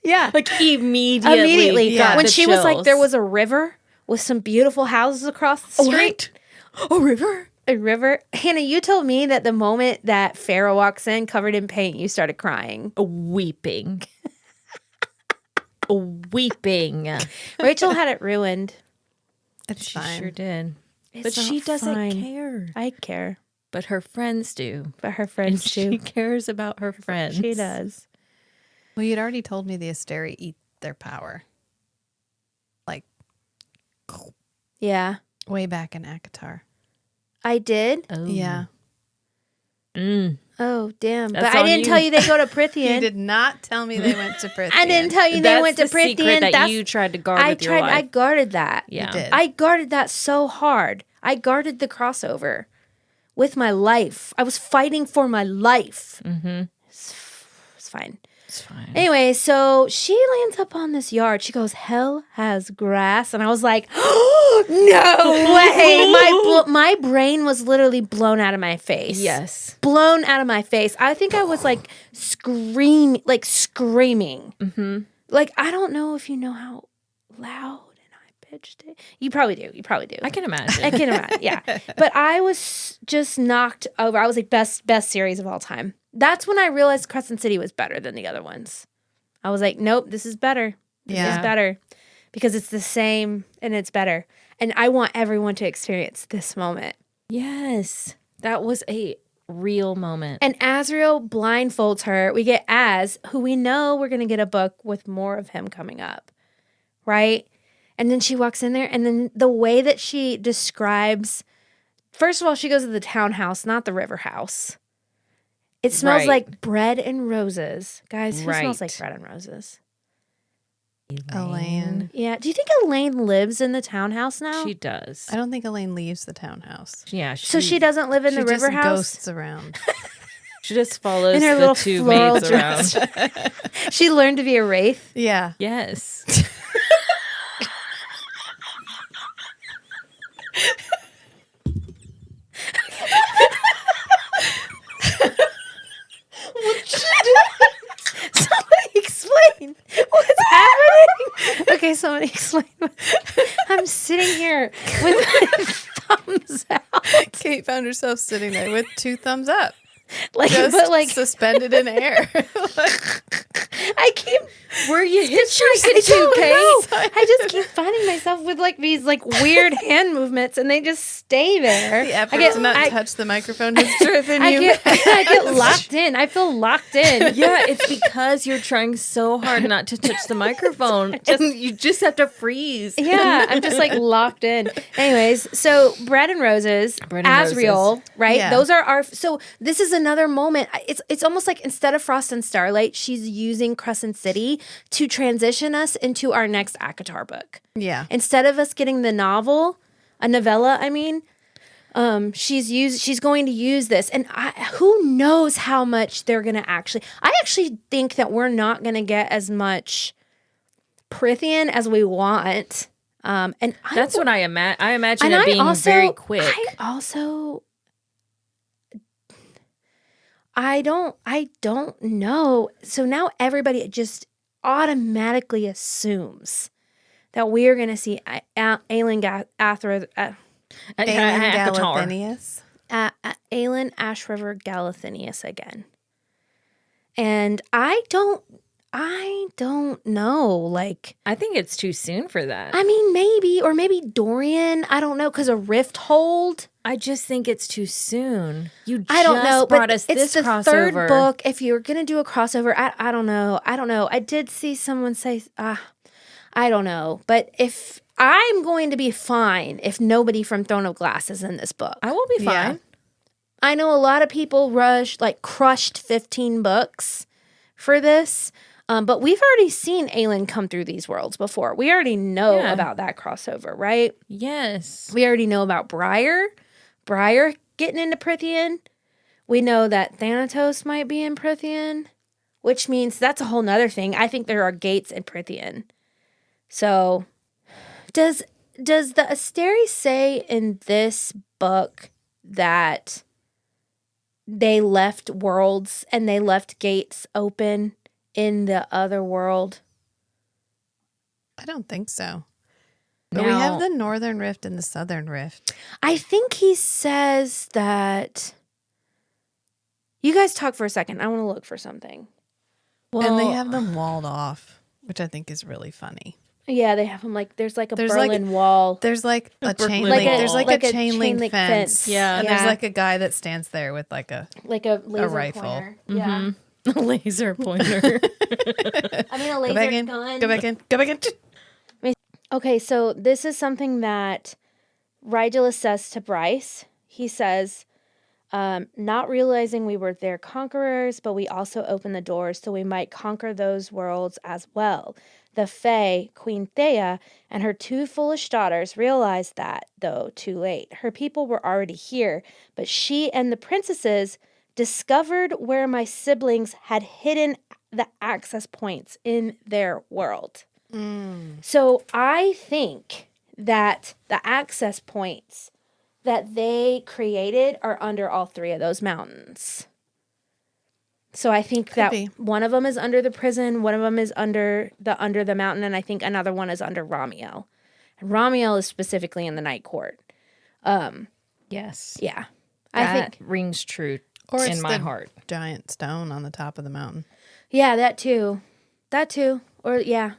Yeah. Like, immediately. Yeah. got When the she was like, chills. there was a river with some beautiful houses across the street. A river? A river. Hannah, you told me that the moment that Farah walks in covered in paint, you started crying. Weeping. Weeping. Rachel had it ruined. It's She fine. sure did. It's But she not doesn't fine. care. I care. But her friends do. But her And friends she too. cares about her friends. She does. Well, you'd already told me the Asteri eat their power. Like Yeah. way back in Akatar. I did. Oh. Yeah. Mm. Oh, damn. That's but I on didn't you. tell you they go to You Prithian. did not tell me they went to Prithian. I didn't tell you they That's went to the secret Prithian. that you tried to guard with your I life. guarded that. Yeah. You did. I guarded that so hard. I guarded the crossover with my life. I was fighting for my life. Mm-hmm. It's fine. It's fine. Anyway, so she lands up on this yard. She goes, hell has grass. And I was like, oh, no way. My brain was literally blown out of my face. Yes. Blown out of my face. I think I was like screaming. Mm-hmm. Like, I don't know if you know how loud and high pitched it. You probably do. You probably do. I can imagine. I can imagine. Yeah. But I was just knocked over. I was like, best series of all time. That's when I realized Crescent City was better than the other ones. I was like, nope, this is better. This is better. Because it's the same and it's better. And I want everyone to experience this moment. Yes. That was a real moment. And Azriel blindfolds her. We get Az, who we know we're going to get a book with more of him coming up, right? And then she walks in there, and then the way that she describes, first of all, she goes to the townhouse, not the river house. It smells like bread and roses. Guys, who smells like bread and roses? Elaine. Yeah. Do you think Elaine lives in the townhouse now? She does. I don't think Elaine leaves the townhouse. Yeah. So she doesn't live in the river just house? ghosts around. She just follows In her the little two floral maids dress. around. She learned to be a wraith. Yeah. Yes. Somebody explain what's happening. Okay, somebody explain. I'm sitting here with my thumbs out. Kate found herself sitting there with two thumbs up. Like, Just but like, suspended in air. I keep. Were you I hitchhiking too, don't Kate? know. I just keep finding myself with like these like weird hand movements, and they just stay there. The effort to not touch the microphone has driven you. I get locked in. I feel locked in. Yeah, it's because you're trying so hard not to touch the microphone. And you just have to freeze. Yeah, I'm just like locked in. Anyways, so Bread and Roses, Bread and Azriel, Roses. right? Yeah. Those are our. So this is another moment. It's almost like instead of Frost and Starlight, she's using Crescent City to transition us into our next ACOTAR book. Yeah. Instead of us getting the novella, I mean, she's going to use this, and who knows how much they're going to actually. I actually think that we're not going to get as much Prithian as we want. And That's what I imagine. I imagine it being very quick. I don't know. So now everybody just automatically assumes that we are going to see Aelin Galathinius. Aelin Ashriver Galathinius again. And I don't know. Like, I think it's too soon for that. I mean, maybe Dorian. I don't know, because a rift hold. I just think it's too soon. I don't know, brought but us it's this the crossover. third book. If you're gonna do a crossover, I don't know. I did see someone say, I don't know. But if I'm going to be fine if nobody from Throne of Glass is in this book. I will be fine. Yeah. I know a lot of people crushed 15 books for this. But we've already seen Aelin come through these worlds before. We already know about that crossover, right? Yes. We already know about Briar getting into Prithian. We know that Thanatos might be in Prithian, which means that's a whole nother thing. I think there are gates in Prithian. So does the Asteri say in this book that they left worlds and they left gates open in the other world? I don't think so. But we have the Northern Rift and the Southern Rift. I think he says that. You guys talk for a second. I want to look for something. Well, And they have them walled off, which I think is really funny. Yeah, they have them there's like a There's Berlin Wall. There's like a chain Berlin link. wall. There's like a chain link link fence. Yeah. And there's like a guy that stands there with like a Like a laser rifle. pointer. a laser pointer. I mean, a go laser back in. gun. Go back in. Go back in. Okay, so this is something that Rigela says to Bryce. He says, not realizing we were their conquerors, but we also opened the doors so we might conquer those worlds as well. The Fae, Queen Thea, and her two foolish daughters realized that, though too late. Her people were already here, but she and the princesses discovered where my siblings had hidden the access points in their world. So I think that the access points that they created are under all three of those mountains. So I think that be. one of them is under the prison, one of them is under the mountain, and I think another one is under Ramiel. And Ramiel is specifically in the Night Court. Yes. Yeah. That I think rings true Or in it's my the heart. giant stone on the top of the mountain. yeah, that too. That too. Or yeah.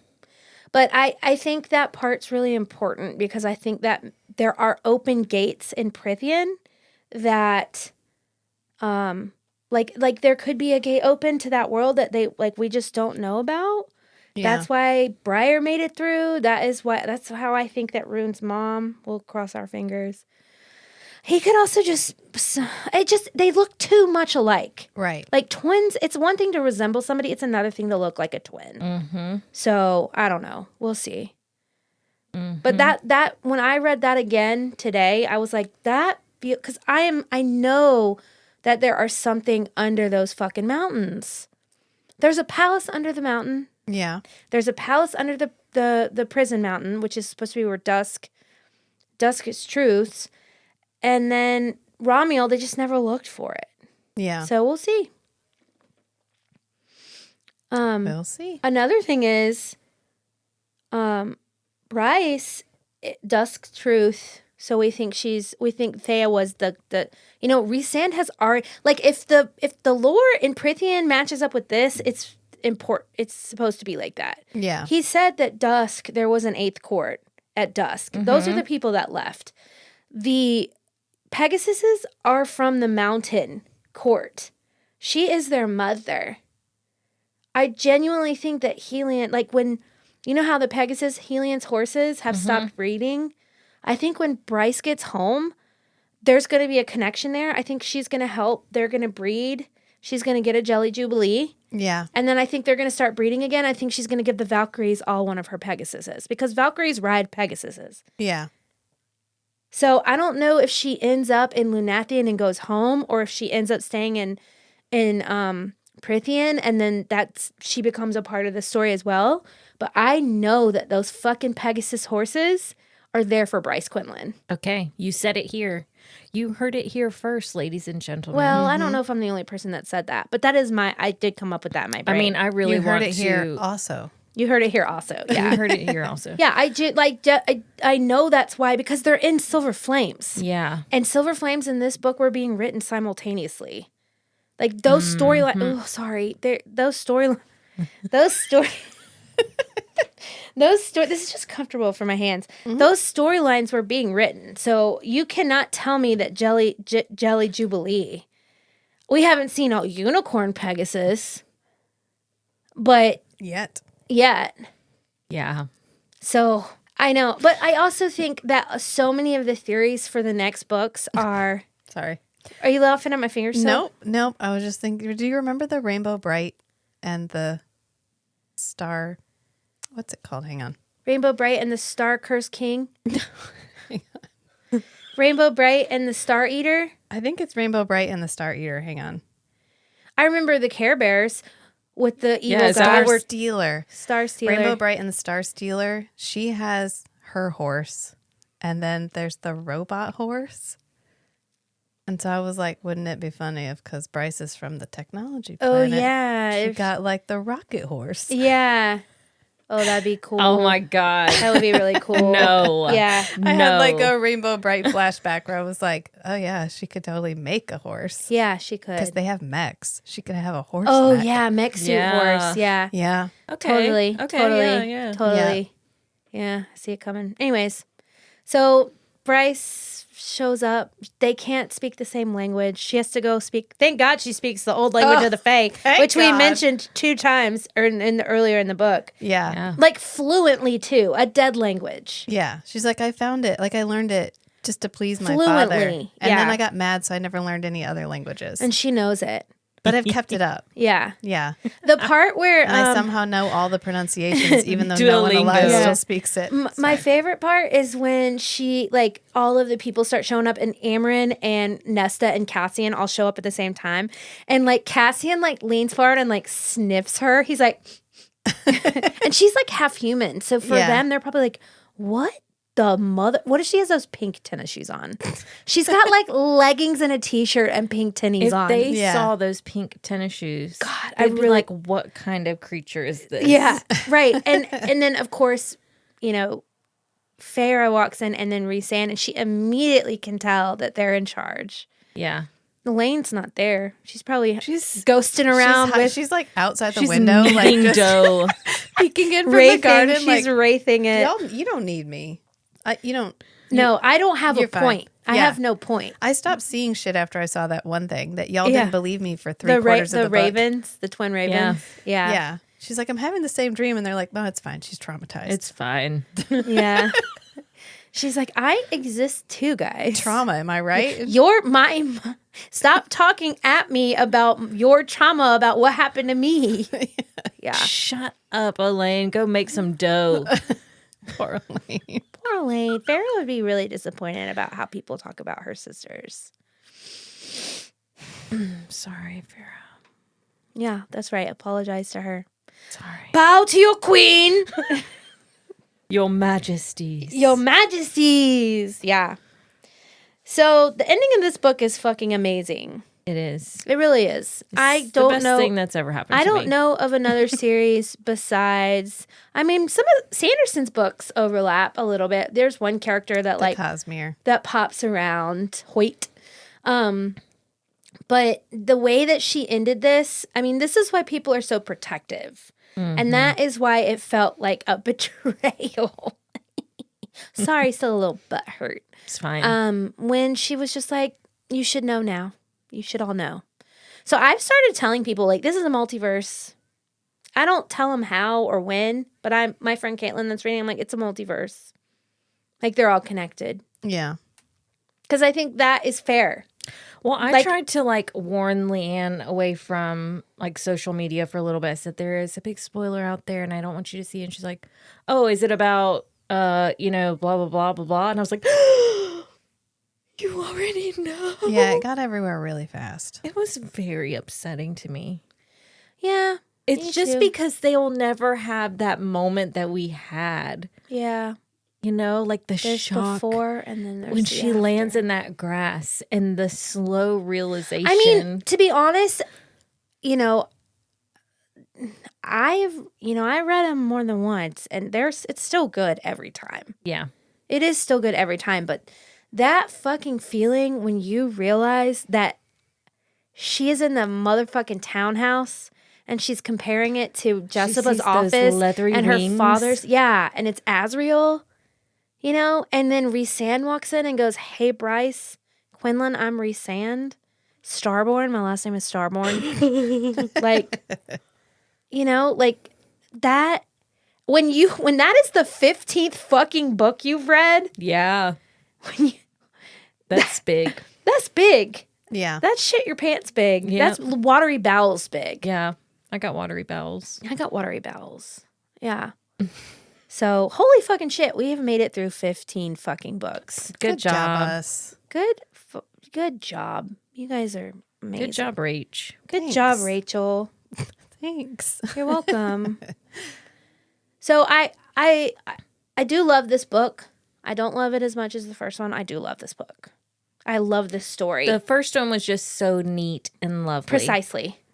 But I think that part's really important because I think that there are open gates in Prithian that like there could be a gate open to that world that they like we just don't know about. Yeah. That's why Briar made it through. That's how I think that Rune's mom will cross our fingers. He could also they look too much alike. Right. Like twins, it's one thing to resemble somebody, it's another thing to look like a twin. Mm-hmm. So I don't know. We'll see. But that when I read that again today, I was like, because I know that there are something under those fucking mountains. There's a palace under the mountain. Yeah. There's a palace under the prison mountain, which is supposed to be where Dusk is truths. And then Ramiel, they just never looked for it. Yeah. So we'll see. We'll see. Another thing is, Bryce, Dusk's truth. So we think Thea was the Rhysand has already, like, if the lore in Prithian matches up with this, it's important. It's supposed to be like that. Yeah. He said that Dusk, there was an 8th court at Dusk. Those are the people that left. The Pegasuses are from the mountain court. She is their mother. I genuinely think that Helion, like when, you know how the Helion's horses have stopped breeding? I think when Bryce gets home, there's going to be a connection there. I think she's going to help. They're going to breed. She's going to get a Jelly Jubilee. Yeah. And then I think they're going to start breeding again. I think she's going to give the Valkyries all one of her Pegasuses because Valkyries ride Pegasuses. Yeah. So I don't know if she ends up in Lunathian and goes home, or if she ends up staying in Prithian, and then she becomes a part of the story as well. But I know that those fucking Pegasus horses are there for Bryce Quinlan. Okay, you said it here. You heard it here first, ladies and gentlemen. Well, I don't know if I'm the only person that said that, but that is I did come up with that in my brain. I mean, I really You heard want it to. here also. You heard it here also. Yeah. You heard it here also. Yeah, I know that's why, because they're in Silver Flames. Yeah. And Silver Flames in this book were being written simultaneously. Like those storylines. Oh, sorry. Those story. This is just comfortable for my hands. Those storylines were being written. So you cannot tell me that Jelly Jubilee. We haven't seen a unicorn Pegasus, but Yet. Yeah. So I know, but I also think that so many of the theories for the next books are. Sorry. Are you laughing at my fingers? Nope. I was just thinking. Do you remember the Rainbow Bright and the Star? What's it called? Hang on. Rainbow Bright and the Star Cursed King. Rainbow Bright and the Star Eater. I think it's Rainbow Bright and the Star Eater. Hang on. I remember the Care Bears with the evil Yeah, Star god. Stealer. Star Stealer. Rainbow Bright and the Star Stealer. She has her horse, and then there's the robot horse. And so I was like, wouldn't it be funny if, because Bryce is from the technology planet, yeah. she got like the rocket horse. Yeah. Oh, that'd be cool. Oh my God. That would be really cool. No. Yeah. I had like a Rainbow Bright flashback where I was like, oh yeah, she could totally make a horse. Yeah, she could. Because they have mechs. She could have a horse Oh, mech. yeah. Mech suit Yeah. horse. Yeah. Yeah. Okay. Totally. Okay. Totally. Yeah. Totally. Yeah. I see it coming. Anyways, so Bryce shows up. They can't speak the same language. She has to go speak. Thank God she speaks the old language of the Fae, thank which we God. mentioned 2 times earlier in the book. Yeah. Yeah. Like fluently too, a dead language. Yeah. She's like, I found it. Like I learned it just to please my father. Fluently, And then yeah. I got mad, so I never learned any other languages. And she knows it. But I've kept it up. Yeah. Yeah. The part where And I somehow know all the pronunciations, even though no one alive Duolingo. still speaks it. my favorite part is when she, like, all of the people start showing up, and Amarin and Nesta and Cassian all show up at the same time. And, like, Cassian, like, leans forward and, like, sniffs her. He's like, and she's, like, half human. So for Yeah. them, they're probably like, what What if she has those pink tennis shoes on? She's got like leggings and a t-shirt and pink tennies If on. they Yeah. saw those pink tennis shoes, God, they'd I be really- like, what kind of creature is this? Yeah, right. And then of course, you know, Farah walks in and then Rhysand, and she immediately can tell that they're in charge. Yeah. Elaine's not there. She's probably She's ghosting around with she's like outside the She's window, like kneading just dough. peeking in from wraithing. the garden. She's Like, wraithing it. y'all, you don't need me. You don't. No, I don't have a you're fine. point. I Yeah. have no point. I stopped seeing shit after I saw that one thing that y'all Yeah. didn't believe me for three-quarters of the book. ravens, the twin ravens. Yeah. Yeah. She's like, I'm having the same dream. And they're like, no, it's fine. She's traumatized. It's fine. Yeah. She's like, I exist too, guys. trauma. Am I right? You're stop talking at me about your trauma about what happened to me. Yeah. Shut up, Elaine. Go make some dough. Poor Elaine. Poor Elaine. Farrah would be really disappointed about how people talk about her sisters. Sorry, Farrah. Yeah, that's right. Apologize to her. Sorry. Bow to your queen. Your Majesties. Your Majesties. Yeah. So the ending of this book is fucking amazing. It is. It really is. I It's don't the best know. thing that's ever happened I to don't me. know of another series besides. I mean, some of Sanderson's books overlap a little bit. There's one character that like Cosmere. that pops around, Hoyt. But the way that she ended this, I mean, this is why people are so protective. And that is why it felt like a betrayal. Sorry, still a little butthurt. It's fine. When she was just like, you should know now. You should all know. So I've started telling people, like, this is a multiverse. I don't tell them how or when, but my friend Caitlin that's reading, I'm like, it's a multiverse. Like, they're all connected. Yeah. Because I think that is fair. Well, I like- tried to like warn Leanne away from like social media for a little bit. I said there is a big spoiler out there and I don't want you to see it. And she's like, oh, is it about blah blah blah blah blah? And I was like, you already know. Yeah, it got everywhere really fast. It was very upsetting to me. Yeah. It's Me just too. because they'll never have that moment that we had. Yeah. You know, like the There's shock before and then there's when the she after. lands in that grass and the slow realization. I mean, to be honest, you know, I read them more than once and it's still good every time. yeah. It is still good every time, but that fucking feeling when you realize that she is in the motherfucking townhouse and she's comparing it to Jessica's sees those office leathery and her wings. father's, yeah, and it's Azriel, you know, and then Rhysand walks in and goes, "Hey Bryce, Quinlan, I'm Rhysand, Starborn. My last name is Starborn." Like, you know, like that. When that is the 15th fucking book you've read, Yeah. That's big. that's big. Yeah. That's shit your pants big. Yep. That's watery bowels big. Yeah. I got watery bowels. I got watery bowels. Yeah. So, holy fucking shit, we have made it through 15 fucking books. Good job. us. Good job. You guys are amazing. Good job, Rach. Good Thanks. job, Rachel. Thanks. You're welcome. So I do love this book. I don't love it as much as the first one. I do love this book. I love this story. The first one was just so neat and lovely.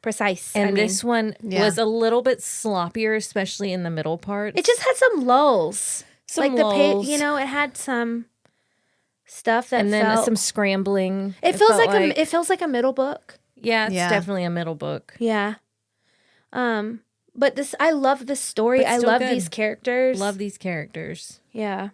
Precise. And I mean, this one Yeah. was a little bit sloppier, especially in the middle part. it just had some lulls. Some like lulls. it had some stuff that and then felt, some scrambling. it feels felt like it feels like a middle book. yeah, it's Yeah. definitely a middle book. Yeah. But I love this story. But I still love good. these characters. Love these characters. Yeah.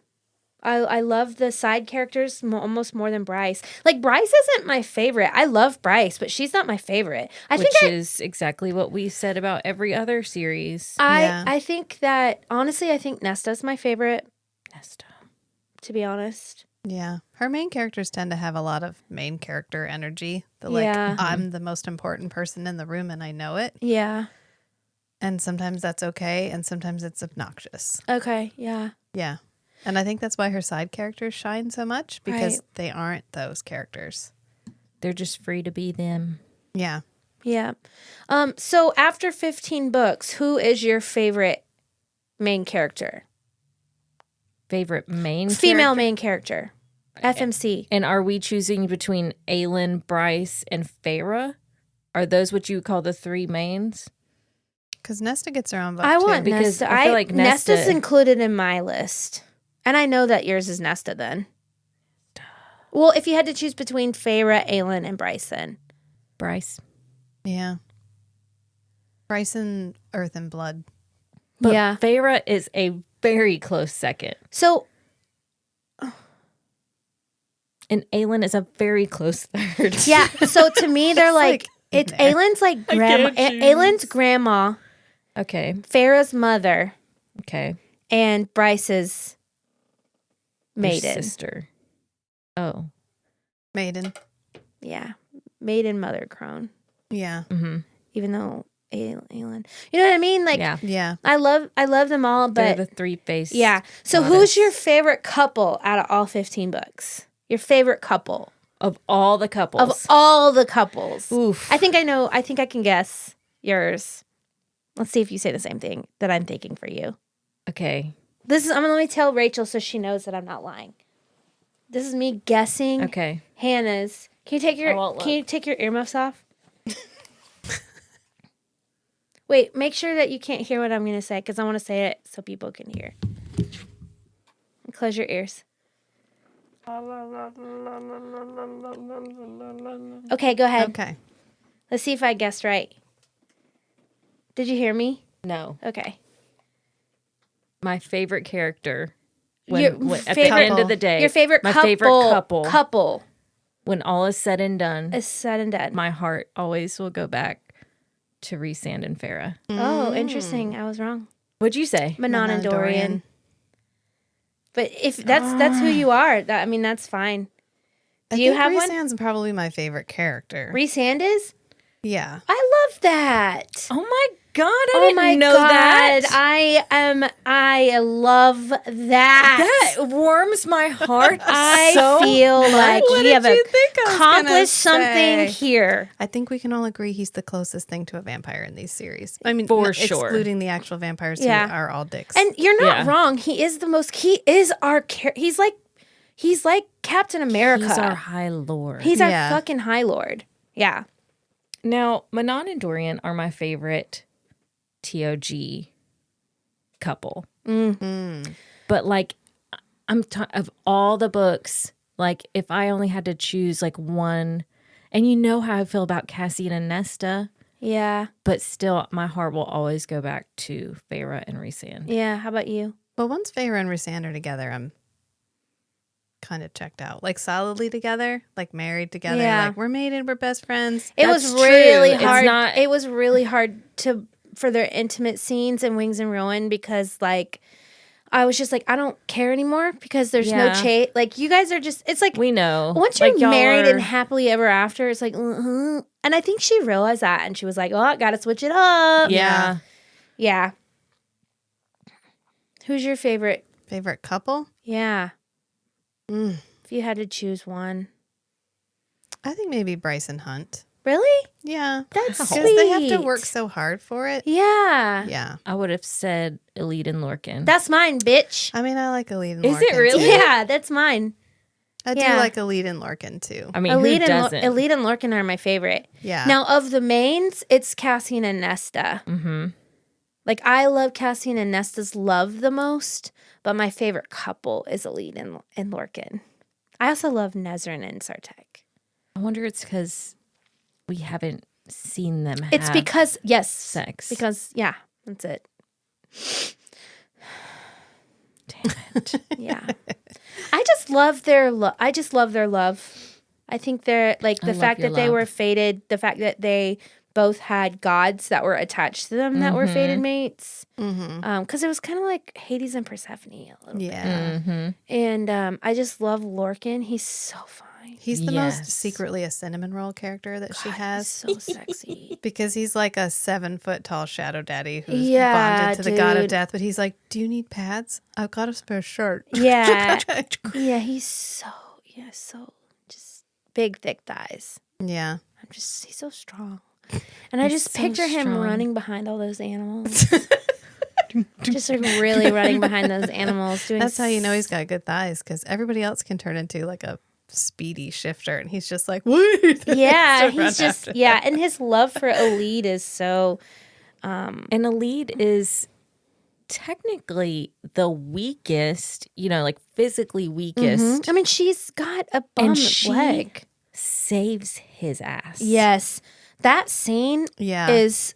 I love the side characters almost more than Bryce. Like, Bryce isn't my favorite. I love Bryce, but she's not my favorite. Which is exactly what we said about every other series. Yeah. I think that, honestly, I think Nesta's my favorite, Nesta. to be honest. Yeah. Her main characters tend to have a lot of main character energy. Yeah. I'm the most important person in the room and I know it. Yeah. And sometimes that's okay. And sometimes it's obnoxious. Okay. Yeah. Yeah. And I think that's why her side characters shine so much because Right. they aren't those characters. They're just free to be them. Yeah. Yeah. So after 15 books, who is your favorite main character? favorite main Female character? main character. FMC. And are we choosing between Aelin, Bryce, and Feyre? Are those what you call the three mains? Because Nesta gets her own book I too. want because Nesta. I feel like Nesta- Nesta's included in my list. And I know that yours is Nesta then. Well, if you had to choose between Feyre, Aelin, and Bryson. Bryce. Yeah. Bryson, Earth and Blood. But Yeah. Feyre is a very close second. So, And Aelin is a very close third. yeah. So to me, they're like, it's there. Aelin's like grandma. Aelin's grandma, Okay. Farrah's mother, Okay. and Bryce's Your maiden. sister. Oh. Maiden. Yeah. Maiden mother crone. Yeah. Mm-hmm. Even though Aelin. You know what I mean? Like, Yeah. Yeah. I love them all, They're but the three-faced. yeah. So goddess. who's your favorite couple out of all 15 books? Your favorite couple Of all the couples. of all the couples. Oof. I think I know. I think I can guess yours. Let's see if you say the same thing that I'm thinking for you. Okay. I'm gonna let me tell Rachel so she knows that I'm not lying. This is me guessing Okay. Hannah's. Can I won't you take your earmuffs off? Wait, make sure that you can't hear what I'm gonna say because I want to say it so people can hear. Close your ears. Okay, go ahead. Okay. Let's see if I guessed right. Did you hear me? No. Okay. My favorite character. Your When at the favorite- end of the day. Your favorite my couple. favorite Couple When all is said and done, is said and done. my heart always will go back to Rhysand and Feyre. Oh, interesting. I was wrong. What'd you say? Manon and Dorian. Dorian. But if that's who you are, that's fine. Do you have one? Rhysand's probably my favorite character. Rhysand is? Yeah. I love that. Oh my God, I Oh didn't my know god. that. I love that. That warms my heart I so feel much. like What we did have you think I was gonna accomplished something say? here. I think we can all agree he's the closest thing to a vampire in these series. I mean, For sure. excluding the actual vampires Yeah. who are all dicks. And you're not Yeah. wrong. He is he's like Captain America. He's our High Lord. He's our Yeah. fucking High Lord. Yeah. Now, Manon and Dorian are my favorite TOG couple. But like, of all the books, like if I only had to choose like one, and you know how I feel about Cassian and Nesta, Yeah. but still my heart will always go back to Feyre and Rhysand. Yeah. How about you? but once Feyre and Rhysand are together, I'm kind of checked out. Like solidly together, like married together. Yeah. Like we're mated, we're best friends. It That's was really true. It's hard. not- It was really hard for their intimate scenes in Wings and Ruin because like I was just like I don't care anymore because there's no Yeah. chase. Like you guys are just. It's like We know. once you're Like, y'all married are- and happily ever after, it's like. And I think she realized that, and she was like, "Oh, I gotta switch it up." Yeah. Yeah. Who's your favorite? Favorite couple? Yeah. Mm. If you had to choose one, I think maybe Bryce and Hunt. really? Yeah. That's Because sweet. they have to work so hard for it. Yeah. Yeah. I would have said Elite and Lorcan. That's mine, bitch. I mean, I like Elite and Is Lorcan. it really? too. Yeah, that's mine. I do Yeah. like Elite and Lorcan too. I mean, Elite who and doesn't? Elite and Lorcan are my favorite. Yeah. Now of the mains, it's Cassian and Nesta. Mm-hmm. Like I love Cassian and Nesta's love the most, but my favorite couple is Elite and Lorcan. I also love Nezrin and Sartek. I wonder it's because we haven't seen them It's have because sex. Because yeah, that's it. Damn it. Yeah. I just love their love. I just love their love. I think they're like I the love fact your that they love. were fated, the fact that they both had gods that were attached to them that were fated mates. Mm-hmm. Because it was kind of like Hades and Persephone a little bit. Yeah. Mm-hmm. And I just love Lorcan. He's so fine. He's the Yes. most secretly a cinnamon roll character that she God, has. he's so sexy. Because he's like a 7-foot tall shadow daddy who's Yeah, bonded to the god of dude. death. But he's like, "Do you need pads? I've got a spare shirt." Yeah. Yeah, he's so just big, thick thighs. Yeah. He's so strong. And I He's just so picture him strong. running behind all those animals. Just like really running behind those animals. Doing That's how you know he's got good thighs, because everybody else can turn into like a speedy shifter, and he's just like, wait. Yeah, he's just and his love for Elite is so. And Elite is technically the weakest, like physically weakest. I mean, she's got a bum And she leg. saves his ass. Yes, that scene is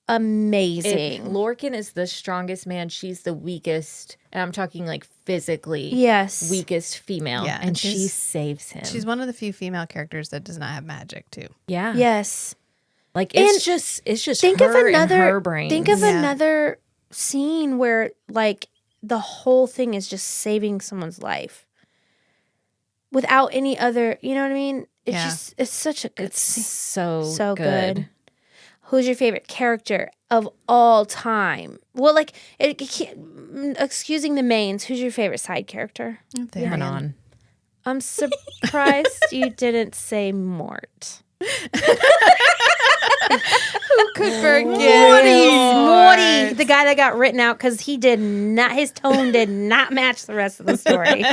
amazing. If Lorcan is the strongest man, she's the weakest, and I'm talking like physically weakest female. Yeah, and she saves him. She's one of the few female characters that does not have magic too. Yeah. Yes. Like it's just think her of another and her brain. Think of another scene where like the whole thing is just saving someone's life without any other, you know what I mean? It's just it's such a good scene. So good. Who's your favorite character of all time? Well, like excusing the mains, who's your favorite side character? Manon. I'm surprised you didn't say Mort. Who could forget Morty, the guy that got written out because his tone did not match the rest of the story.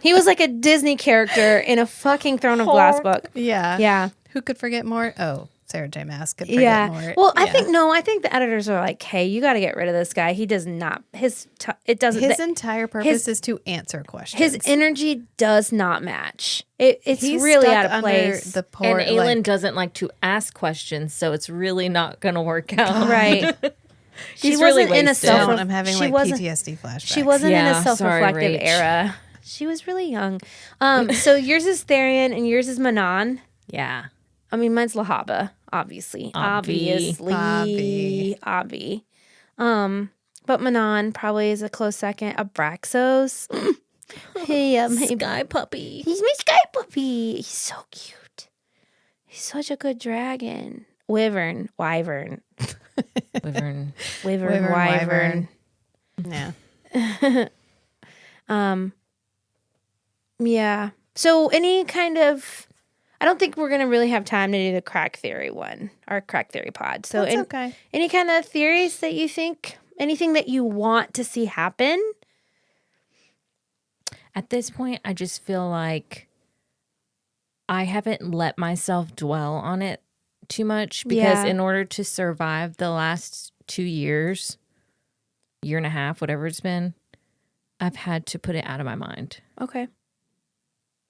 He was like a Disney character in a fucking Throne of Glass book. Yeah. Who could forget Mort? Oh, Sarah J. Maas could forget Mort. Well, I think the editors are like, hey, you got to get rid of this guy. He does not, his entire purpose is to answer questions. His energy does not match. It's He's really stuck out of place. The poor, And Aelin doesn't like to ask questions, so it's really not going to work out. Right. She's really in a wasted. I'm having like PTSD flashbacks. She wasn't in a Yeah, self-reflective sorry, Rach. era. She was really young. So yours is Therian and yours is Manon. Yeah. I mean, mine's Lahaba, obviously. Obviously. But Manon probably is a close second. Abraxos. Hey, Sky puppy. he's my sky puppy. He's so cute. He's such a good dragon. Wyvern. Wyvern. Wyvern. Yeah. Yeah. So any kind of, I don't think we're going to really have time to do the crack theory one, our crack theory pod. So That's okay. Any kind of theories that you think, anything that you want to see happen? At this point, I just feel like I haven't let myself dwell on it too much because in order to survive the last 2 years, year and a half, whatever it's been, I've had to put it out of my mind. Okay.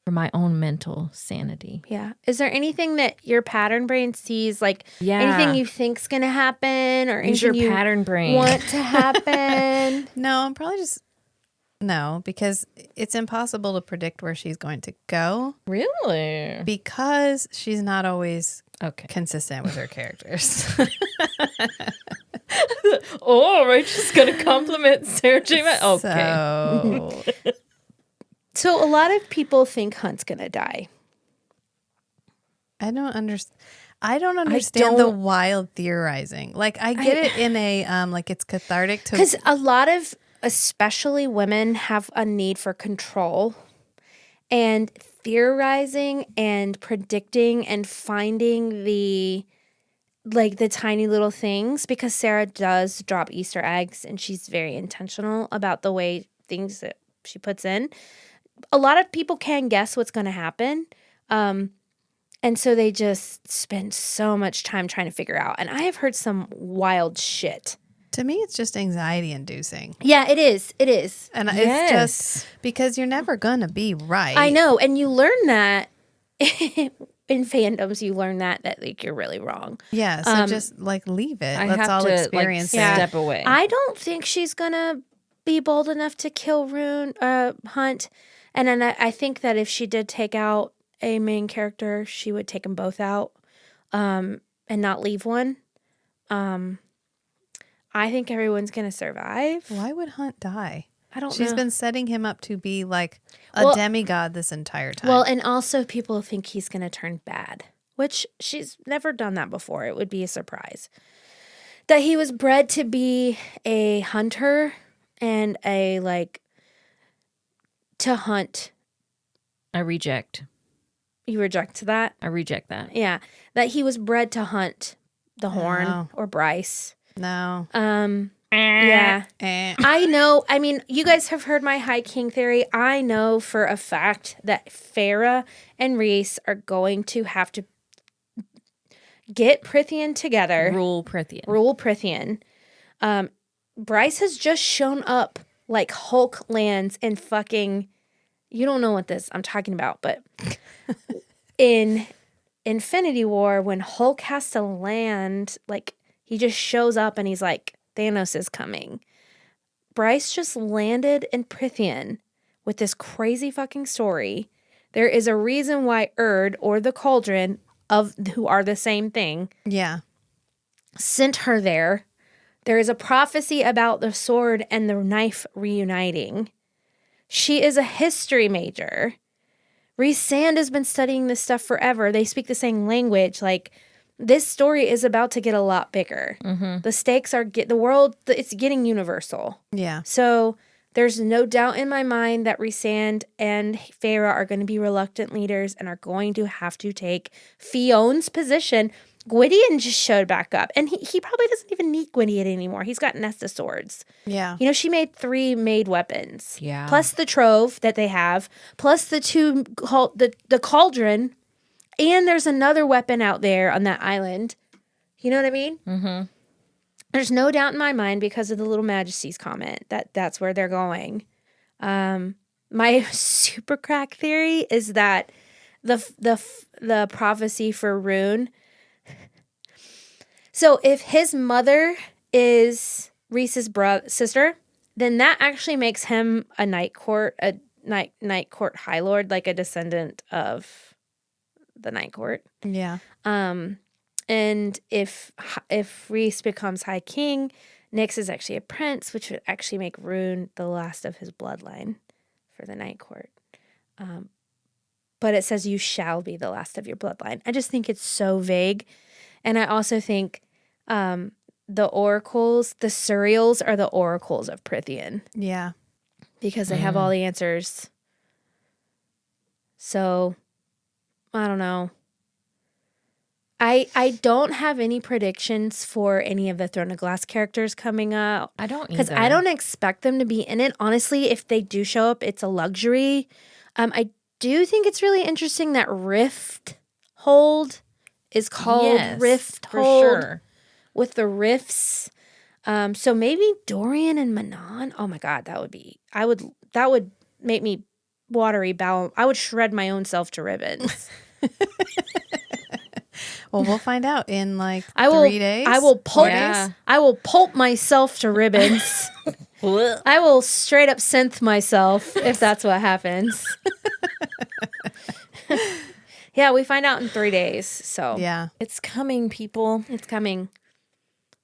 For my own mental sanity. Yeah. Is there anything that your pattern brain sees, like anything you think's going to happen or Use anything your you pattern brain. want to happen? No, I'm probably just because it's impossible to predict where she's going to go. Really? Because she's not always consistent with her characters. Oh, Rachel's going to compliment Sarah J. Maas. Okay. So a lot of people think Hunt's going to die. I don't understand the wild theorizing. Like I get it in a like it's cathartic to, because a lot of especially women have a need for control, and theorizing and predicting and finding the tiny little things, because Sarah does drop Easter eggs and she's very intentional about the way things that she puts in. A lot of people can guess what's going to happen. And so they just spend so much time trying to figure out. And I have heard some wild shit. to me, it's just anxiety inducing. Yeah, it is. It is. And it's just because you're never going to be right. I know. And you learn that in fandoms, you learn that like you're really wrong. Yeah. So just like leave it. I Let's have all to experience it. step away. I don't think she's going to be bold enough to kill Hunt. And then I think that if she did take out a main character, she would take them both out and not leave one. I think everyone's going to survive. Why would Hunt die? I don't know. She's been setting him up to be like a demigod this entire time. Well, and also people think he's going to turn bad, which she's never done that before. It would be a surprise. That he was bred to be a hunter and to hunt. I reject. You reject that? I reject that. Yeah. That he was bred to hunt the Horn or Bryce. No. Yeah. Eh. I know. I mean, you guys have heard my High King theory. I know for a fact that Farah and Rhys are going to have to get Prithian together. Rule Prithian. Rule Prithian. Bryce has just shown up like Hulk lands and fucking. You don't know what this I'm talking about, but in Infinity War, when Hulk has to land, like he just shows up and he's like, Thanos is coming. Bryce just landed in Prithian with this crazy fucking story. There is a reason why Erd or the Cauldron who are the same thing Yeah. sent her there. There is a prophecy about the sword and the knife reuniting. She is a history major. Rhys Sand has been studying this stuff forever. They speak the same language. Like, this story is about to get a lot bigger. The stakes are it's getting universal. Yeah. So there's no doubt in my mind that Rhys Sand and Farah are going to be reluctant leaders and are going to have to take Fion's position. Gwydion just showed back up, and he probably doesn't even need Gwydion anymore. He's got Nesta swords. Yeah. You know, she made 3 made weapons. Yeah. Plus the trove that they have, plus the 2 the cauldron, and there's another weapon out there on that island. You know what I mean? Mm-hmm. There's no doubt in my mind because of the Little Majesty's comment that that's where they're going. My super crack theory is that the prophecy for Rune. So if his mother is Rhys's sister, then that actually makes him a night court High Lord, like a descendant of the Night Court. Yeah. And if Rhys becomes High King, Nyx is actually a prince, which would actually make Rune the last of his bloodline for the Night Court. But it says you shall be the last of your bloodline. I just think it's so vague. And I also think the oracles, the Suriels are the oracles of Prithian Yeah. because they have all the answers. So, I don't know. I don't have any predictions for any of the Throne of Glass characters coming up. I don't Because either. I don't expect them to be in it. Honestly, if they do show up, it's a luxury. I do think it's really interesting that Rift Hold is called Rift for Hold sure. with the rifts. So maybe Dorian and Manon. Oh my God, that would make me watery bowel. I would shred my own self to ribbons. Well, we'll find out in like 3 days. I will pulp. Yeah. I will pulp myself to ribbons. I will straight up synth myself if that's what happens. Yeah, we find out in 3 days. So Yeah. It's coming, people. it's coming.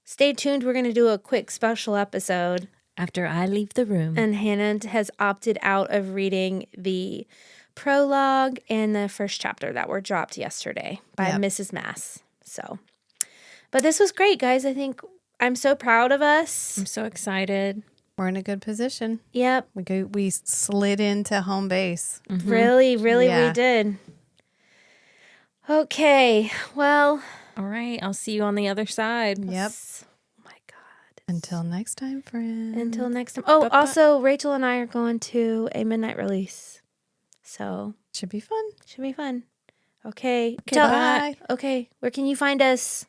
Stay tuned. We're going to do a quick special episode. After I leave the room. And Hannah has opted out of reading the prologue and the first chapter that were dropped yesterday by Yep. Mrs. Maas. So, but this was great, guys. I think I'm so proud of us. I'm so excited. We're in a good position. Yep. We slid into home base. Really, really, Yeah. we did. Okay. Well, All right. I'll see you on the other side. Yep. oh my God. Until next time, friends. Until next time. Oh, also, Rachel and I are going to a midnight release. So, Should be fun. should be fun. Okay. Bye. Okay. Where can you find us?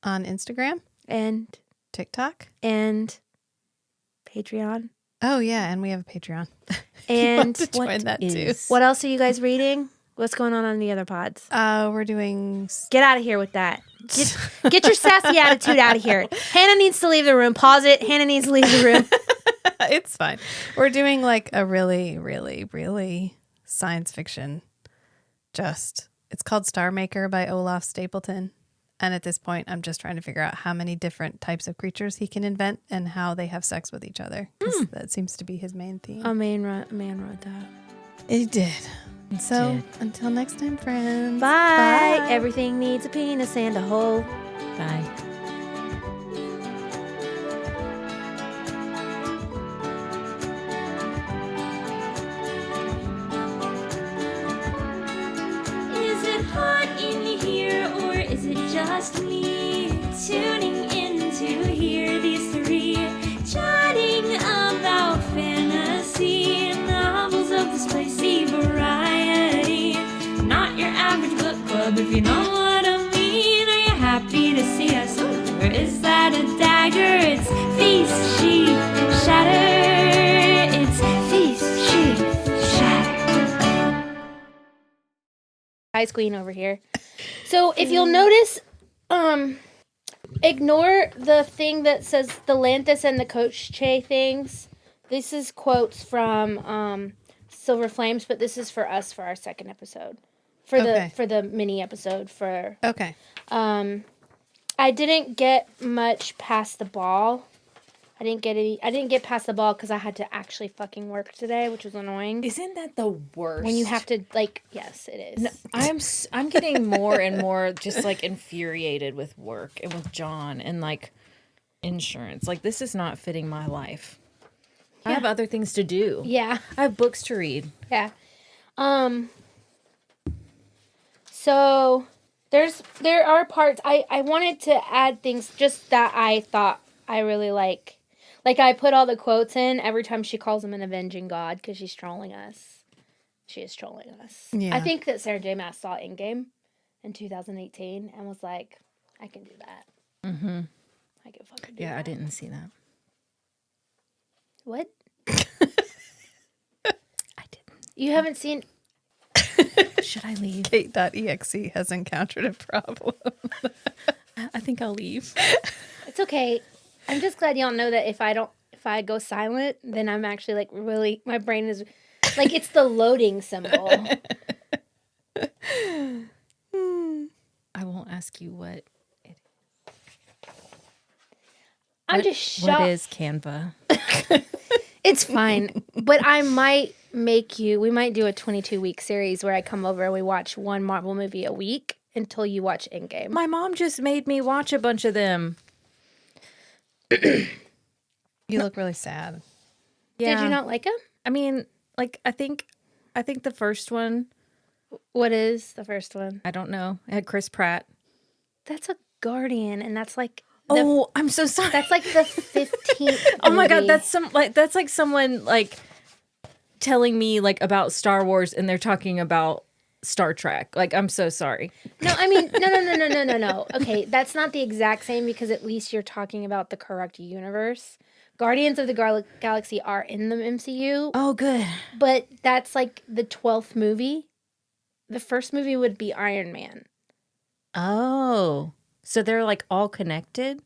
On Instagram, And TikTok. Patreon. Oh, yeah. And we have a Patreon. And Join that too. is- what else are you guys reading? What's going on the other pods? We're doing. Get out of here with that. Get your sassy attitude out of here. Hannah needs to leave the room. Pause it. Hannah needs to leave the room. It's fine. We're doing like a really, really, really science fiction. It's called Star Maker by Olaf Stapleton. And at this point, I'm just trying to figure out how many different types of creatures he can invent and how they have sex with each other. 'Cause that seems to be his main theme. A man wrote that. It did. So did. until next time, friends. Bye. Everything needs a penis and a hole. Bye. Is it hot in here or is it just me tuning in to hear these 3 if you know what I mean. Are you happy to see us? Or is that a dagger? It's feast, sheath, shatter. It's feast, sheath, shatter. Ice Queen over here. So if you'll notice, ignore the thing that says the Lanthus and the Coach Che things. This is quotes from Silver Flames, but this is for us for our second episode. For the mini episode for Okay. I didn't get much past the ball. I didn't get past the ball because I had to actually fucking work today, which was annoying. Isn't that the worst? When you have to, like, yes, it is. No, I'm getting more and more just like infuriated with work and with John and like insurance. Like, this is not fitting my life. I have other things to do. Yeah. I have books to read. Yeah. So there are parts I wanted to add things just that I thought I really like. Like, I put all the quotes in every time she calls him an avenging god because she's trolling us. She is trolling us. Yeah. I think that Sarah J. Maas saw Endgame in 2018 and was like, I can do that. Mm-hmm. I can fucking do that. Yeah, I didn't see that. What? I didn't. You haven't seen... Should I leave? Kate.exe has encountered a problem. I think I'll leave. It's okay. I'm just glad y'all know that if I go silent, then I'm actually like really, my brain is like, it's the loading symbol. I won't ask you what it is. I'm just shocked. What is Canva? It's fine. But we might do a 22-week series where I come over and we watch one Marvel movie a week until you watch Endgame. My mom just made me watch a bunch of them. You look really sad. Yeah. Did you not like him? I mean, like, I think the first one, What is the first one? I don't know. It had Chris Pratt. That's a Guardian, and that's like I'm so sorry. that's like the 15th. Oh my god, movie. that's like someone like telling me like about Star Wars and they're talking about Star Trek. Like, I'm so sorry. No, I mean, no. Okay, that's not the exact same because at least you're talking about the correct universe. Guardians of the Galaxy are in the MCU, Oh, good. but that's like the 12th movie. The first movie would be Iron Man. Oh, so they're like all connected?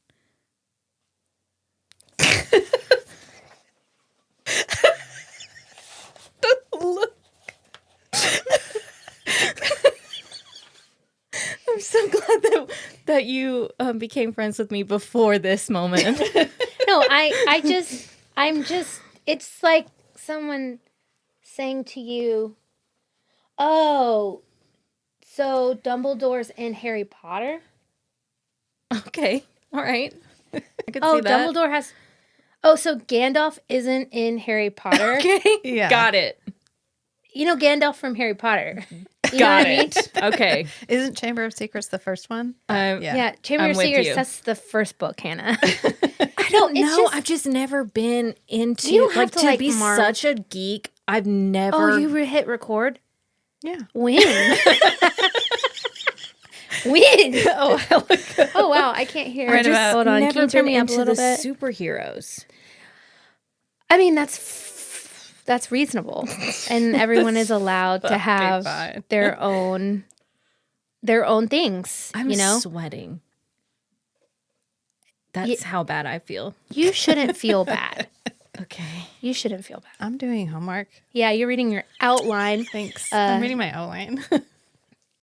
Look. I'm so glad that you became friends with me before this moment. No, I'm just, it's like someone saying to you, oh, so Dumbledore's in Harry Potter? Okay, all right. I could Oh, see that. Dumbledore has, oh, so Gandalf isn't in Harry Potter? Okay, Yeah. got it. You know Gandalf from Harry Potter. You know Got what I mean? it. Okay. Isn't Chamber of Secrets the first one? Yeah. Yeah, Chamber I'm of with Secrets, you. that's the first book, Hannah. I don't it's know. just- I've just never been into You don't have like to, to like, be mark- such a geek. I've never. Oh, you hit record? Yeah. When? When? Oh, Oh, wow, I can't hear. Right about- Hold on, can never you turn been me up a into the little bit? superheroes. I mean, that's reasonable, and everyone is allowed to have fine. their own things. I'm you know, sweating. That's how bad I feel. you shouldn't feel bad. Okay. You shouldn't feel bad. I'm doing homework. Yeah, you're reading your outline. Thanks. I'm reading my outline.